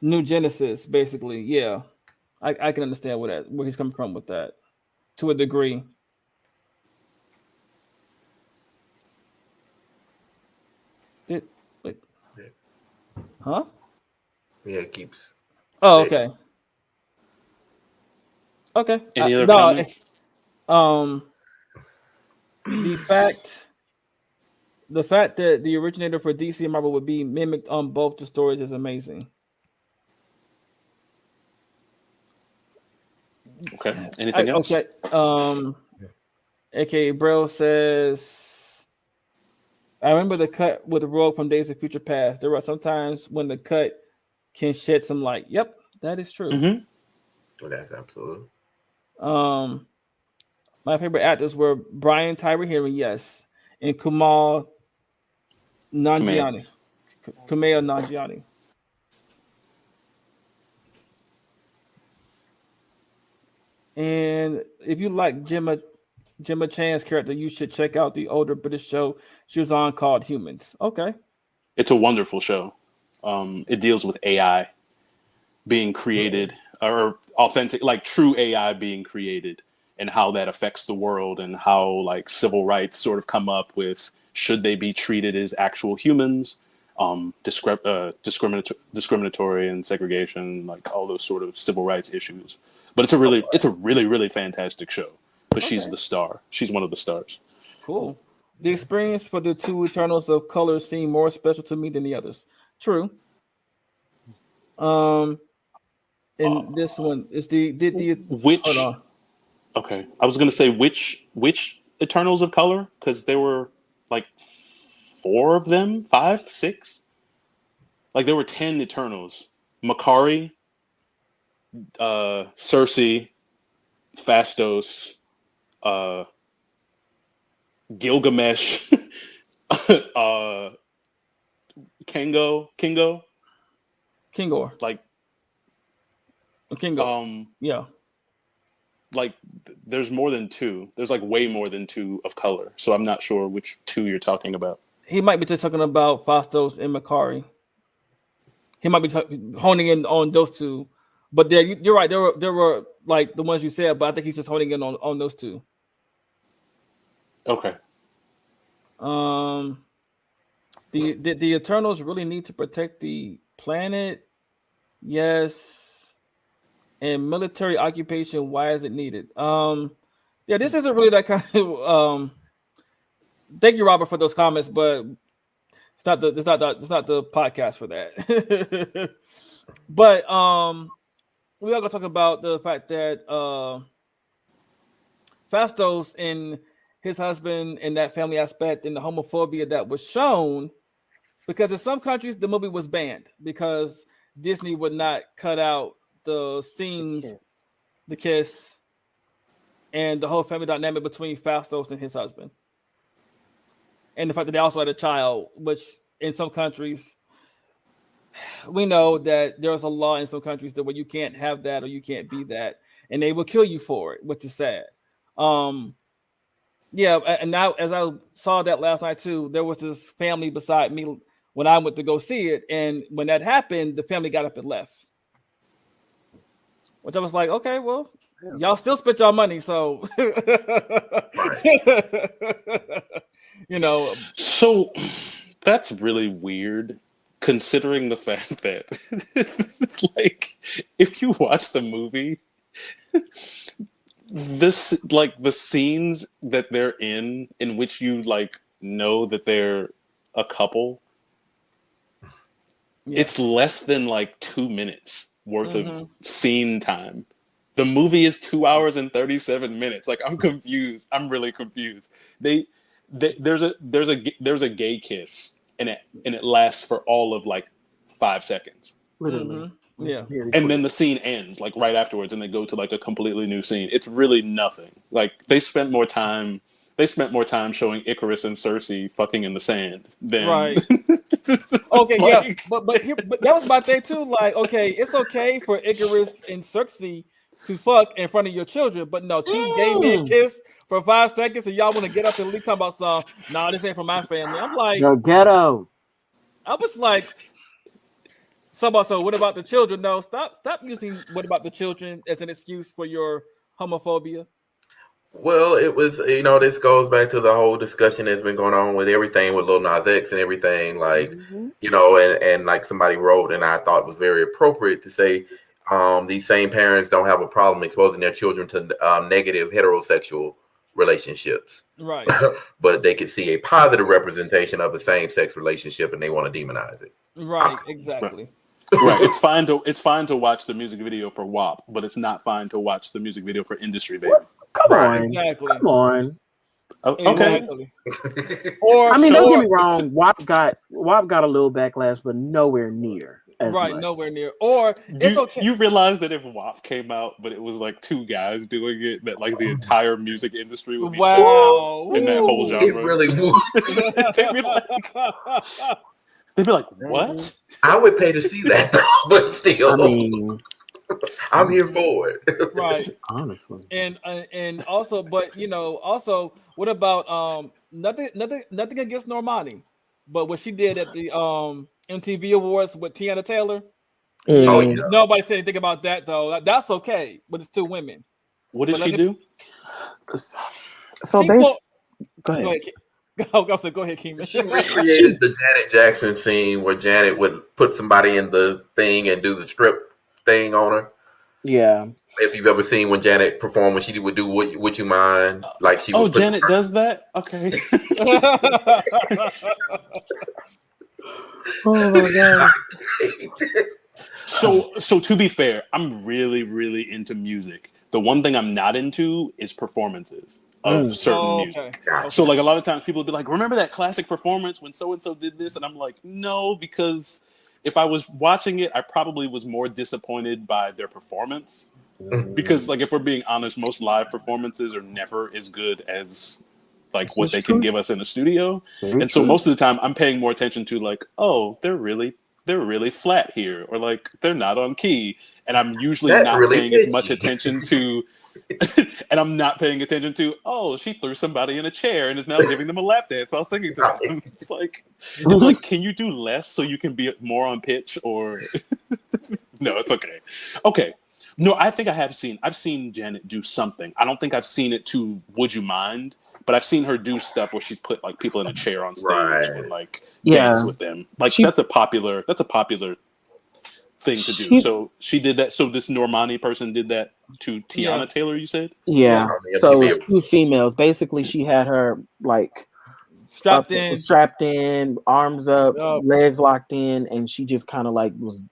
New Genesis, basically. Yeah, I can understand where he's coming from with that to a degree. Wait. Huh? Yeah, it keeps. Oh, okay. Okay. Any other comments? The fact that the originator for DC and Marvel would be mimicked on both the stories is amazing. Okay. Anything else? Okay. AKA Brill says, I remember the cut with the Rogue from Days of Future Past. There are sometimes when the cut can shed some light. Yep, that is true. Mm-hmm. Well, that's absolute. My favorite actors were Brian Tyree Henry, yes, and Kumail Nanjiani. Kumail Nanjiani. And if you like Gemma Chan's character, you should check out the older British show she was on called Humans. Okay. It's a wonderful show. It deals with AI being created, or authentic, like true AI being created, and how that affects the world, and how like civil rights sort of come up with, should they be treated as actual humans, discriminatory and segregation, like all those sort of civil rights issues. But it's a really fantastic show. But she's the star. She's one of the stars. Cool. The experience for the two Eternals of Color seemed more special to me than the others. True. And this one is which. Hold on. Okay, I was gonna say which Eternals of Color, because there were like 4 of them, 5, 6. Like there were 10 Eternals: Makari, Cersei, Phastos, Gilgamesh, Kingor. Like Kingo. Yeah. Like there's more than 2. There's like way more than 2 of color. So I'm not sure which 2 you're talking about. He might be just talking about Phastos and Makari. He might be honing in on those 2. But there, you're right. There were like the ones you said, but I think he's just honing in on those 2. Okay. The Eternals really need to protect the planet. Yes. And military occupation, why is it needed? Yeah, this isn't really that kind of thank you, Robert, for those comments, but it's not the podcast for that. But we are gonna talk about the fact that Phastos and his husband and that family aspect and the homophobia that was shown, because in some countries the movie was banned because Disney would not cut out the scenes, the kiss, and the whole family dynamic between Phastos and his husband. And the fact that they also had a child, which in some countries, we know that there's a law in some countries that where you can't have that or you can't be that, and they will kill you for it, which is sad. Yeah, and now as I saw that last night too, there was this family beside me when I went to go see it, and when that happened, the family got up and left. Which I was like, okay, well, y'all still spent your money, so you know. So that's really weird, considering the fact that, like, if you watch the movie, this, like, the scenes that they're in which you like know that they're a couple, it's less than like 2 minutes worth of scene time. The movie is 2 hours and 37 minutes. Like, I'm confused. I'm really confused. There's a gay kiss, and it lasts for all of like 5 seconds. Literally. Yeah. And then the scene ends like right afterwards, and they go to like a completely new scene. It's really nothing. Like they spent more time showing Icarus and Cersei fucking in the sand than right. Okay, like, yeah, but that was my thing too. Like, okay, it's okay for Icarus and Cersei to fuck in front of your children, but no, 2 gay men kiss for 5 seconds, and y'all want to get up and leave talking about some. Nah, this ain't for my family. I'm like, yo, ghetto. I was like, so what about the children? No, stop using what about the children as an excuse for your homophobia. Well, it was, this goes back to the whole discussion that's been going on with everything with Lil Nas X and everything, like, and like somebody wrote, and I thought it was very appropriate to say, these same parents don't have a problem exposing their children to negative heterosexual relationships. Right. But they could see a positive representation of a same-sex relationship and they want to demonize it. Right, exactly. Right. It's fine to watch the music video for WAP, but it's not fine to watch the music video for Industry Baby. Come on. Exactly. Come on. Okay. Exactly. Or I mean, don't get me wrong. WAP got a little backlash, but nowhere near as much. Nowhere near. Or it's okay. You realize that if WAP came out, but it was like 2 guys doing it, that like the entire music industry would be in that whole genre. It really would. They'd be like, what? I would pay to see that, but still, I mean, I'm here for it. Right. Honestly. And also, but also, what about nothing against Normani, but what she did at the MTV Awards with Tiana Taylor. Oh, Yeah, yeah. nobody said anything about that though. That's okay, but it's two women. What did But she do? So She go pulled- ahead. Go ahead. Go ahead, Keeman. She recreated the Janet Jackson scene where Janet would put somebody in the thing and do the strip thing on her. Yeah. If you've ever seen when Janet performed, when she would do Would You Mind? Like she would put Janet does that? Okay. Oh my god. So to be fair, I'm really, really into music. The one thing I'm not into is performances of certain music. Okay. So like a lot of times people will be like, remember that classic performance when so-and-so did this? And I'm like, no, because if I was watching it, I probably was more disappointed by their performance. Because like if we're being honest, most live performances are never as good as like what they can give us in a studio. And so most of the time I'm paying more attention to like, oh, they're really flat here, or like they're not on key. And I'm usually not paying as much attention to and I'm not paying attention to, oh, she threw somebody in a chair and is now giving them a lap dance while singing to them. It's like, can you do less so you can be more on pitch? Or no, it's okay. Okay. No, I think I've seen Janet do something. I don't think I've seen it to Would You Mind, but I've seen her do stuff where she's put like people in a chair on stage and like dance with them. Like that's a popular thing to do. So she did that. So this Normani person did that to Tiana Taylor, you said? Yeah. So it's two females. Basically, she had her like strapped in, arms up, legs locked in, and she just kind of like was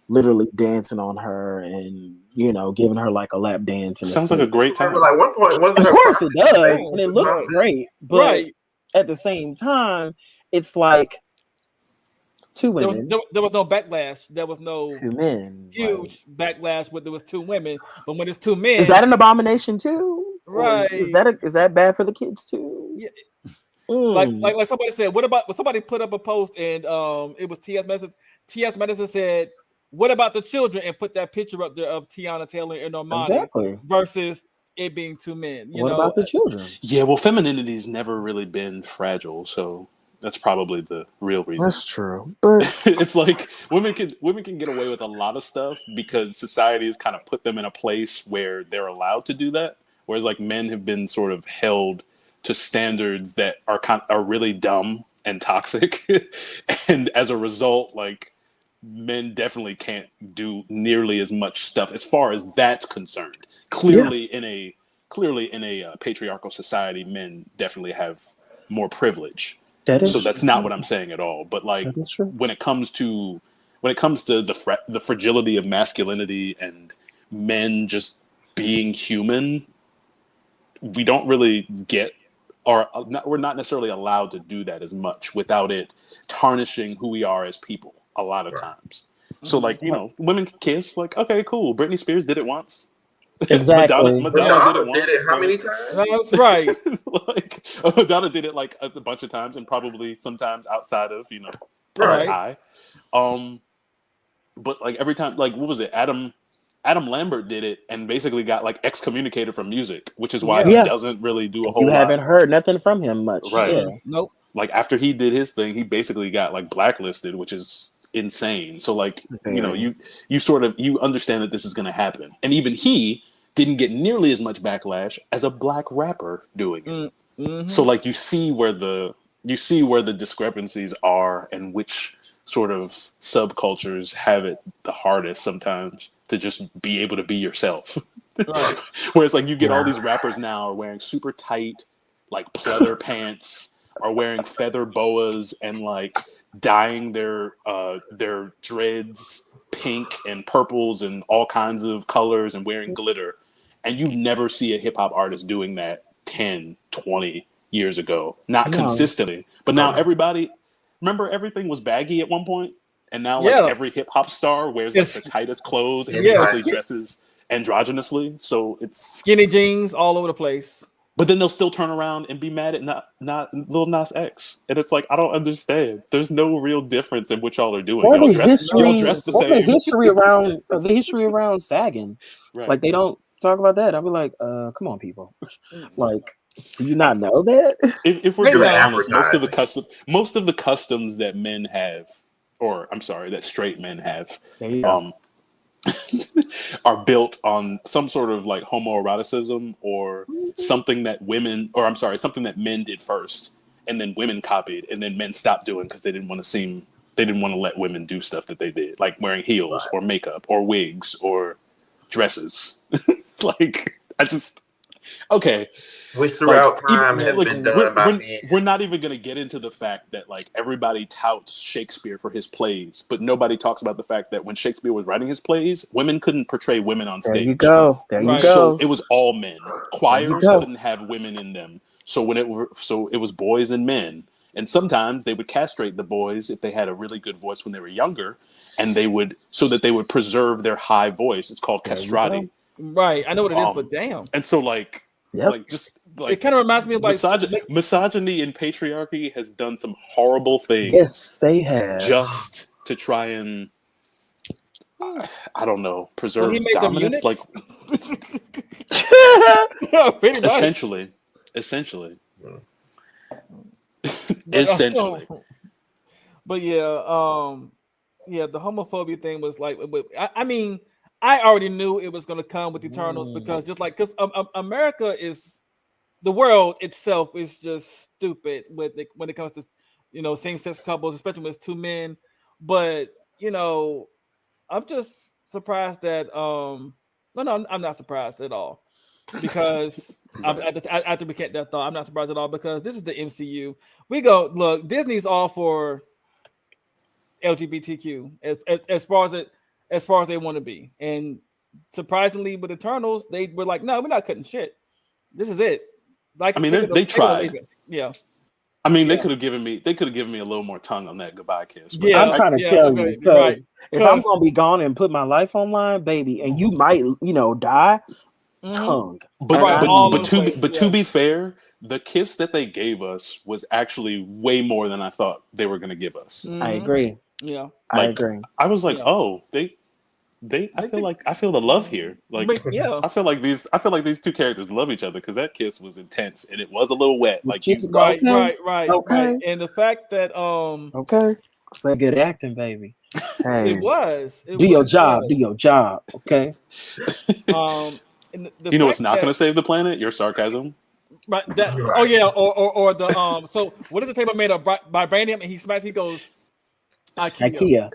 literally dancing on her and giving her like a lap dance. Sounds like a great time. Like one point, of course it does, and it looks great. But at the same time, it's like two women. There was no backlash. There was no two men. Huge backlash when there was two women. But when it's two men, is that an abomination too? Right? Is that bad for the kids too? Yeah. Like somebody said, what about when somebody put up a post and it was T.S. Madison. T.S. Madison said, what about the children? And put that picture up there of Tiana Taylor and Normani versus it being two men. What about the children? Yeah, well, femininity's never really been fragile, so that's probably the real reason. That's true, but it's like women can get away with a lot of stuff because society has kind of put them in a place where they're allowed to do that, whereas like men have been sort of held to standards that are really dumb and toxic, and as a result, like men definitely can't do nearly as much stuff as far as that's concerned. Clearly, in a patriarchal society, men definitely have more privilege. So that's not what I'm saying at all. But like when it comes to the fragility of masculinity and men just being human, we don't really get, we're not necessarily allowed to do that as much without it tarnishing who we are as people a lot of times. So like, women can kiss, like, okay, cool. Britney Spears did it once. Exactly. Madonna did it once. How many times? That's right. Like Madonna did it like a bunch of times and probably sometimes outside of, public eye. But like every time, like what was it? Adam Lambert did it and basically got like excommunicated from music, which is why he doesn't really do a whole lot. You haven't heard nothing from him much. Right. Yeah. Nope. Like after he did his thing, he basically got like blacklisted, which is insane. So like, you understand that this is going to happen. And even he didn't get nearly as much backlash as a black rapper doing it. Mm-hmm. So like you see where the discrepancies are and which sort of subcultures have it the hardest sometimes to just be able to be yourself. Right. Whereas like you get all these rappers now are wearing super tight like pleather pants, are wearing feather boas and like dyeing their dreads pink and purples and all kinds of colors and wearing glitter. And you never see a hip hop artist doing that 10, 20 years ago. Not consistently. But now remember everything was baggy at one point? And now like every hip hop star wears like the tightest clothes and basically dresses androgynously. So it's skinny jeans all over the place. But then they'll still turn around and be mad at not Lil Nas X. And it's like, I don't understand. There's no real difference in what y'all are doing. Y'all dress the same. The history around sagging. Right. Like they don't talk about that. I'll be like, come on, people. Like, do you not know that? If we're being honest, most of the customs that men have or I'm sorry, that straight men have, There you go. are built on some sort of like homoeroticism or something that something that men did first, and then women copied, and then men stopped doing because they didn't want to let women do stuff that they did, like wearing heels or makeup or wigs or dresses. Like, okay. Which throughout Like, time has been done by men. we're not even going to get into the fact that like everybody touts Shakespeare for his plays, but nobody talks about the fact that when Shakespeare was writing his plays, women couldn't portray women on stage. There you go. There you Right. go. So it was all men. Choirs go. couldn't have women in them. So it was boys and men. And sometimes they would castrate the boys if they had a really good voice when they were younger, and they would preserve their high voice. It's called There you castrati. Right. I know what it is, but damn. And so like Yep. like just like It kind of reminds me of like misogyny and patriarchy has done some horrible things. Yes, they have. Just to try and I don't know, preserve he made them dominance. Like pretty much. essentially. Essentially. But yeah, the homophobia thing was like, I mean, I already knew it was going to come with Eternals because America is, the world itself is just stupid when it comes to, same-sex couples, especially when it's two men. But, I'm just surprised that, no, I'm not surprised at all because after we get that thought, I'm not surprised at all because this is the MCU. Look, Disney's all for LGBTQ as far as they want to be, and surprisingly with Eternals, they were like, no, we're not cutting shit. This is it. Like, I mean, they tried. Yeah. I mean, they could have given me a little more tongue on that goodbye kiss. Yeah, I'm trying to tell you because if I'm gonna be gone and put my life online, baby, and you might, die, tongue. But to be fair, the kiss that they gave us was actually way more than I thought they were going to give us. I agree. Yeah, I agree. I was like, oh, I feel the love here. Like, I feel like these two characters love each other because that kiss was intense and it was a little wet. Like, right. Okay. And the fact that okay, it's like good acting, baby. Hey, it was. Do your job. Okay. You know what's not going to save the planet? Your sarcasm. Right. Oh yeah. Or the So what is the table made of? Vibranium, and he smacks. He goes, IKEA.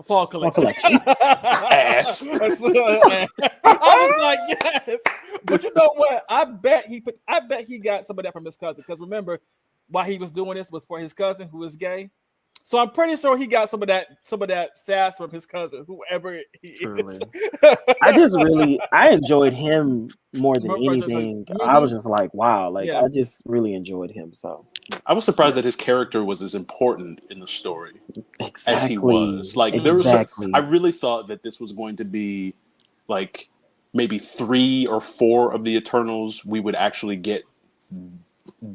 Fall collection. Ass. I was like, yes. But you know what? I bet he got some of that from his cousin. Because remember, why he was doing this was for his cousin who is gay. So I'm pretty sure he got some of that sass from his cousin, whoever he is. I enjoyed him more than anything. I was just like, wow, I just really enjoyed him. So I was surprised that his character was as important in the story as he was. Like, I really thought that this was going to be like maybe 3 or 4 of the Eternals we would actually get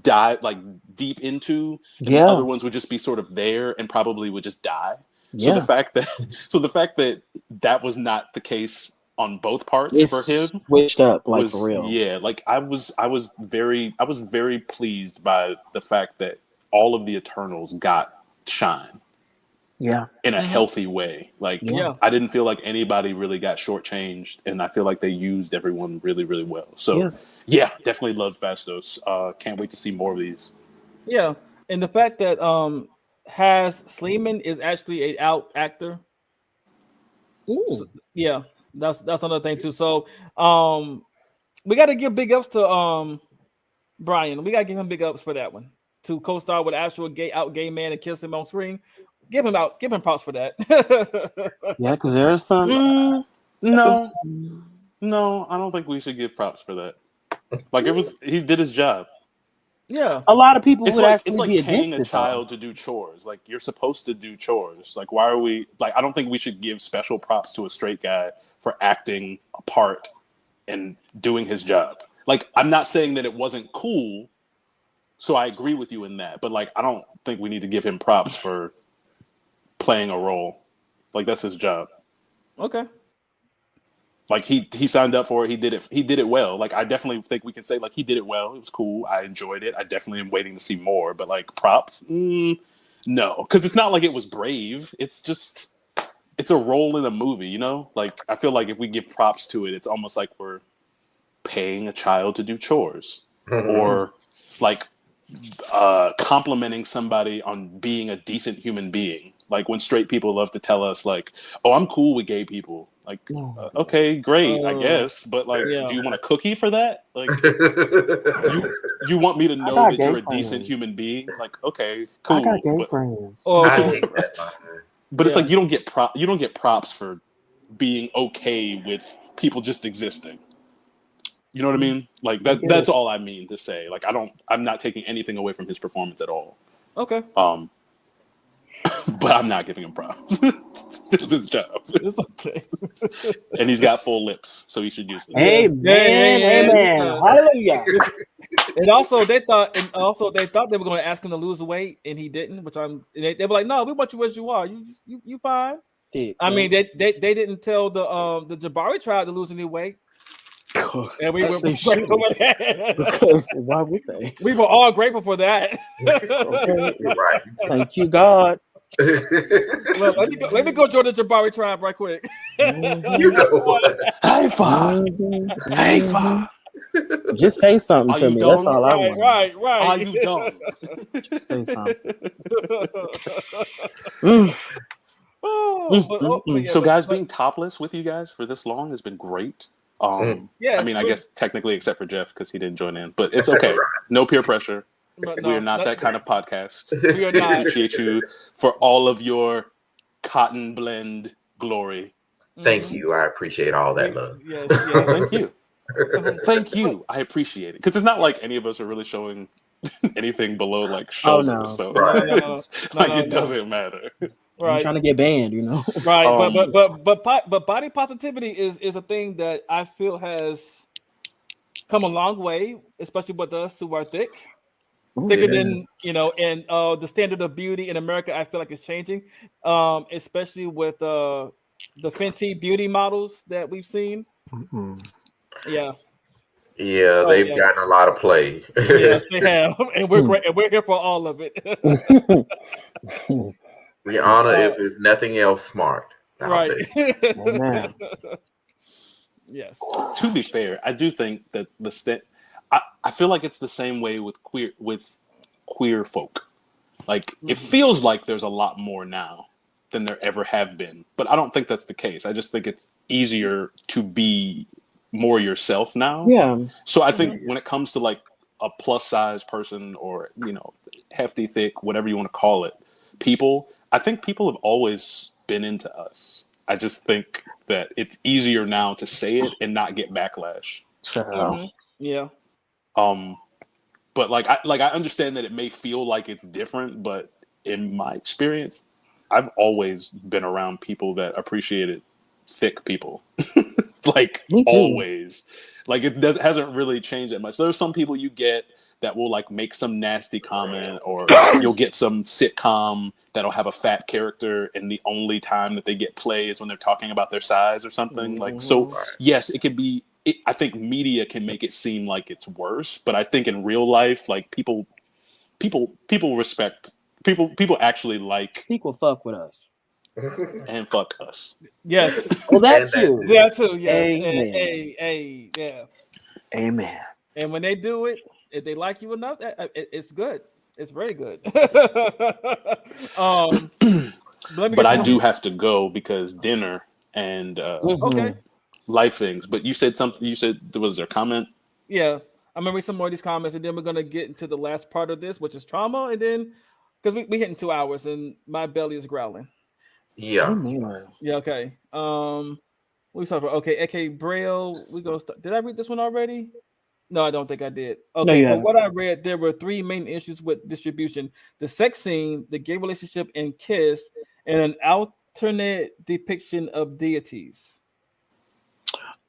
dive like deep into, and the other ones would just be sort of there and probably would just die. So the fact that was not the case on both parts for him switched up for real. Yeah, like I was very pleased by the fact that all of the Eternals got shine. Yeah. In a healthy way. Like, I didn't feel like anybody really got shortchanged, and I feel like they used everyone really, really well. So yeah, definitely love Fastos. Can't wait to see more of these. Yeah, and the fact that Has Sleeman is actually an out actor. Ooh. So, yeah, that's another thing too. So we got to give big ups to Brian. We got to give him big ups for that one. To co-star with actual gay man and kiss him on screen. Give him props for that. Yeah, because there's some. No, I don't think we should give props for that. Like, he did his job. Yeah, a lot of people it's would like, actually it's like be paying against a child to do chores. Like, you're supposed to do chores. Like, why are we like? I don't think we should give special props to a straight guy for acting a part and doing his job. Like, I'm not saying that it wasn't cool. So I agree with you in that, but like, I don't think we need to give him props for playing a role. Like, that's his job. Okay. Like, he signed up for it. He did it well. Like, I definitely think we can say, like, he did it well. It was cool. I enjoyed it. I definitely am waiting to see more. But, like, props, No, because it's not like it was brave. It's just it's a role in a movie, you know? Like I feel like if we give props to it, it's almost like we're paying a child to do chores or like complimenting somebody on being a decent human being. Like when straight people love to tell us like, oh, I'm cool with gay people. Like, okay, great, I guess. But like, do you want a cookie for that? Like, you want me to know that you're a decent human being? Like, okay, cool. I got gay friends. But it's like you don't get props for being okay with people just existing. You know what I mean? Like that's all I mean to say. Like I'm not taking anything away from his performance at all. Okay. But I'm not giving him props. It's his job. And he's got full lips, so he should use them. Amen. Hallelujah. And also they thought they were going to ask him to lose weight, and he didn't. They were like, "No, we want you as you are. You fine." I mean, they didn't tell the Jabari tribe to lose any weight. And we were because why would they? We were all grateful for that. Okay. Right. Thank you, God. Well, let me go join the Jabari tribe right quick. You know what? High five. High five. Just say something to me. That's all I want. Right. Are you dumb? Just say something. So guys, being topless with you guys for this long has been great. Yes, I mean, I guess technically except for Jeff because he didn't join in, but it's okay. No peer pressure. We are not that kind of podcast. We are not. Appreciate you for all of your cotton blend glory. Thank you. I appreciate all that love. Yes. Thank you. Thank you. I appreciate it because it's not like any of us are really showing anything below like shoulders. No. So Right. it doesn't matter. Right. I'm trying to get banned, you know. Right, but body positivity is a thing that I feel has come a long way, especially with us who are thicker than and the standard of beauty in America. I feel like it's changing, especially with the Fenty beauty models that we've seen. Mm-hmm. Yeah, they've gotten a lot of play. Yes, they have, and we're great, and we're here for all of it. Rihanna, if nothing else, smart. Right. Amen. Yes. To be fair, I do think that I feel like it's the same way with queer folk. Like it feels like there's a lot more now than there ever have been, but I don't think that's the case. I just think it's easier to be more yourself now. Yeah. So I think when it comes to like a plus size person or hefty, thick, whatever you want to call it, I think people have always been into us. I just think that it's easier now to say it and not get backlash. Yeah. But I understand that it may feel like it's different, but in my experience, I've always been around people that appreciated thick people. Like always. Like it hasn't really changed that much. There's some people you get that will like make some nasty comment, or you'll get some sitcom that'll have a fat character and the only time that they get play is when they're talking about their size or something. Like, so yes, it can be, I think media can make it seem like it's worse, but I think in real life, like people respect, people actually like. People fuck with us. And fuck us. Yes. Well, that too. That too, yes. Amen. Yeah. Amen. And when they do it, if they like you enough, it's good. It's very good. But I do have to go because dinner and life things. But you said something. You said was there a comment? Yeah, I'm gonna read some more of these comments, and then we're gonna get into the last part of this, which is trauma, and then because we hitting 2 hours, and my belly is growling. Yeah. Yeah. Okay. We talking about okay. Braille. We go. Did I read this one already? No, I don't think I did. Okay, No, from what I read, there were 3 main issues with distribution: the sex scene, the gay relationship, and kiss, and an alternate depiction of deities.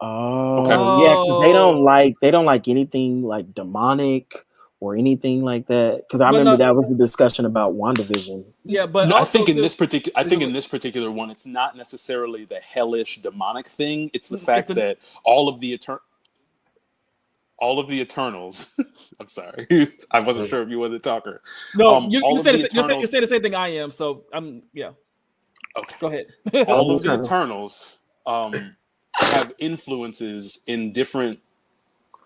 Oh, yeah, because they don't like anything like demonic or anything like that. Because I remember that was the discussion about WandaVision. Yeah, but no, I think in this particular one, it's not necessarily the hellish demonic thing. It's the fact that all of the all of the Eternals. I'm sorry, I wasn't sure if you were the talker. No, you all of said the Eternals. you said the same thing I am. So yeah. Okay, go ahead. All of the Eternals have influences in different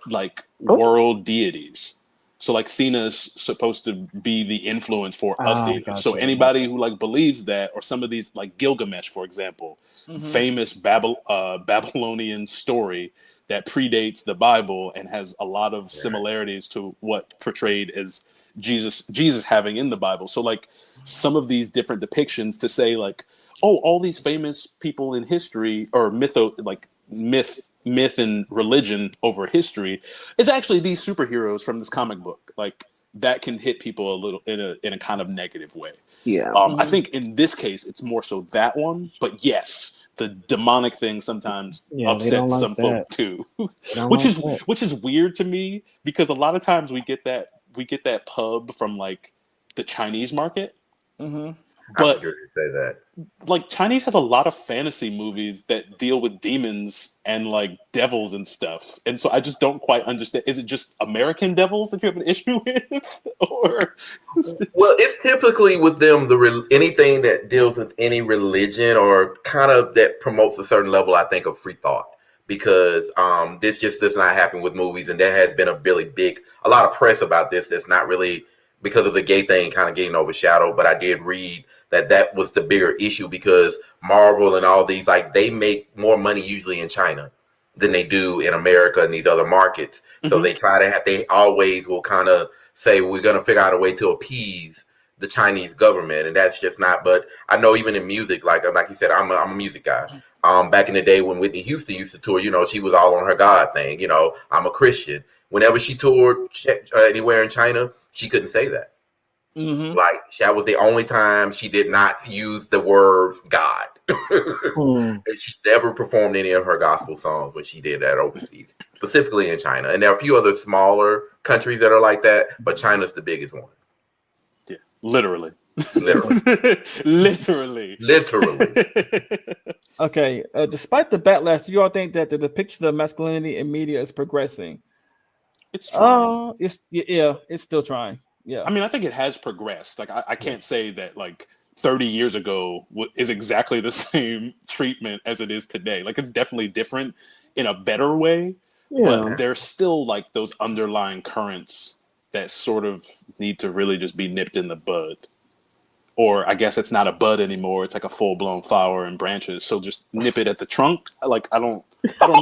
like world deities. So like Thena's supposed to be the influence for Athena. Gotcha. So anybody who like believes that, or some of these like Gilgamesh, for example, famous Babylonian story that predates the Bible and has a lot of similarities to what portrayed as Jesus having in the Bible. So like some of these different depictions to say like, oh, all these famous people in history or myth and religion over history is actually these superheroes from this comic book. Like that can hit people a little in a kind of negative way. Yeah. I think in this case it's more so that one, but yes, the demonic thing sometimes upsets some folk too, which is weird to me because a lot of times we get that pub from like the Chinese market. But I figured you'd say that. Like Chinese has a lot of fantasy movies that deal with demons and like devils and stuff, and so I just don't quite understand. Is it just American devils that you have an issue with, or? Well, it's typically with them anything that deals with any religion or kind of that promotes a certain level, I think, of free thought. Because this just does not happen with movies, and there has been a lot of press about this. That's not really because of the gay thing kind of getting overshadowed. But I did read that was the bigger issue because Marvel and all these, like, they make more money usually in China than they do in America and these other markets. So they always will kind of say, we're going to figure out a way to appease the Chinese government. And that's just not, but I know even in music, like you said, I'm a music guy. Back in the day when Whitney Houston used to tour, she was all on her God thing. I'm a Christian. Whenever she toured anywhere in China, she couldn't say that. Like that was the only time she did not use the words God. And she never performed any of her gospel songs when she did that overseas, specifically in China. And there are a few other smaller countries that are like that, but China's the biggest one. Yeah, literally. Okay. Despite the backlash, do you all think that the depiction of masculinity in media is progressing? It's trying. It's still trying. Yeah. I mean, I think it has progressed. Like, I can't say that like 30 years ago is exactly the same treatment as it is today. Like, it's definitely different in a better way, but there's still like those underlying currents that sort of need to really just be nipped in the bud. Or I guess it's not a bud anymore. It's like a full-blown flower and branches. So just nip it at the trunk. Like, I don't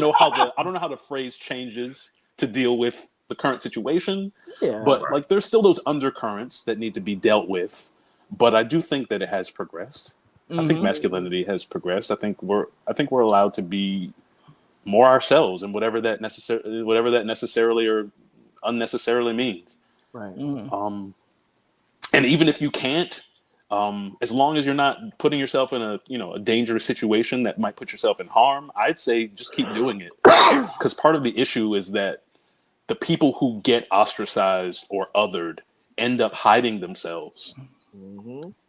know how the phrase changes to deal with the current situation, but like there's still those undercurrents that need to be dealt with. But I do think that it has progressed. I think masculinity has progressed. I think we're allowed to be more ourselves, and whatever that necessarily or unnecessarily means. Right. And even if you can't, as long as you're not putting yourself in a dangerous situation that might put yourself in harm, I'd say just keep doing it. Because part of the issue is that the people who get ostracized or othered end up hiding themselves.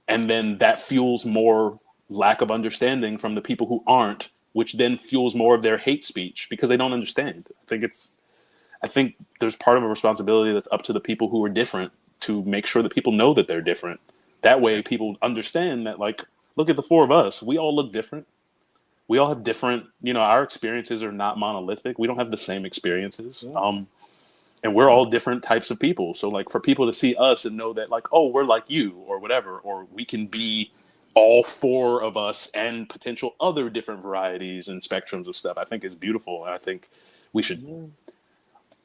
And then that fuels more lack of understanding from the people who aren't, which then fuels more of their hate speech because they don't understand. I think there's part of a responsibility that's up to the people who are different to make sure that people know that they're different. That way people understand that, like, look at the four of us. We all look different. We all have different, our experiences are not monolithic. We don't have the same experiences. And we're all different types of people. So like for people to see us and know that like, oh, we're like you or whatever, or we can be all four of us and potential other different varieties and spectrums of stuff, I think is beautiful. And I think we should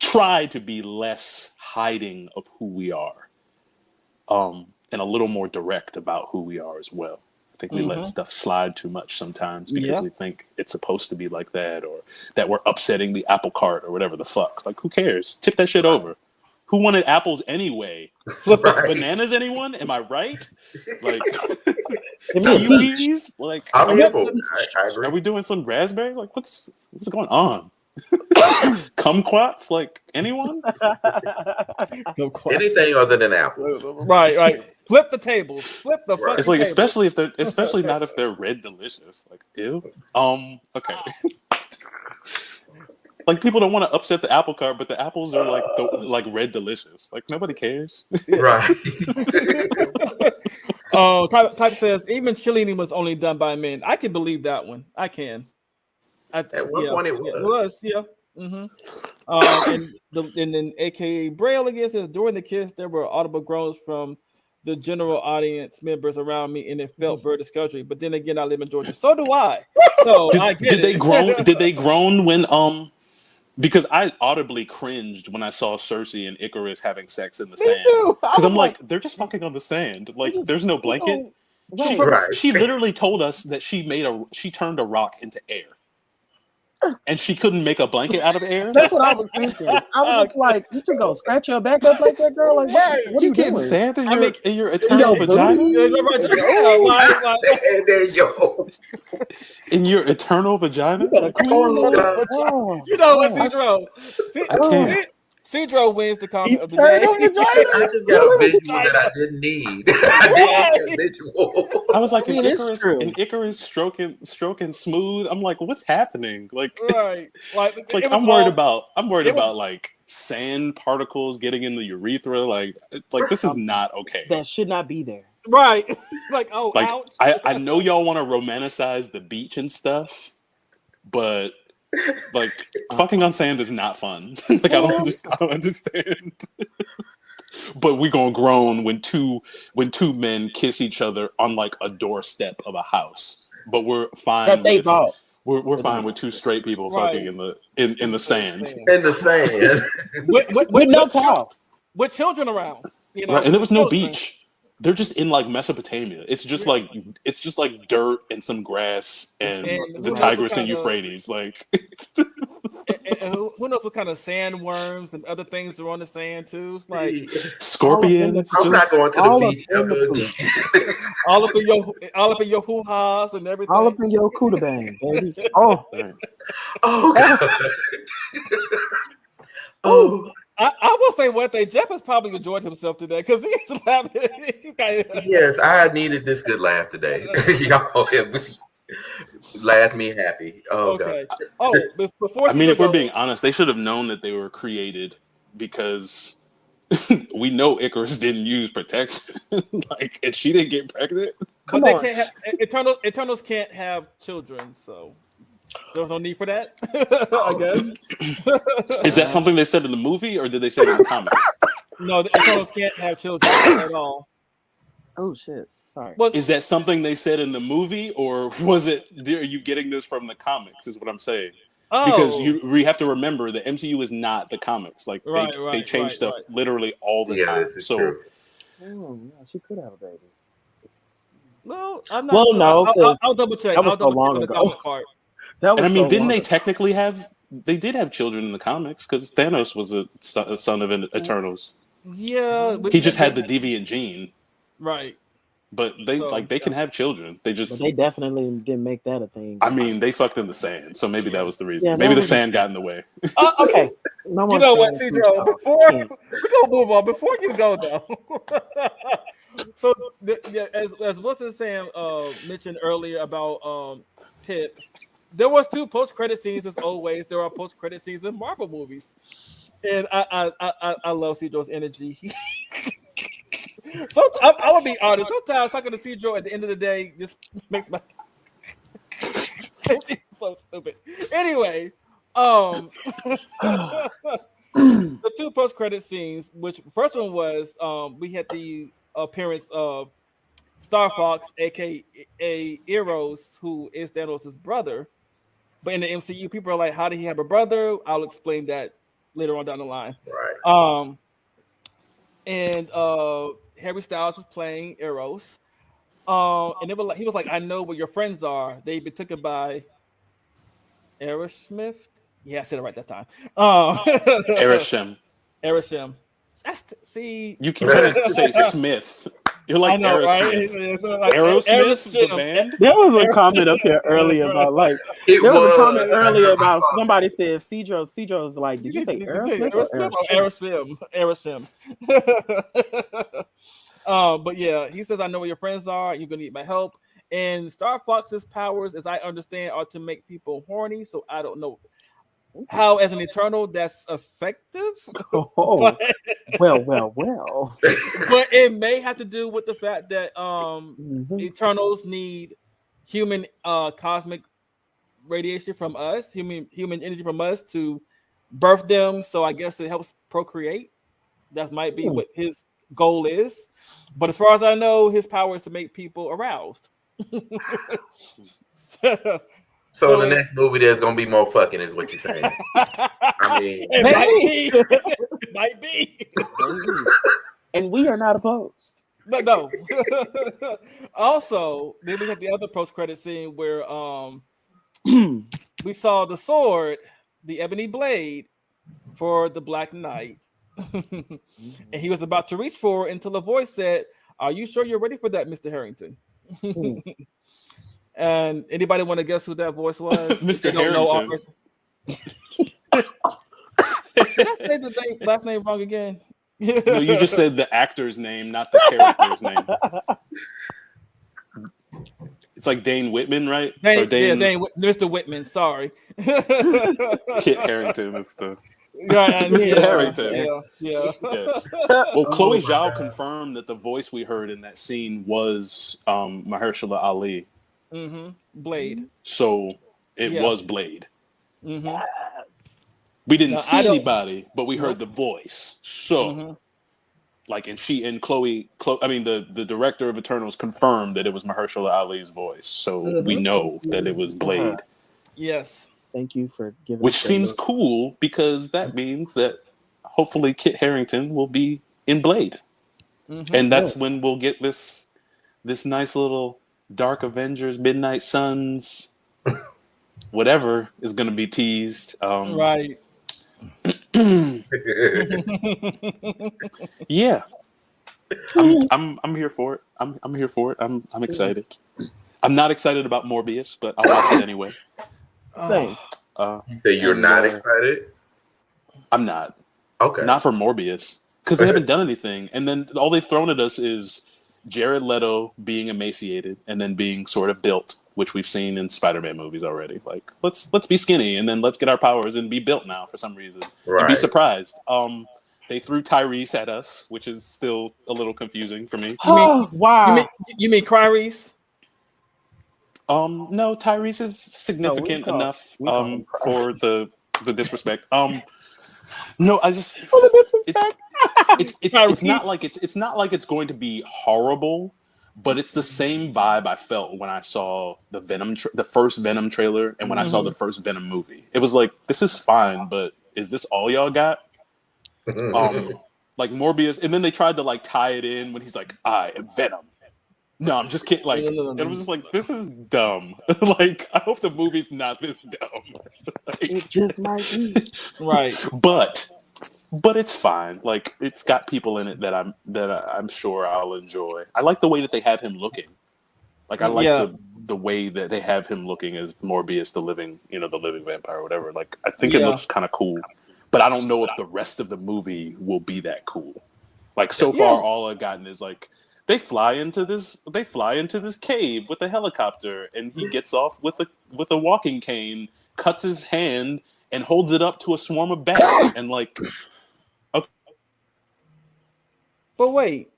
try to be less hiding of who we are, and a little more direct about who we are as well. I think we let stuff slide too much sometimes because we think it's supposed to be like that, or that we're upsetting the apple cart or whatever the fuck. Like, who cares? Tip that shit over. Who wanted apples anyway? Flip bananas, anyone? Am I right? Like, kiwis? Like, I agree. Are we doing some raspberry? Like, what's going on? Kumquats? Like, anyone? Anything other than apples. Right. Flip the tables. Flip the fucking It's like, tables. especially not if they're red delicious. Like, ew. Okay. Like people don't want to upset the apple cart, but the apples are like red delicious. Like nobody cares. Right. Type says even Cellini was only done by men. I can believe that one. I can. At one point it was. It was, yeah. Mm-hmm. And then AKA Braille again says during the kiss there were audible groans from the general audience members around me, and it felt very discouraging. But then again, I live in Georgia, so do I. So I get did it. they groan? Did they groan when Because I audibly cringed when I saw Cersei and Icarus having sex in the sand. Because I'm like, they're just fucking on the sand. Like, there's no blanket. She literally told us that she turned a rock into air. And she couldn't make a blanket out of air. That's what I was thinking. I was just like, you just gonna scratch your back up like that, girl? Like, what are you getting doing? sand in your eternal vagina? In your eternal vagina? You better You know what, Cedro? Cedro wins the comment of the day. I just got a visual that I didn't need. I was like, an Icarus stroking smooth. I'm like, what's happening? Like, right. Like I'm worried about like sand particles getting in the urethra. Like this is not okay. That should not be there. Right. Ouch. I know y'all want to romanticize the beach and stuff, but like fucking on sand is not fun. Like I don't understand. But we gonna groan when two men kiss each other on like a doorstep of a house. But we're fine. We're fine with two straight people fucking in the sand. In the sand. with no cow. With children around. You know, right. And there was no beach. They're just in like Mesopotamia. It's just like dirt and some grass and the Tigris and Euphrates. Like, and who knows what kind of sandworms and other things are on the sand too? It's like scorpions. I'm not going to the beach ever. all up in your hoo-has and everything. All up in your cooter bang, baby. Oh God. Oh. I will say one thing. Jeff has probably enjoyed himself today because he's laughing. Yes, I needed this good laugh today. Y'all laugh me happy. Oh, okay. God. Oh, before if we're being honest, they should have known that they were created because we know Icarus didn't use protection. Like, and she didn't get pregnant. But they can't have Eternals can't have children, so. There's no need for that, I guess. Is that something they said in the movie, or did they say it in the comics? No, the Eternals can't have children at all. Oh shit! Sorry. Well, is that something they said in the movie, or was it? Are you getting this from the comics? Is what I'm saying. Because we have to remember the MCU is not the comics. Like they change stuff literally all the time. So, true. Oh yeah, she could have a baby. No, I'm not. Well, sure. no, I'll double check. That was so long ago. And I mean, didn't they technically have? They did have children in the comics because Thanos was a son of Eternals. Yeah, he just had the deviant gene, right? But they can have children. They definitely didn't make that a thing. I mean, they fucked in the sand, so maybe that was the reason. Yeah, maybe the sand got in the way. Okay, you know what, Cedro? Before we're gonna move on. Before you go though. So as Wilson Sam mentioned earlier about Pip. There was 2 post-credit scenes, as always. There are post-credit scenes in Marvel movies, and I love Cedro's energy. So I would be honest. Sometimes talking to Cedro at the end of the day just makes my so stupid. Anyway, the 2 post-credit scenes, which first one was we had the appearance of Star Fox, aka Eros, who is Thanos' brother. But in the MCU, people are like, how did he have a brother? I'll explain that later on down the line. Right. And Harry Styles was playing Eros. And he was like, I know where your friends are. They've been taken by Aerosmith. Yeah, I said it right that time. Aerosmith. See, you keep trying to say Smith. You're like Aerosmith. Right? Aerosmith, the band. There was a comment up here earlier about somebody said Cedro's like, did you say Aerosmith? Aerosmith. But yeah, he says, I know where your friends are. You're gonna need my help. And Star Fox's powers, as I understand, are to make people horny. So I don't know. how as an Eternal that's effective. Oh, but, well. but it may have to do with the fact that Mhm. Eternals need human cosmic radiation from us, human energy from us to birth them. So I guess it helps procreate. That might be what his goal is. But as far as I know, his power is to make people aroused. So in the next movie, there's gonna be more fucking, is what you're saying. I mean, it might be. It might be. Maybe. And we are not opposed. No. Also, then we have the other post-credit scene where we saw the sword, the ebony blade for the Black Knight. And he was about to reach for it until a voice said, "Are you sure you're ready for that, Mr. Harrington?" And anybody want to guess who that voice was? Mr. Harrington. Did I say the last name wrong again? No, you just said the actor's name, not the character's name. It's like Dane Whitman, right? Mr. Whitman. Sorry, Kit Harrington is the Mr. Harrington. Yeah. Yes. Well, Chloe Zhao confirmed that the voice we heard in that scene was Mahershala Ali. Mm-hmm. Blade. So it was Blade. Mm-hmm. We didn't see anybody, but we heard the voice. So, and Chloe, I mean, the director of Eternals confirmed that it was Mahershala Ali's voice. So we know that it was Blade. Yes. Thank you for giving. Which seems cool because that means that hopefully Kit Harington will be in Blade, and that's when we'll get this nice little Dark Avengers, Midnight Suns, whatever is going to be teased. Right. Yeah, I'm here for it. I'm here for it. I'm excited. I'm not excited about Morbius, but I'll watch it anyway. Same. You say you're not excited? I'm not. Okay. Not for Morbius because they haven't done anything, and then all they've thrown at us is Jared Leto being emaciated and then being sort of built, which we've seen in Spider-Man movies already. Like, let's be skinny and then let's get our powers and be built now for some reason. Right. And be surprised. They threw Tyrese at us, which is still a little confusing for me. Wow. You mean Cryrese? No, Tyrese is significant enough for the disrespect. No, I just it's not like it's going to be horrible, but it's the same vibe I felt when I saw the the first Venom trailer and when I saw the first Venom movie. It was like, this is fine, but is this all y'all got? Like Morbius, and then they tried to like tie it in when he's like, "I am Venom." No, I'm just kidding. Like, it was just like, this is dumb. Like, I hope the movie's not this dumb. Like, it just might be. Right. But it's fine. Like, it's got people in it that I'm sure I'll enjoy. I like the way that they have him looking. Like, I like the way that they have him looking as Morbius, the living vampire or whatever. Like, I think it looks kind of cool. But I don't know if the rest of the movie will be that cool. Like, so far, all I've gotten is like, they fly into this cave with a helicopter, and he gets off with a walking cane, cuts his hand, and holds it up to a swarm of bats, and like. Okay. But wait,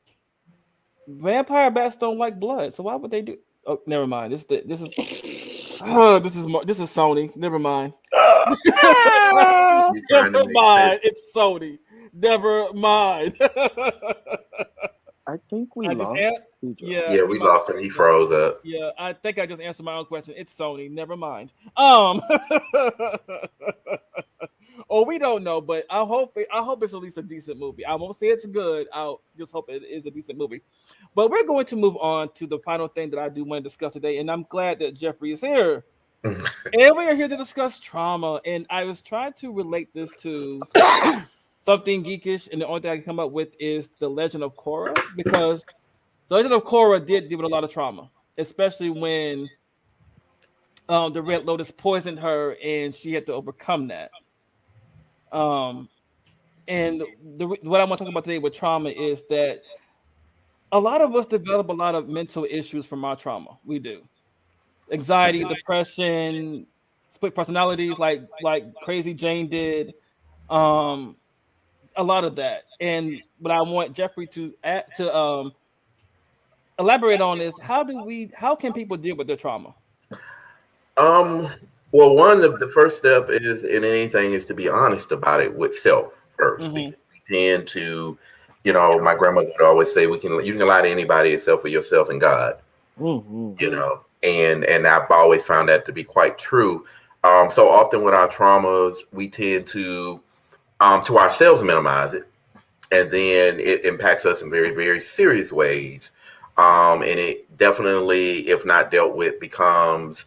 vampire bats don't like blood, so why would they do? Oh, never mind. This is Sony. Never mind. Never mind. It's Sony. Never mind. I think we lost. We lost him. He froze up. Yeah, I think I just answered my own question. It's Sony. Never mind. Oh, we don't know, but I hope it's at least a decent movie. I won't say it's good. I'll just hope it is a decent movie. But we're going to move on to the final thing that I do want to discuss today, and I'm glad that Jeffrey is here. And we are here to discuss trauma, and I was trying to relate this to something geekish, and the only thing I can come up with is The Legend of Korra, because The Legend of Korra did deal with a lot of trauma, especially when the Red Lotus poisoned her and she had to overcome that. And what I want to talk about today with trauma is that a lot of us develop a lot of mental issues from our trauma. We do. Anxiety, depression, split personalities, like Crazy Jane did. Um, a lot of that. And what I want Jeffrey to add, to elaborate on is how can people deal with their trauma? Um, well, one of the first step is in anything is to be honest about it with self first, Mm-hmm. because we tend to, my grandmother would always say you can lie to anybody except for yourself and God, Mm-hmm. and I've always found that to be quite true. So often with our traumas, we tend to ourselves minimize it, and then it impacts us in very, very serious ways. And it definitely, if not dealt with, becomes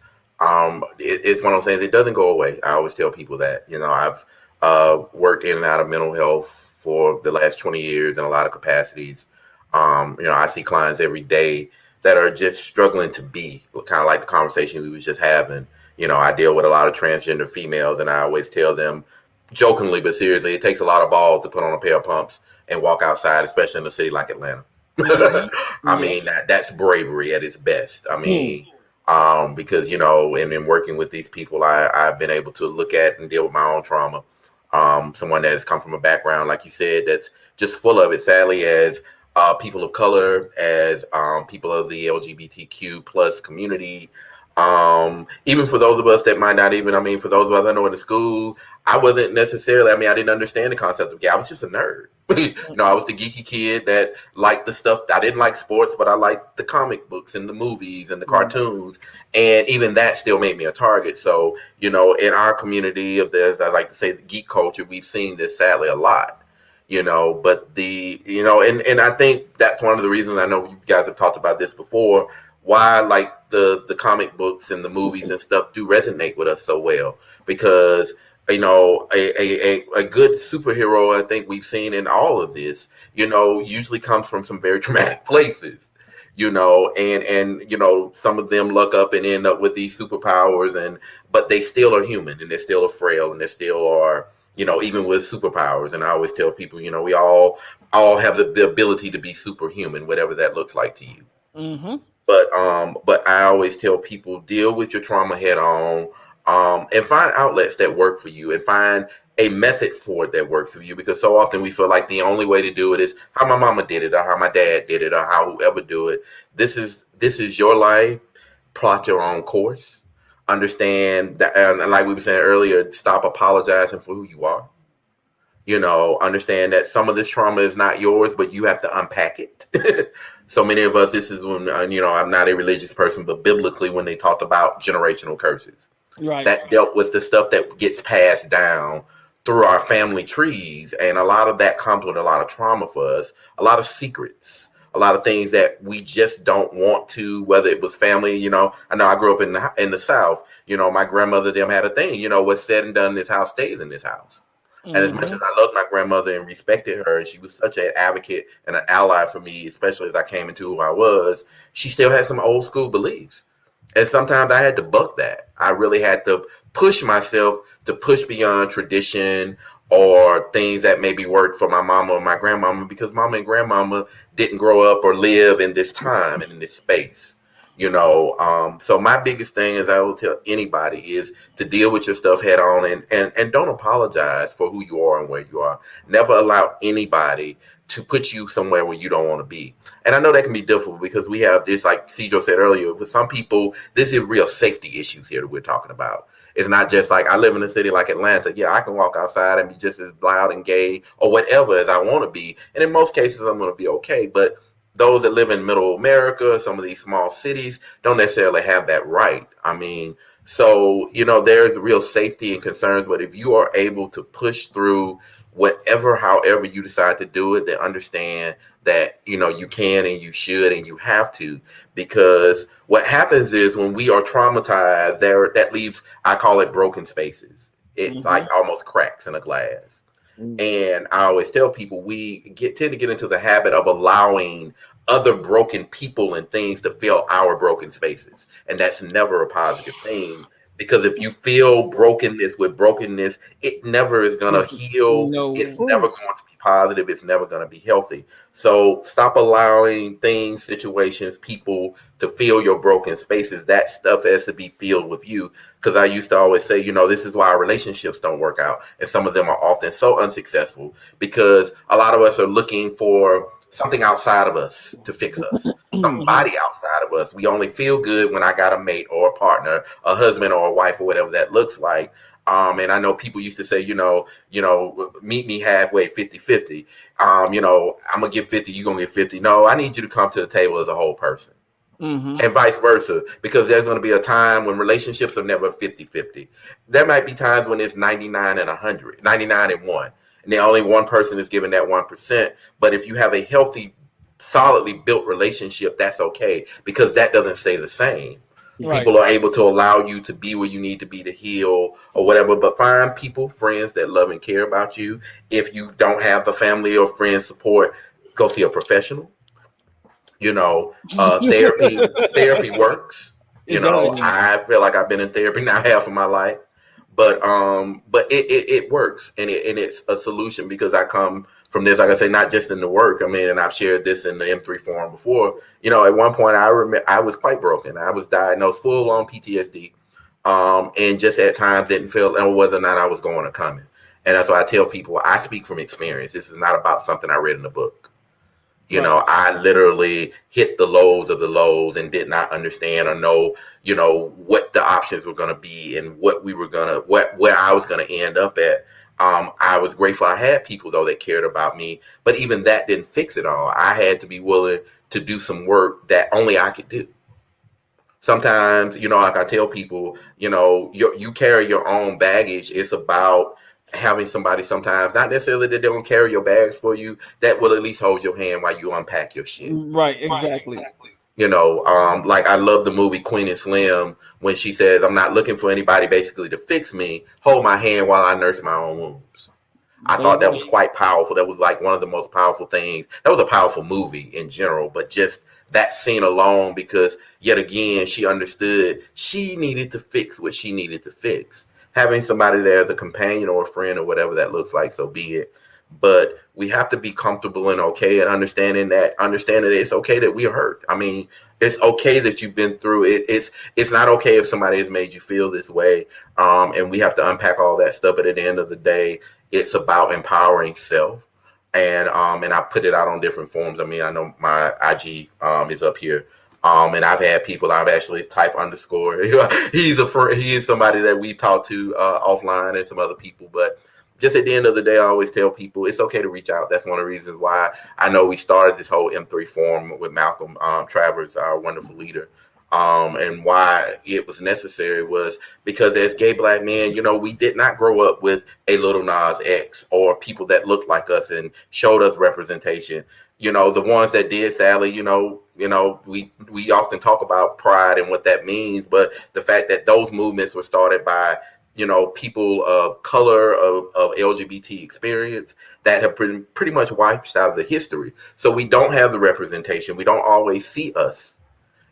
it's one of those things. It doesn't go away. I always tell people that. I've worked in and out of mental health for the last 20 years in a lot of capacities. I see clients every day that are just struggling to be, kind of like the conversation we was just having. I deal with a lot of transgender females, and I always tell them, jokingly but seriously, it takes a lot of balls to put on a pair of pumps and walk outside, especially in a city like Atlanta. Mm-hmm. I Yeah. mean, that's bravery at its best. I mean, because and in working with these people, I've been able to look at and deal with my own trauma. Someone that has come from a background, like you said, that's just full of it. Sadly, as people of color, as people of the LGBTQ plus community, even for those of us that might not even, I mean, for those of us I know in the school, I wasn't necessarily, I mean, I didn't understand the concept of gay. I was just a nerd. I was the geeky kid that liked the stuff. I didn't like sports, but I liked the comic books and the movies and the cartoons. And even that still made me a target. So, in our community of this, I like to say the geek culture, we've seen this sadly a lot. But and I think that's one of the reasons, I know you guys have talked about this before, why like the comic books and the movies and stuff do resonate with us so well, because a good superhero, I think we've seen in all of this, usually comes from some very traumatic places, and some of them luck up and end up with these superpowers, but they still are human, and they still are frail, and they still are, even with superpowers. And I always tell people, we all have the ability to be superhuman, whatever that looks like to you. Mm-hmm. But I always tell people, deal with your trauma head on, and find outlets that work for you, and find a method for it that works for you, because so often we feel like the only way to do it is how my mama did it, or how my dad did it, or how whoever do it. This is your life. Plot your own course. Understand that, and like we were saying earlier, stop apologizing for who you are. Understand that some of this trauma is not yours, but you have to unpack it. So many of us, this is when, I'm not a religious person, but biblically, when they talked about generational curses, Right. that dealt with the stuff that gets passed down through our family trees. And a lot of that comes with a lot of trauma for us, a lot of secrets, a lot of things that we just don't want to, whether it was family, I know I grew up in the South, my grandmother, them had a thing, what's said and done in this house stays in this house. And as much as I loved my grandmother and respected her, and she was such an advocate and an ally for me, especially as I came into who I was, she still had some old school beliefs. And sometimes I had to buck that. I really had to push myself to push beyond tradition or things that maybe worked for my mama or my grandmama, because mama and grandmama didn't grow up or live in this time and in this space. So my biggest thing, as I will tell anybody, is to deal with your stuff head on, and don't apologize for who you are and where you are. Never allow anybody to put you somewhere where you don't want to be. And I know that can be difficult, because we have this, like Cedro said earlier, with some people, this is real safety issues here that we're talking about. It's not just like, I live in a city like Atlanta. Yeah, I can walk outside and be just as loud and gay or whatever as I want to be. And in most cases, I'm going to be okay. But those that live in middle America, some of these small cities, don't necessarily have that right. I mean, so, there's real safety and concerns. But if you are able to push through however you decide to do it, then understand that, you can and you should and you have to. Because what happens is, when we are traumatized, that leaves, I call it broken spaces. It's like almost cracks in a glass. And I always tell people, we tend to get into the habit of allowing other broken people and things to fill our broken spaces. And that's never a positive thing, because if you fill brokenness with brokenness, it never is going to heal. No. It's never going to be positive, it's never going to be healthy. So stop allowing things, situations, people to fill your broken spaces. That stuff has to be filled with you. Because I used to always say, this is why our relationships don't work out. And some of them are often so unsuccessful because a lot of us are looking for something outside of us to fix us. Somebody outside of us. We only feel good when I got a mate or a partner, a husband or a wife or whatever that looks like. And I know people used to say, meet me halfway, 50-50. I'm going to give 50, you're going to get 50. No, I need you to come to the table as a whole person. And vice versa, because there's going to be a time when relationships are never 50-50. There might be times when it's 99 and 100, 99 and 1. And the only one person is given that 1%. But if you have a healthy, solidly built relationship, that's okay, because that doesn't stay the same. Right. People are able to allow you to be where you need to be to heal or whatever, but find people, friends that love and care about you. If you don't have the family or friend support, go see a professional. Therapy works. I feel like I've been in therapy now half of my life, but it works, and it's a solution, because I come from this, like I say, not just in the work. I mean, and I've shared this in the M3 forum before. At one point, I remember I was quite broken. I was diagnosed full on PTSD, and just at times didn't feel whether or not I was going or coming. And that's why I tell people, I speak from experience. This is not about something I read in a book. I literally hit the lows of the lows and did not understand or know, what the options were going to be and what we were where I was going to end up at. I was grateful I had people, though, that cared about me. But even that didn't fix it all. I had to be willing to do some work that only I could do. Sometimes, like I tell people, you carry your own baggage. It's about having somebody sometimes, not necessarily that they don't carry your bags for you, that will at least hold your hand while you unpack your shit. Right, exactly. Like I love the movie Queen and Slim when she says, I'm not looking for anybody basically to fix me, hold my hand while I nurse my own wounds. I thought that was quite powerful. That was like one of the most powerful things. That was a powerful movie in general, but just that scene alone, because yet again, she understood she needed to fix what she needed to fix. Having somebody there as a companion or a friend or whatever that looks like, so be it. But we have to be comfortable and okay, and understanding that it's okay that we are hurt. I mean, it's okay that you've been through it. It's not okay if somebody has made you feel this way. And we have to unpack all that stuff. But at the end of the day, it's about empowering self. And I put it out on different forms. I mean, I know my IG is up here. And I've had people, I've actually type _. He's a friend. He is somebody that we talk to offline, and some other people. But just at the end of the day, I always tell people it's okay to reach out. That's one of the reasons why I know we started this whole M3 forum with Malcolm Travers, our wonderful leader. And why it was necessary was because as gay Black men, we did not grow up with a Lil Nas X or people that looked like us and showed us representation. The ones that did, sadly, we often talk about pride and what that means, but the fact that those movements were started by, people of color, of LGBT experience that have pretty much wiped out of the history. So we don't have the representation. We don't always see us,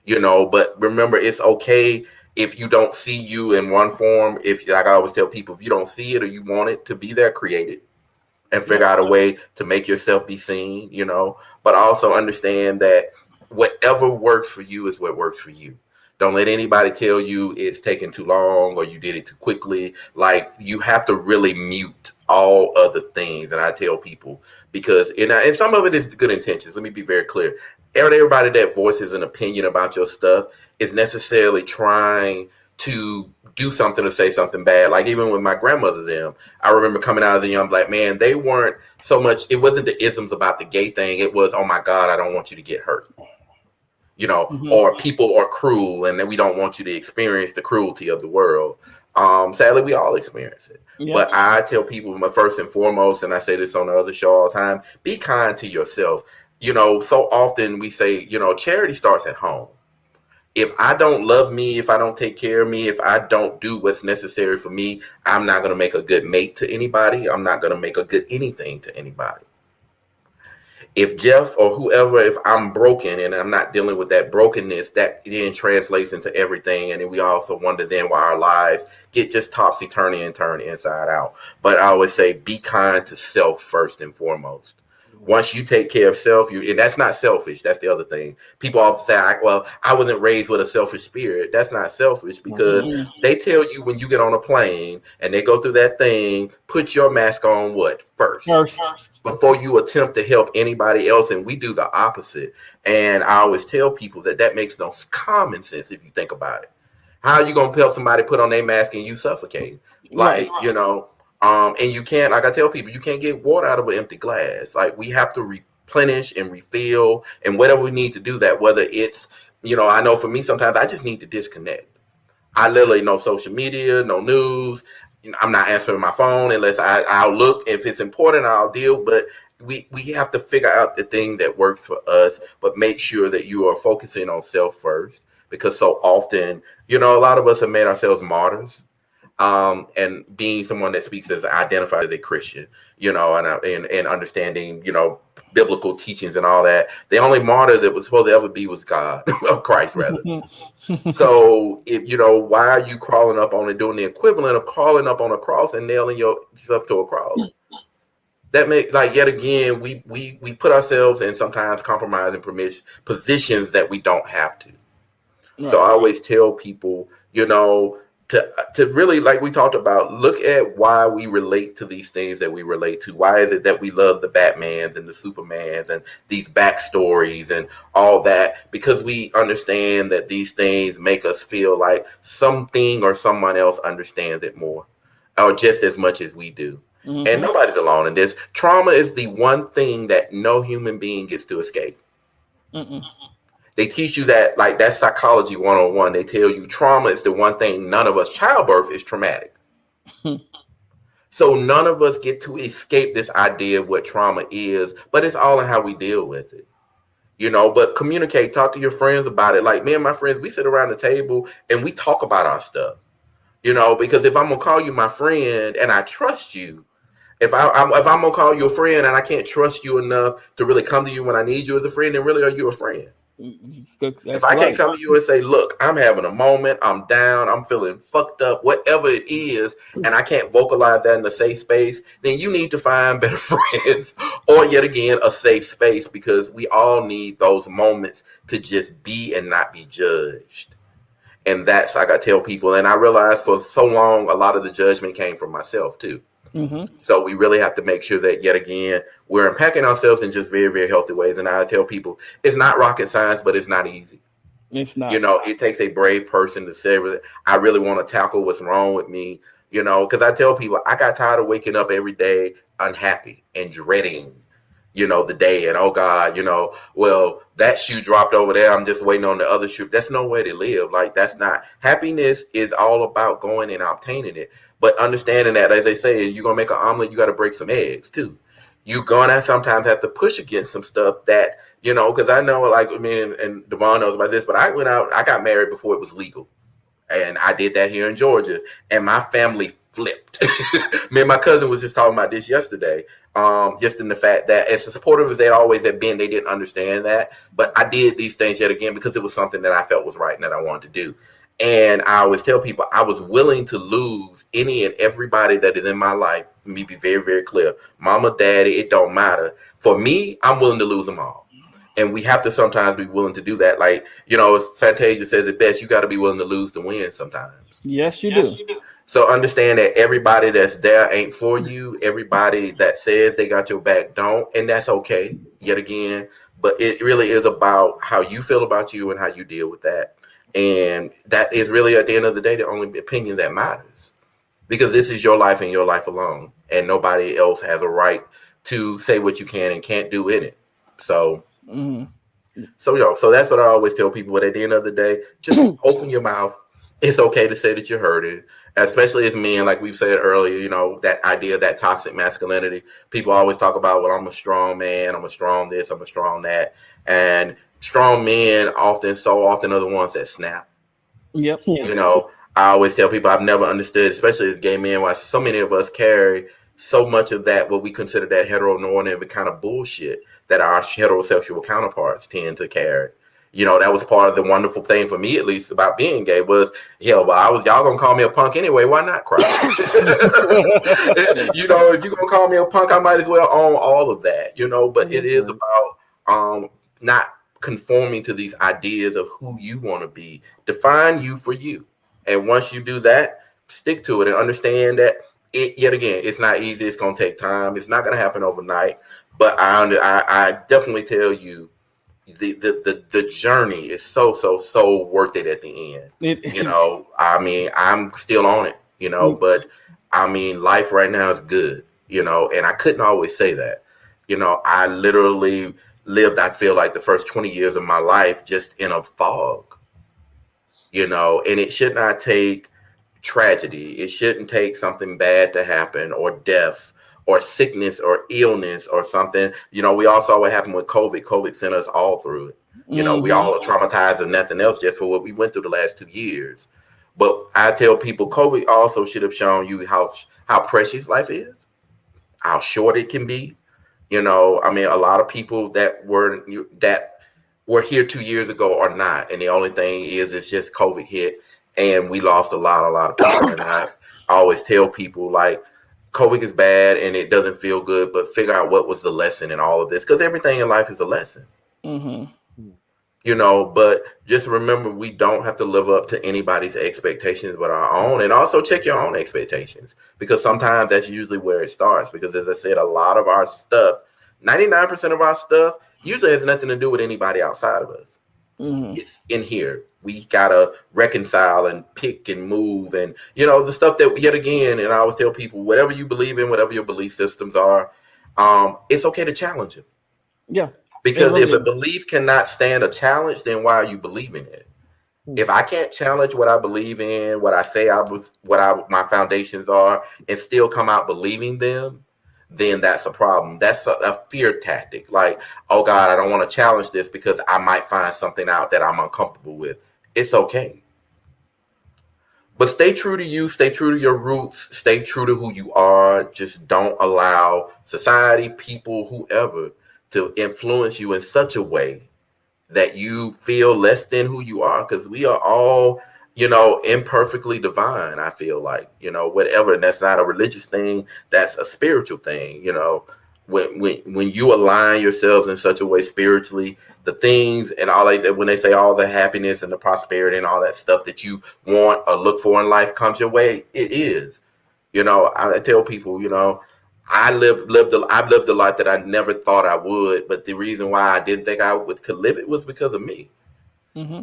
but remember, it's okay if you don't see you in one form. If, like I always tell people, if you don't see it or you want it to be there, create it. And figure out a way to make yourself be seen, but also understand that whatever works for you is what works for you. Don't let anybody tell you it's taking too long or you did it too quickly. Like, you have to really mute all other things. And I tell people, because, and some of it is good intentions. Let me be very clear. Everybody that voices an opinion about your stuff is necessarily trying to do something or say something bad. Like even with my grandmother, them, I remember coming out as a young Black man, they weren't so much, it wasn't the isms about the gay thing. It was, oh my God, I don't want you to get hurt. Or people are cruel and then we don't want you to experience the cruelty of the world. Sadly, we all experience it. Yeah. But I tell people, first and foremost, and I say this on the other show all the time, be kind to yourself. So often we say, charity starts at home. If I don't love me, if I don't take care of me, if I don't do what's necessary for me, I'm not going to make a good mate to anybody. I'm not going to make a good anything to anybody. if Jeff or whoever, if I'm broken and I'm not dealing with that brokenness, that then translates into everything. And then we also wonder then why our lives get just topsy-turvy and turn inside out. But I always say, be kind to self first and foremost. Once you take care of self, and that's not selfish. That's the other thing. People often say, well, I wasn't raised with a selfish spirit. That's not selfish, because they tell you when you get on a plane and they go through that thing, put your mask on first before you attempt to help anybody else. And we do the opposite. And I always tell people that makes no common sense if you think about it. How are you going to help somebody put on their mask and you suffocate? Like, and you can't, like I tell people, you can't get water out of an empty glass. Like, we have to replenish and refill and whatever we need to do that, whether it's, I know for me, sometimes I just need to disconnect. I literally, no social media, no news. I'm not answering my phone unless I'll look. If it's important, I'll deal. But we have to figure out the thing that works for us, but make sure that you are focusing on self first, because so often, a lot of us have made ourselves martyrs. And being someone that speaks as identified as a Christian, and understanding, biblical teachings and all that. The only martyr that was supposed to ever be was God, or Christ rather. So if why are you crawling up on and doing the equivalent of crawling up on a cross and nailing yourself to a cross? That makes, like, yet again, we put ourselves in sometimes compromising positions that we don't have to. Right. So I always tell people, to really, like we talked about, look at why we relate to these things that we relate to. Why is it that we love the Batmans and the Supermans and these backstories and all that? Because we understand that these things make us feel like something or someone else understands it more, or just as much as we do. Mm-hmm. And nobody's alone in this. Trauma is the one thing that no human being gets to escape. Mm-mm. They teach you that, like, that's psychology 101. They tell you trauma is the one thing none of us, childbirth is traumatic. So none of us get to escape this idea of what trauma is, but it's all in how we deal with it. But communicate, talk to your friends about it. Like, me and my friends, we sit around the table and we talk about our stuff. Because if I'm going to call you my friend and I trust you, if I'm going to call you a friend and I can't trust you enough to really come to you when I need you as a friend, then really, are you a friend? If I can't come to you and say, look, I'm having a moment, I'm down, I'm feeling fucked up, whatever it is, and I can't vocalize that in a safe space, then you need to find better friends, or yet again, a safe space, because we all need those moments to just be and not be judged. And that's, like I tell people, and I realized for so long, a lot of the judgment came from myself too. Mm-hmm. So we really have to make sure that, yet again, we're unpacking ourselves in just very, very healthy ways. And I tell people, it's not rocket science, but it's not easy. It's not. It takes a brave person to say, I really want to tackle what's wrong with me, because I tell people, I got tired of waking up every day unhappy and dreading, the day. And, oh, God, well, that shoe dropped over there. I'm just waiting on the other shoe. That's no way to live. Like, that's not. Happiness is all about going and obtaining it. But understanding that, as they say, you're going to make an omelet, you got to break some eggs, too. You're going to sometimes have to push against some stuff that, because I know, like, and Devon knows about this, but I got married before it was legal. And I did that here in Georgia. And my family flipped. Me and my cousin was just talking about this yesterday. Just in the fact that, as supportive as they always have been, they didn't understand that. But I did these things yet again because it was something that I felt was right and that I wanted to do. And I always tell people I was willing to lose any and everybody that is in my life. Let me be very, very clear. Mama, daddy, it don't matter. For me, I'm willing to lose them all. And we have to sometimes be willing to do that. Like, Fantasia says it best, you got to be willing to lose to win sometimes. Yes, you do. So understand that everybody that's there ain't for you. Everybody that says they got your back don't. And that's okay, yet again. But it really is about how you feel about you and how you deal with that. And that is really, at the end of the day, the only opinion that matters, because this is your life and your life alone, and nobody else has a right to say what you can and can't do in it. So, so that's what I always tell people. But at the end of the day, just open your mouth. It's okay to say that you're hurting, especially as men, like we've said earlier, that idea of that toxic masculinity. People always talk about, well, I'm a strong man, I'm a strong this, I'm a strong that. And strong men so often are the ones that snap. Yep. I always tell people I've never understood, especially as gay men, why so many of us carry so much of that, what we consider that heteronormative kind of bullshit that our heterosexual counterparts tend to carry. You know, that was part of the wonderful thing for me, at least, about being gay was, hell, well, y'all gonna call me a punk anyway. Why not cry? You know, if you're gonna call me a punk, I might as well own all of that, you know. But it is about not conforming to these ideas of who you want to be. Define you for you. And once you do that, stick to it and understand that yet again, it's not easy. It's going to take time. It's not going to happen overnight. But I definitely tell you, the journey is so worth it at the end. You know, I mean, I'm still on it, you know, but I mean, life right now is good, you know, and I couldn't always say that. You know, I literally lived, I feel like, the first 20 years of my life just in a fog, you know, and it should not take tragedy. It shouldn't take something bad to happen, or death, or sickness, or illness, or something. You know, we all saw what happened with COVID. COVID sent us all through it. You know, we all are traumatized and nothing else just for what we went through the last 2 years. But I tell people, COVID also should have shown you how precious life is, how short it can be. You know, I mean, a lot of people that were here 2 years ago are not, and the only thing is, it's just COVID hit, and we lost a lot of people. And I always tell people, like, COVID is bad and it doesn't feel good, but figure out what was the lesson in all of this, because everything in life is a lesson. You know, but just remember, we don't have to live up to anybody's expectations but our own, and also check your own expectations, because sometimes that's usually where it starts. Because as I said, a lot of our stuff, 99% of our stuff, usually has nothing to do with anybody outside of us. It's in here. We gotta reconcile and pick and move, and you know, the stuff that, yet again, and I always tell people, whatever you believe in, whatever your belief systems are, it's okay to challenge them. Yeah. Because if a belief cannot stand a challenge, then why are you believing it? If I can't challenge what I believe in, what I say my foundations are, and still come out believing them, then that's a problem. That's a fear tactic. Like, oh God, I don't want to challenge this because I might find something out that I'm uncomfortable with. It's okay. But stay true to you, stay true to your roots, stay true to who you are. Just don't allow society, people, whoever, to influence you in such a way that you feel less than who you are, because we are all, you know, imperfectly divine. I feel like, you know, whatever, and that's not a religious thing, that's a spiritual thing. You know, when you align yourselves in such a way spiritually, the things and all that, when they say all the happiness and the prosperity and all that stuff that you want or look for in life comes your way, it is. You know, I tell people, you know, I've lived a life that I never thought I would, but the reason why I didn't think I could live it was because of me.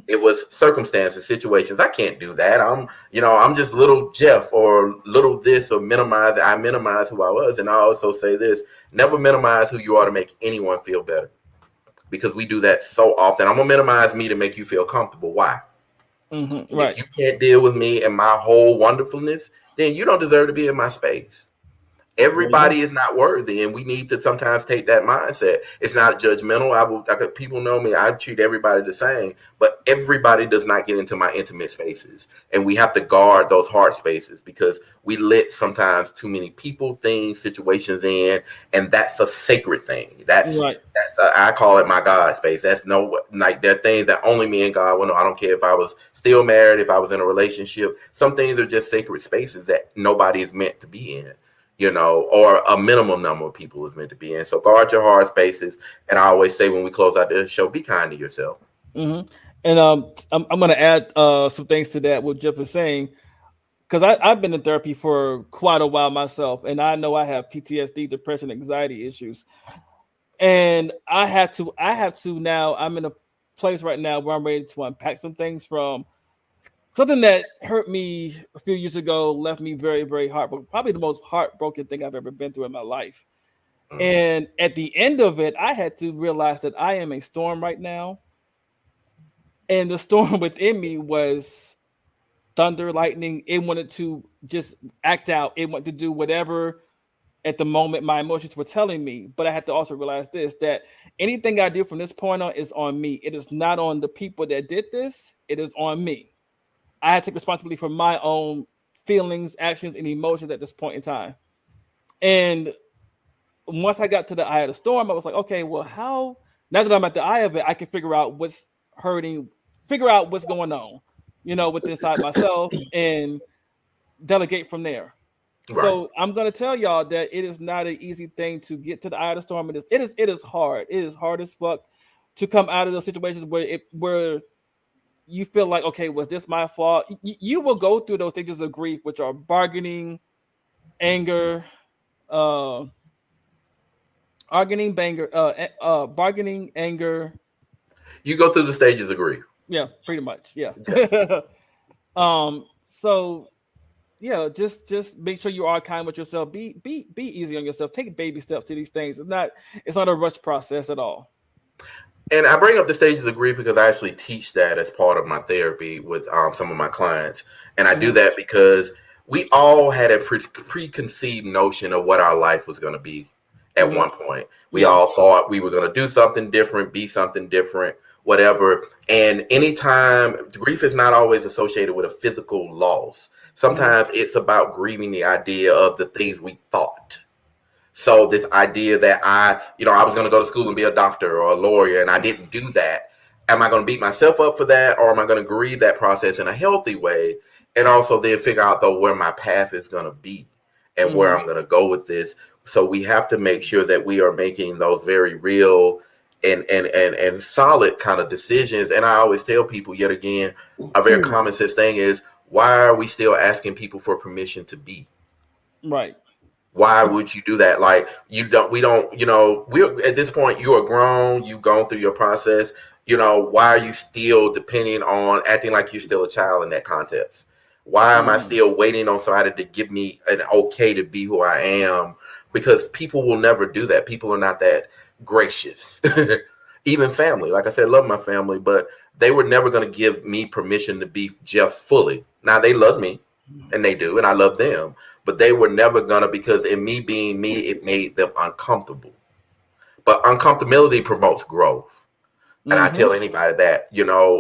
It was circumstances, situations. I can't do that. I'm just little Jeff, or little this, or I minimize who I was. And I also say this: never minimize who you are to make anyone feel better, because we do that so often. I'm gonna minimize me to make you feel comfortable. Why? Right. If you can't deal with me and my whole wonderfulness, then you don't deserve to be in my space. Everybody is not worthy, and we need to sometimes take that mindset. It's not judgmental. People know me. I treat everybody the same, but everybody does not get into my intimate spaces, and we have to guard those heart spaces, because we let sometimes too many people, things, situations in, and that's a sacred thing. I call it my God space. That's there are things that only me and God will know. I don't care if I was still married, if I was in a relationship. Some things are just sacred spaces that nobody is meant to be in. You know, or a minimum number of people is meant to be in. So guard your heart spaces. And I always say when we close out this show, be kind to yourself. And I'm going to add some things to that, what Jeff is saying, because I've been in therapy for quite a while myself, and I know I have PTSD, depression, anxiety issues. And I have to now, I'm in a place right now where I'm ready to unpack some things from something that hurt me a few years ago, left me very, very heartbroken. Probably the most heartbroken thing I've ever been through in my life. And at the end of it, I had to realize that I am a storm right now. And the storm within me was thunder, lightning. It wanted to just act out. It wanted to do whatever at the moment my emotions were telling me. But I had to also realize this, that anything I do from this point on is on me. It is not on the people that did this. It is on me. I had to take responsibility for my own feelings, actions, and emotions at this point in time. And once I got to the eye of the storm, I was like, okay, well, how now that I'm at the eye of it, I can figure out what's hurting, figure out what's going on, with inside myself and delegate from there. Right. So I'm gonna tell y'all that it is not an easy thing to get to the eye of the storm. It is hard. It is hard as fuck to come out of those situations where you feel like, okay, was this my fault? You will go through those stages of grief, which are bargaining, anger, bargaining, anger. You go through the stages of grief. Yeah, pretty much. Yeah. Yeah. So yeah, just make sure you are kind with yourself. Be easy on yourself. Take baby steps to these things. It's not a rush process at all. And I bring up the stages of grief because I actually teach that as part of my therapy with some of my clients. And I do that because we all had a preconceived notion of what our life was going to be at one point. We all thought we were going to do something different, be something different, whatever. And anytime, grief is not always associated with a physical loss. Sometimes it's about grieving the idea of the things we thought. So this idea that I was going to go to school and be a doctor or a lawyer and I didn't do that. Am I going to beat myself up for that? Or am I going to grieve that process in a healthy way? And also then figure out though where my path is going to be and where I'm going to go with this. So we have to make sure that we are making those very real and solid kind of decisions. And I always tell people yet again, a very common sense thing is, why are we still asking people for permission to be? Right. Why would you do that? Like we're at this point, you are grown, you've gone through your process. Why are you still depending on acting like you're still a child in that context? Why am I still waiting on somebody to give me an okay to be who I am? Because people will never do that. People are not that gracious. Even family, like I said, love my family, but they were never going to give me permission to be Jeff fully. Now they love me and they do, and I love them. But they were never gonna, because in me being me, it made them uncomfortable. But uncomfortability promotes growth. And I tell anybody that,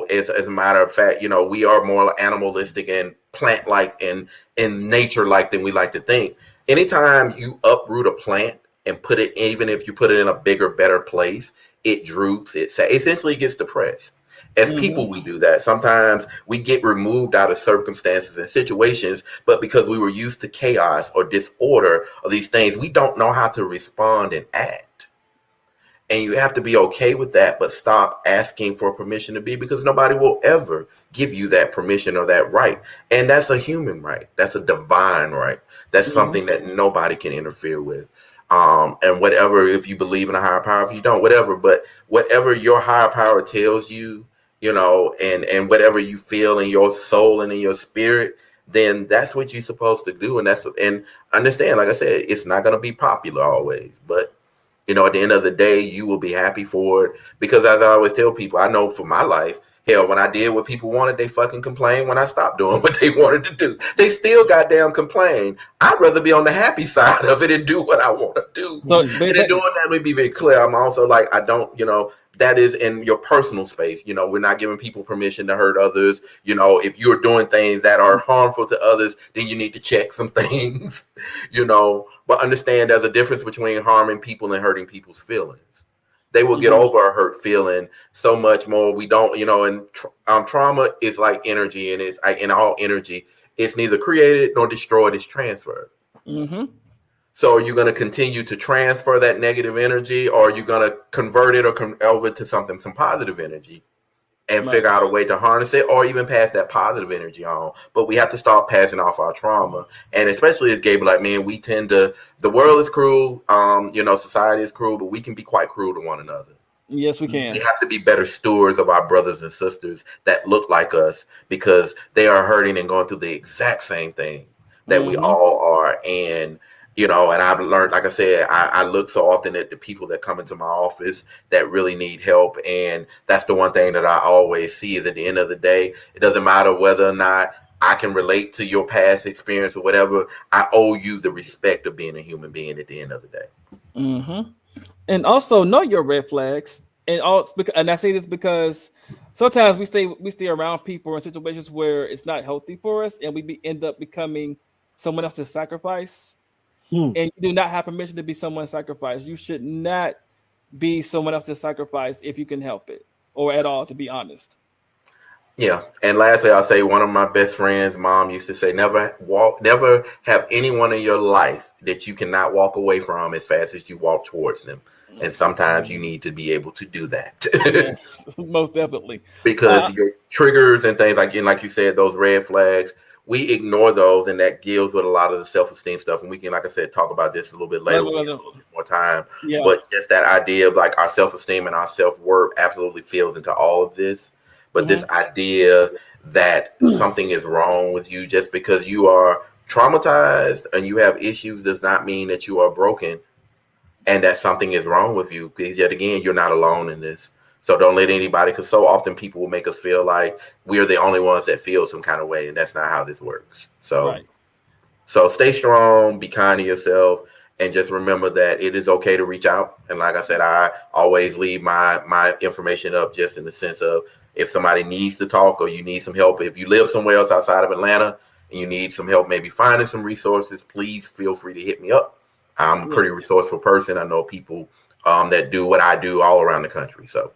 as a matter of fact, we are more animalistic and plant-like and nature-like than we like to think. Anytime you uproot a plant and put it, even if you put it in a bigger, better place, it droops, it essentially gets depressed. As people, we do that. Sometimes we get removed out of circumstances and situations, but because we were used to chaos or disorder or these things, we don't know how to respond and act. And you have to be okay with that, but stop asking for permission to be, because nobody will ever give you that permission or that right. And that's a human right. That's a divine right. That's something that nobody can interfere with. And whatever, if you believe in a higher power, if you don't, whatever, but whatever your higher power tells you, and whatever you feel in your soul and in your spirit, then that's what you're supposed to do. And understand, like I said, it's not going to be popular always, but at the end of the day, you will be happy for it. Because as I always tell people, I know for my life, hell, when I did what people wanted, they fucking complained. When I stopped doing what they wanted to do, they still goddamn complain. I'd rather be on the happy side of it and do what I want to do. So and in doing that, let me be very clear. I'm also like, I don't, that is in your personal space. We're not giving people permission to hurt others. If you're doing things that are harmful to others, then you need to check some things, but understand there's a difference between harming people and hurting people's feelings. They will get over a hurt feeling so much more. We don't, and trauma is like energy, and it's like in all energy, it's neither created nor destroyed, it's transferred. So are you going to continue to transfer that negative energy, or are you going to convert it or over to some positive energy and figure out a way to harness it, or even pass that positive energy on? But we have to start passing off our trauma. And especially as gay black men, we tend to, the world is cruel, society is cruel, but we can be quite cruel to one another. Yes, we can. We have to be better stewards of our brothers and sisters that look like us, because they are hurting and going through the exact same thing that we all are. And and I've learned, like I said, I look so often at the people that come into my office that really need help. And that's the one thing that I always see is, at the end of the day, it doesn't matter whether or not I can relate to your past experience or whatever. I owe you the respect of being a human being at the end of the day. And also know your red flags. And I say this because sometimes we stay around people in situations where it's not healthy for us, and we end up becoming someone else's sacrifice. Hmm. and you do not have permission to be someone's sacrifice. You should not be someone else's sacrifice if you can help it or at all, to be honest. Yeah, and lastly, I'll say one of my best friends' mom used to say, never have anyone in your life that you cannot walk away from as fast as you walk towards them. And sometimes you need to be able to do that. Yes, most definitely. Because your triggers and things like you said, those red flags, we ignore those, and that deals with a lot of the self-esteem stuff. And we can, like I said, talk about this a little bit later when we have a little bit more time. Yeah. But just that idea of like our self-esteem and our self-worth absolutely feels into all of this. But this idea that something is wrong with you just because you are traumatized and you have issues does not mean that you are broken and that something is wrong with you. Because yet again, you're not alone in this. So don't let anybody, because so often people will make us feel like we are the only ones that feel some kind of way, and that's not how this works. So, so stay strong, be kind to yourself, and just remember that it is okay to reach out. And like I said, I always leave my information up just in the sense of if somebody needs to talk or you need some help. If you live somewhere else outside of Atlanta and you need some help, maybe finding some resources, please feel free to hit me up. I'm a pretty resourceful person. I know people that do what I do all around the country. So.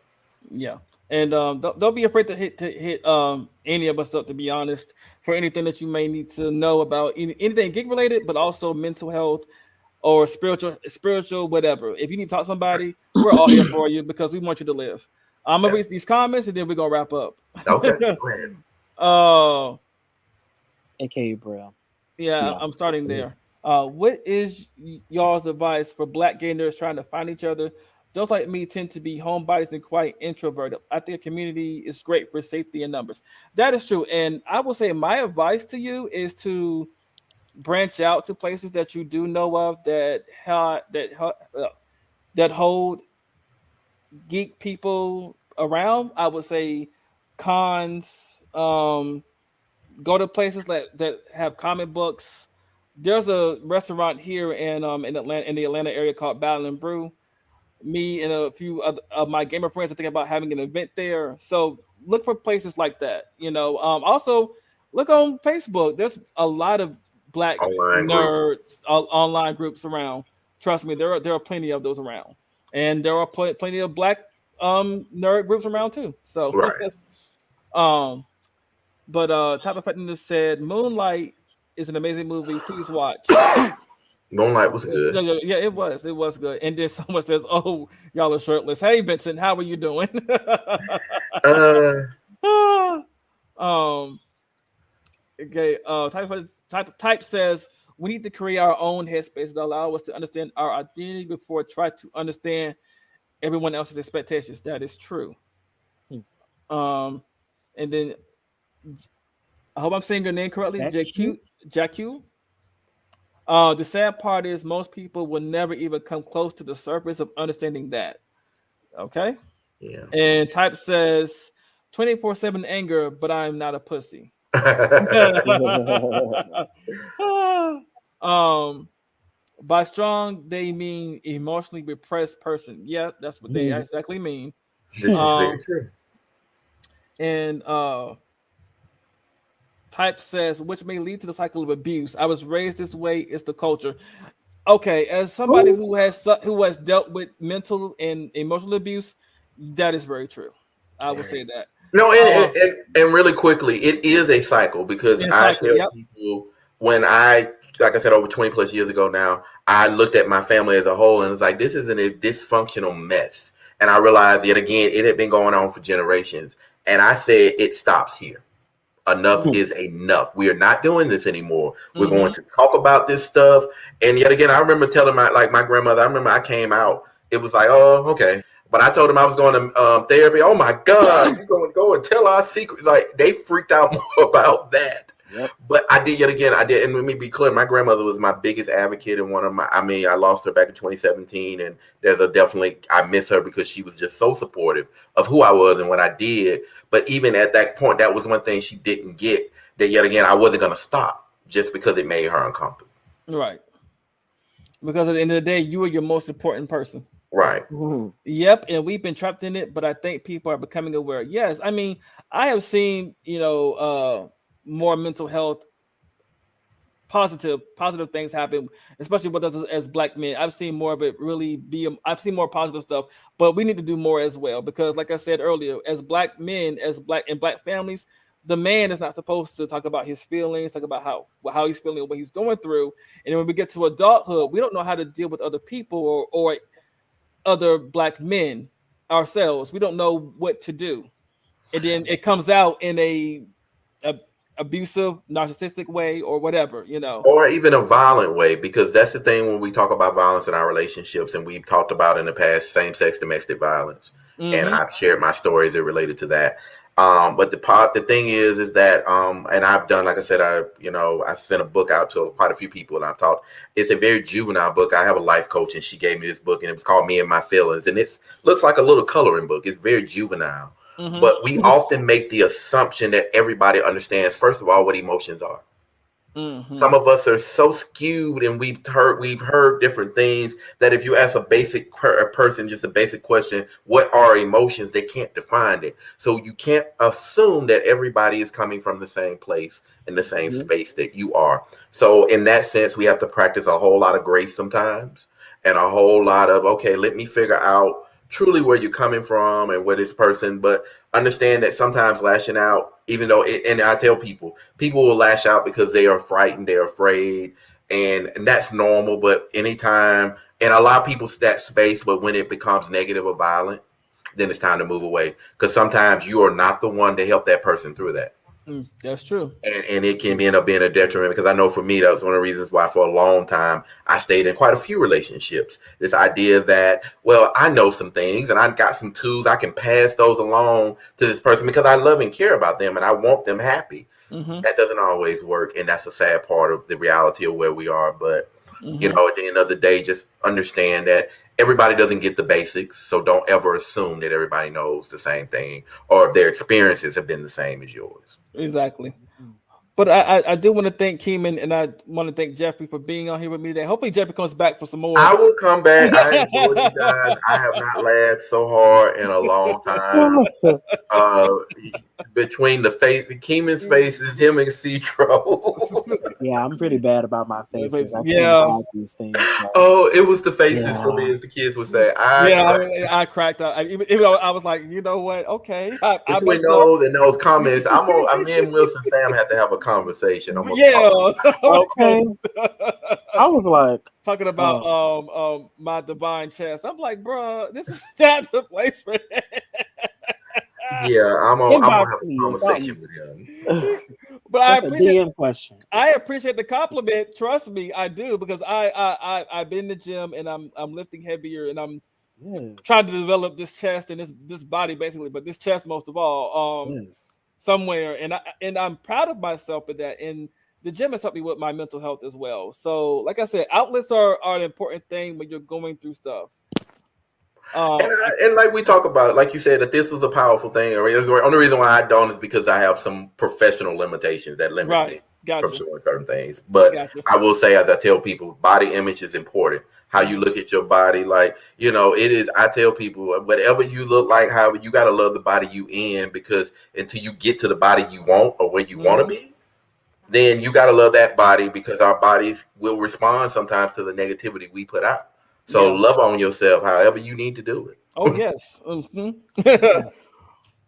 Yeah, and don't be afraid to hit any of us up. To be honest, for anything that you may need to know about anything gig related, but also mental health or spiritual whatever. If you need to talk to somebody, we're all here for you because we want you to live. I'm gonna read these comments and then we're gonna wrap up. Okay, go ahead. AKA Braille. Yeah, I'm starting there. What is y'all's advice for Black gay nerds trying to find each other? Those like me tend to be homebodies and quite introverted. I think a community is great for safety and numbers. That is true. And I will say my advice to you is to branch out to places that you do know of that hold geek people around. I would say cons, go to places that have comic books. There's a restaurant here in Atlanta, in the Atlanta area, called Battle and Brew. Me and a few of my gamer friends are thinking about having an event there. So look for places like that. Also look on Facebook. There's a lot of Black nerds online groups around. Trust me, there are plenty of those around, and there are plenty of Black nerd groups around too. So, but Type Effectiveness said Moonlight is an amazing movie. Please watch. Moonlight was good. Yeah, it was. It was good. And then someone says, "Oh, y'all are shirtless." Hey, Vincent, how are you doing? Okay. Type says we need to create our own headspace that allow us to understand our identity before try to understand everyone else's expectations. That is true. And then I hope I'm saying your name correctly. JQ. The sad part is most people will never even come close to the surface of understanding that. Okay. Yeah. And Type says 24/7 anger, but I'm not a pussy. By strong, they mean emotionally repressed person. Yeah, that's what they exactly mean. This is very true. And Type says, which may lead to the cycle of abuse. I was raised this way. It's the culture. Okay, as somebody who has dealt with mental and emotional abuse, that is very true. I would say that. No, and really quickly, it is a cycle because I tell people when like I said, over 20 plus years ago now, I looked at my family as a whole and was like, this isn't a dysfunctional mess. And I realized yet again, it had been going on for generations. And I said, it stops here. Enough is enough. We are not doing this anymore. We're going to talk about this stuff. And yet again, I remember telling my grandmother, I remember I came out. It was like, oh, okay. But I told them I was going to therapy. Oh my God, you're going to go and tell our secrets. Like they freaked out more about that. Yep. But I did. And let me be clear, my grandmother was my biggest advocate and I lost her back in 2017. And I miss her because she was just so supportive of who I was and what I did. But even at that point, that was one thing she didn't get, that yet again, I wasn't going to stop just because it made her uncomfortable. Right. Because at the end of the day, you are your most important person. Right. Yep. And we've been trapped in it, but I think people are becoming aware. Yes. I mean, I have seen, more mental health positive things happen, especially with us as black men. I've seen more of it I've seen more positive stuff, but we need to do more as well, because like I said earlier, as black men, in black families, the man is not supposed to talk about his feelings, talk about how he's feeling, what he's going through. And when we get to adulthood, we don't know how to deal with other people or other black men ourselves. We don't know what to do. And then it comes out in a abusive, narcissistic way or whatever, or even a violent way, because that's the thing when we talk about violence in our relationships, and we've talked about in the past same-sex domestic violence, and I've shared my stories that related to that. But the thing is that and I've done, like I said, I sent a book out to quite a few people, and I've taught. It's a very juvenile book. I have a life coach, and she gave me this book, and it was called Me and My Feelings, and it looks like a little coloring book. It's very juvenile. But we often make the assumption that everybody understands, first of all, what emotions are. Some of us are so skewed, and we've heard different things that if you ask a basic person just a basic question, what are emotions, they can't define it. So you can't assume that everybody is coming from the same place in the same space that you are. So in that sense, we have to practice a whole lot of grace sometimes, and a whole lot of, okay, let me figure out truly where you're coming from and where this person, but understand that sometimes lashing out, even though and I tell people will lash out because they are frightened, they're afraid, and that's normal. But anytime, and a lot of people that space, but when it becomes negative or violent, then it's time to move away, because sometimes you are not the one to help that person through that. That's true. And it can end up being a detriment, because I know for me, that was one of the reasons why for a long time I stayed in quite a few relationships. This idea that, well, I know some things and I've got some tools, I can pass those along to this person because I love and care about them and I want them happy. That doesn't always work. And that's a sad part of the reality of where we are. But, at the end of the day, just understand that everybody doesn't get the basics. So don't ever assume that everybody knows the same thing or their experiences have been the same as yours. Exactly. But I do want to thank Keeman, and I want to thank Jeffrey for being on here with me today. Hopefully Jeffrey comes back for some more. I will come back. I enjoyed you guys. I have not laughed so hard in a long time. Between Keeman's faces, him and Citro. Yeah, I'm pretty bad about my faces. I these things. Oh, it was the faces for me, as the kids would say. I cracked up. Even though I was like, you know what? Okay. Between those and those comments, me and Wilson Sam had to have a conversation. Okay. I was like talking about my divine chest. I'm like, bro, this is not the place for that. Yeah, I'm gonna have a conversation with him. But I appreciate the compliment. Trust me, I do, because I've been in the gym and I'm lifting heavier and I'm trying to develop this chest and this body basically, but this chest most of all. Somewhere, and I'm proud of myself for that. And the gym has helped me with my mental health as well. So, like I said, outlets are an important thing when you're going through stuff. And like we talk about, like you said, that this was a powerful thing. The only reason why I don't is because I have some professional limitations that limit me from doing certain things. But I will say, as I tell people, body image is important. How you look at your body, like, it is. I tell people, whatever you look like, however, you got to love the body you in, because until you get to the body you want or where you want to be, then you got to love that body, because our bodies will respond sometimes to the negativity we put out. So love on yourself however you need to do it. Oh, yes.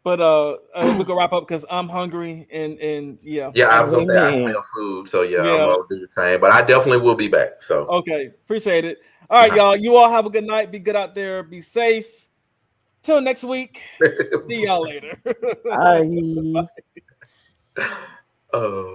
But we can wrap up because I'm hungry and Yeah, I was gonna say I smell food, so I'm gonna do the same. But I definitely will be back. So okay, appreciate it. All right, y'all. You all have a good night. Be good out there. Be safe. Till next week. See y'all later. Bye. Oh.